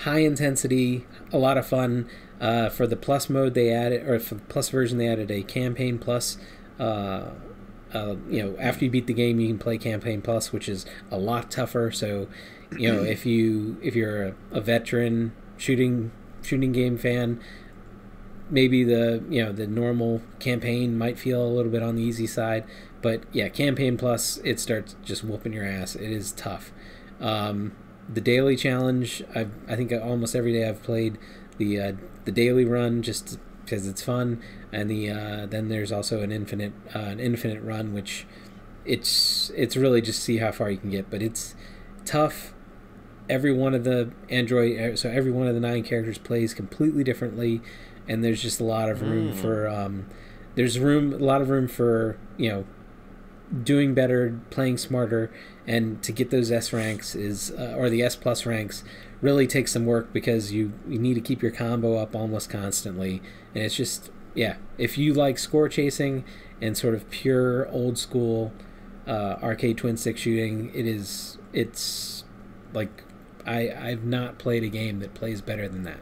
high intensity, a lot of fun. For the plus mode they added, or for the plus version they added a campaign plus. After you beat the game, you can play Campaign Plus, which is a lot tougher. So, if you're a veteran shooting game fan, maybe the normal campaign might feel a little bit on the easy side. But yeah, Campaign Plus, it starts just whooping your ass. It is tough. The daily challenge, I think almost every day I've played the daily run just because it's fun, and then there's also an infinite run, which it's really just see how far you can get, but it's tough. Every one of the every one of the 9 characters plays completely differently, and there's just a lot of room for a lot of room for doing better, playing smarter, and to get those S ranks or the S plus ranks really takes some work because you need to keep your combo up almost constantly. And it's just, if you like score chasing and sort of pure old school arcade twin stick shooting, it's like I've not played a game that plays better than that.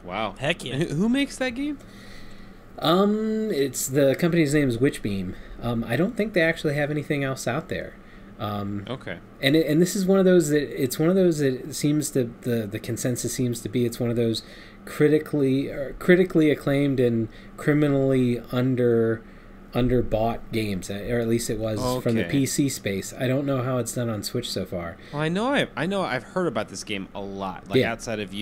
Wow. Heck yeah. Who makes that game? It's the company's name is Witchbeam. I don't think they actually have anything else out there. Okay. And this is one of those that seems to the consensus seems to be it's one of those critically acclaimed and criminally underbought games, or at least it was from the PC space. I don't know how it's done on Switch so far. Well, I've heard about this game a lot. Outside of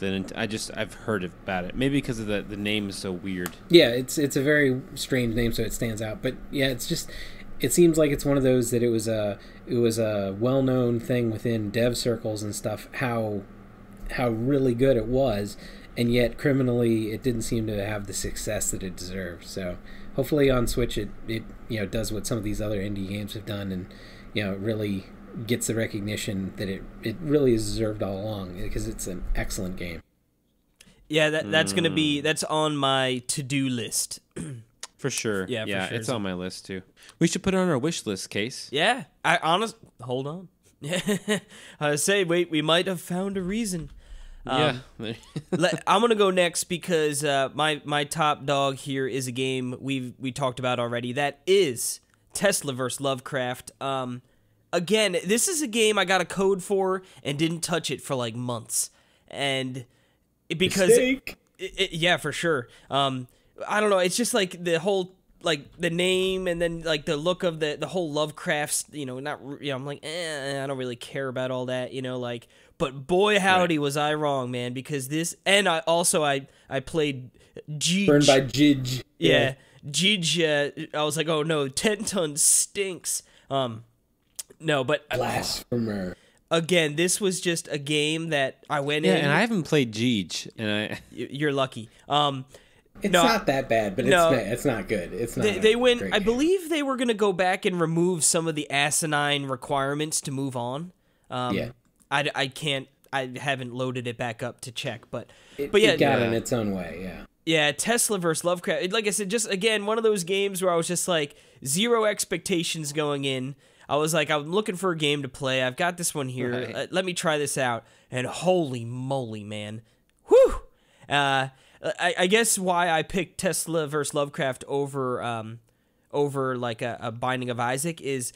I've heard about it. Maybe because of the name is so weird. Yeah, it's a very strange name, so it stands out. But yeah, it's just. It seems like it's one of those that it was a well-known thing within dev circles and stuff, how really good it was, and yet criminally it didn't seem to have the success that it deserved. So hopefully on Switch it does what some of these other indie games have done, and really gets the recognition that it really is deserved all along, because it's an excellent game. Yeah, that's on my to-do list. For sure. Yeah, for sure. It's on my list too. We should put it on our wish list, Case. Yeah, hold on. We might have found a reason. Yeah. I'm gonna go next because my top dog here is a game we talked about already. That is Tesla vs. Lovecraft. Again, this is a game I got a code for and didn't touch it for like months, and because yeah, for sure. I don't know. It's just like the whole the name and then like the look of the whole Lovecraft. I'm like, I don't really care about all that. But boy, howdy, was I wrong, man. Because this, and I played Gij. Burned by Gij. Yeah, Gij. I was like, oh no, 10 tons stinks. No, but blasphemer. Again, this was just a game that I went in. Yeah, and I haven't played Gij, and You're lucky. It's not that bad, but it's not good. It's not. They went. I believe they were going to go back and remove some of the asinine requirements to move on. Yeah. I can't. I haven't loaded it back up to check, but yeah, it got in its own way. Yeah. Yeah, Tesla vs. Lovecraft. Like I said, just again one of those games where I was just like zero expectations going in. I was like, I'm looking for a game to play. I've got this one here. Right. Let me try this out. And holy moly, man. Whew! I guess why I picked Tesla vs. Lovecraft over like a Binding of Isaac is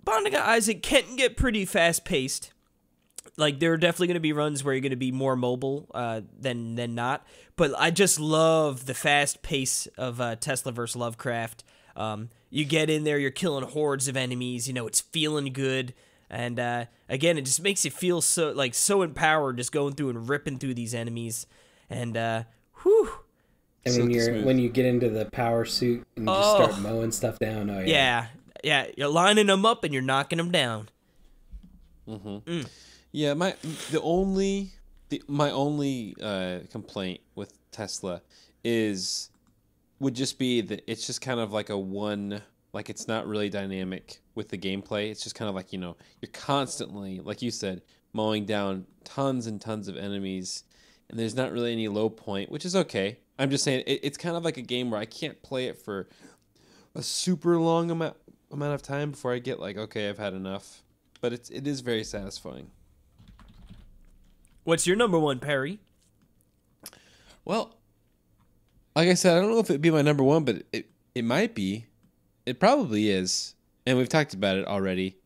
Binding of Isaac can get pretty fast-paced. Like, there are definitely going to be runs where you're going to be more mobile than not. But I just love the fast pace of Tesla vs. Lovecraft. You get in there, you're killing hordes of enemies, it's feeling good, and again, it just makes you feel so empowered, just going through and ripping through these enemies, and whew. And when you get into the power suit and you just start mowing stuff down, yeah, you're lining them up and you're knocking them down. Mm-hmm. Yeah, my only complaint with Tesla would just be that it's just kind of like it's not really dynamic with the gameplay. It's just kind of like, you're constantly, like you said, mowing down tons and tons of enemies, and there's not really any low point, which is okay. I'm just saying it's kind of like a game where I can't play it for a super long amount of time before I get like, okay, I've had enough. But it is very satisfying. What's your number one, Perry? Well, like I said, I don't know if it'd be my number one, but it might be. It probably is. And we've talked about it already.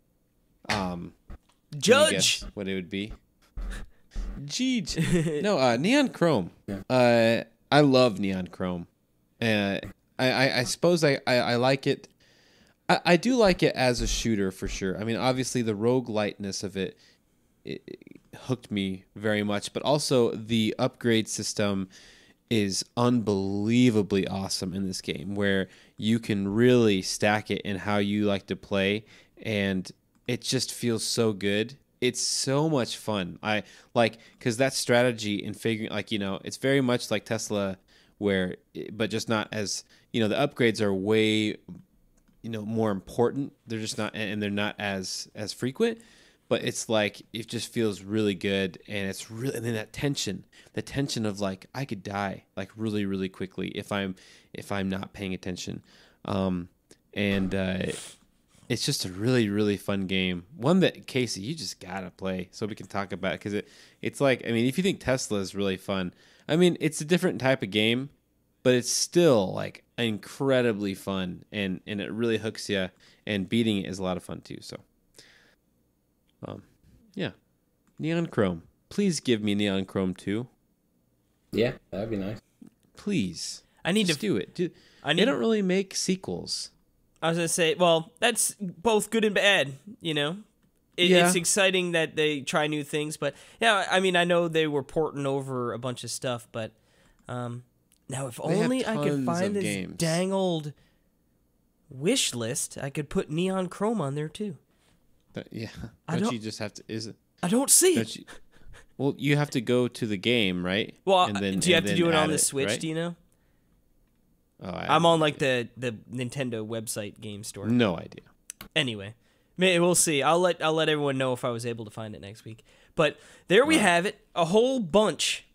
Judge! What it would be. Jeej. No, Neon Chrome. Yeah. I love Neon Chrome. I suppose I like it. I do like it as a shooter for sure. I mean, obviously the rogueliteness of it hooked me very much, but also the upgrade system is unbelievably awesome in this game, where you can really stack it in how you like to play, and it just feels so good. It's so much fun. I like, because that strategy in figuring, it's very much like Tesla, but just not as, the upgrades are way, more important. They're just not, and they're not as frequent. But it's like, it just feels really good, and it's really, and then the tension of like, I could die like really, really quickly if I'm not paying attention, it's just a really, really fun game. One that, Casey, you just gotta play so we can talk about it, because it's like, I mean, if you think Tesla is really fun, I mean, it's a different type of game, but it's still like incredibly fun, and it really hooks you, and beating it is a lot of fun too. So. Yeah, Neon Chrome. Please give me Neon Chrome 2. Yeah, that'd be nice. Please. I need to do it. They don't really make sequels. I was gonna say, well, that's both good and bad. It's exciting that they try new things, but yeah, I mean, I know they were porting over a bunch of stuff, but now if only I could find this games. Dang old wish list, I could put Neon Chrome on there too. Yeah, don't you just have to? I don't see it. Well, you have to go to the game, right? Well, do you have to do it on the Switch? Right? Do you know? Oh, I'm on like the Nintendo website game store. No idea. Anyway, Maybe we'll see. I'll let everyone know if I was able to find it next week. But there we have it, a whole bunch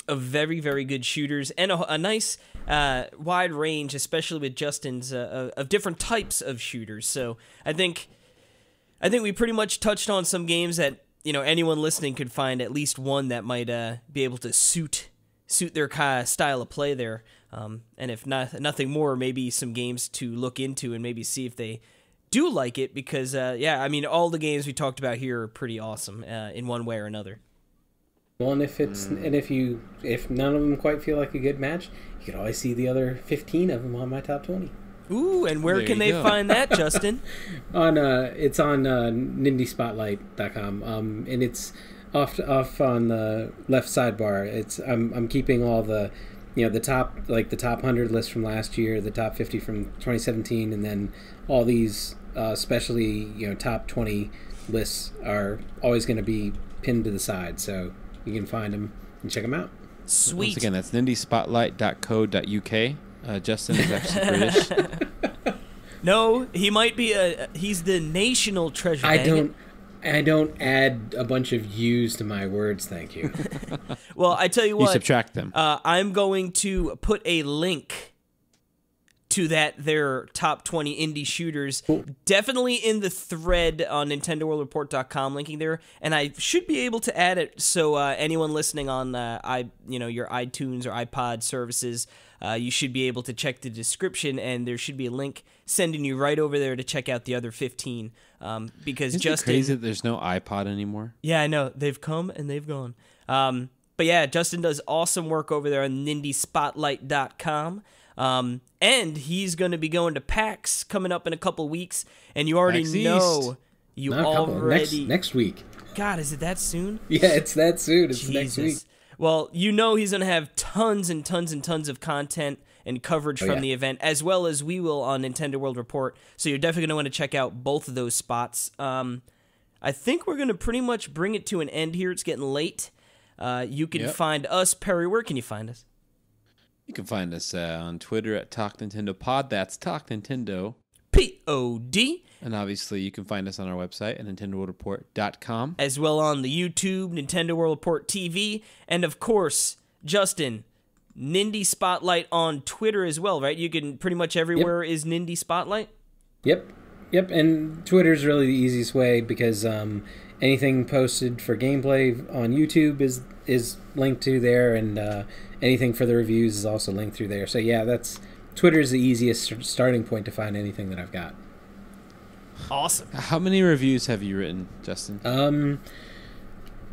of very, very good shooters and a nice wide range, especially with Justin's of different types of shooters. So I think we pretty much touched on some games that anyone listening could find at least one that might be able to suit their kind of style of play there. And if nothing more, maybe some games to look into and maybe see if they do like it, because all the games we talked about here are pretty awesome in one way or another. Well, and if none of them quite feel like a good match, you could always see the other 15 of them on my top 20. Ooh, and where can they find that, Justin? It's on nindyspotlight.com, and it's off on the left sidebar. I'm keeping all the the top 100 list from last year, the top 50 from 2017, and then all these especially top 20 lists are always going to be pinned to the side, so you can find them and check them out. Sweet. Once again, that's nindyspotlight.co.uk. Justin is actually British. No, he might be he's the national treasure. I don't add a bunch of U's to my words, thank you. Well, I tell you what. You subtract them. I'm going to put a link to their top 20 indie shooters, cool. Definitely in the thread on NintendoWorldReport.com, linking there, and I should be able to add it so anyone listening on your iTunes or iPod services, you should be able to check the description, and there should be a link sending you right over there to check out the other 15. Because Isn't Justin, it crazy that there's no iPod anymore? Yeah, I know, they've come and they've gone. But yeah, Justin does awesome work over there on NindySpotlight.com. And he's going to be going to PAX coming up in a couple weeks, and you already know next week. God, is it that soon? Yeah, it's that soon. It's Jesus. Next week. Well, he's going to have tons and tons and tons of content and coverage from the event, as well as we will on Nintendo World Report. So you're definitely going to want to check out both of those spots. I think we're going to pretty much bring it to an end here. It's getting late. You can find us, Perry. Where can you find us? You can find us on Twitter at Talk Nintendo Pod. That's Talk Nintendo POD. And obviously, you can find us on our website at NintendoWorldReport.com. As well on the YouTube, Nintendo World Report TV. And of course, Justin, Nindy Spotlight on Twitter as well, right? You can pretty much everywhere is Nindy Spotlight? Yep. And Twitter's really the easiest way because anything posted for gameplay on YouTube is linked to there, and anything for the reviews is also linked through there. So yeah, Twitter's the easiest starting point to find anything that I've got. Awesome. How many reviews have you written, Justin?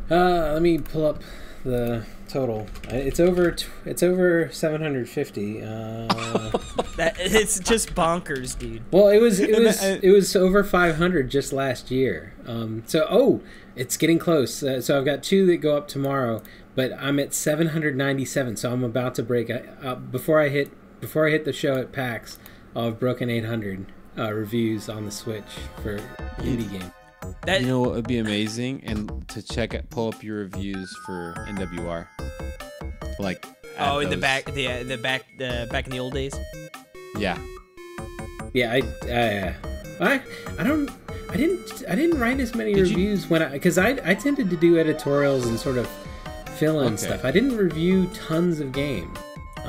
Let me pull up the total. It's over 750. It's just bonkers, dude. Well, it was over 500 just last year. It's getting close. So I've got 2 that go up tomorrow, but I'm at 797. So I'm about to break before I hit the show at PAX. I've broken 800 reviews on the Switch for indie game. You know what would be amazing, and to pull up your reviews for NWR, like in the back in the old days. Yeah. I didn't write as many reviews because I tended to do editorials and sort of fill in stuff. I didn't review tons of games.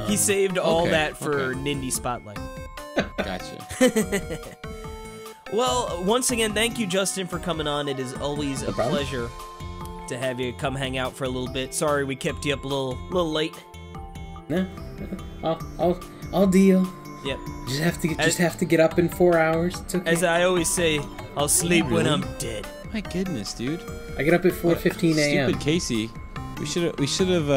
He saved all that for Nindy Spotlight. Gotcha. Well, once again, thank you, Justin, for coming on. It is always a pleasure to have you come hang out for a little bit. Sorry we kept you up a little late. No, I'll deal. Yep. Just have to get up in 4 hours. It's okay. As I always say, I'll sleep when I'm dead. My goodness, dude. I get up at 4:15 a.m. Stupid Casey. We should have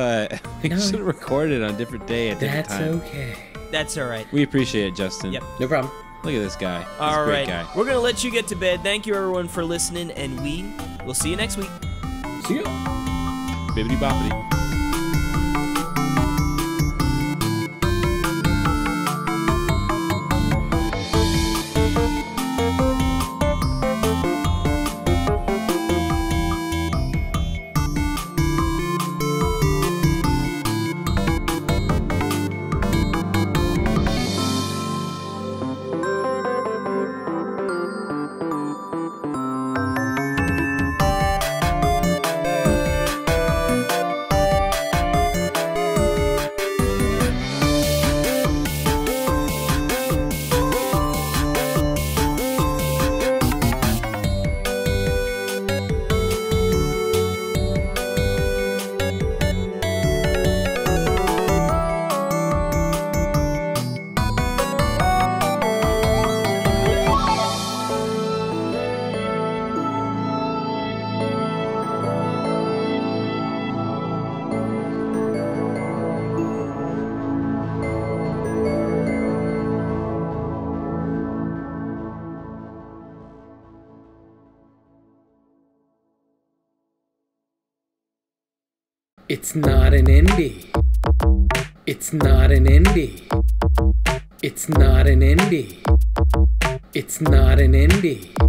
recorded on a different day at different time. That's okay. That's all right. We appreciate it, Justin. Yep. No problem. Look at this guy. All right. Guy. We're going to let you get to bed. Thank you, everyone, for listening, and we will see you next week. See ya. Bibbidi boppity. It's not an indie. It's not an indie. It's not an indie. It's not an indie.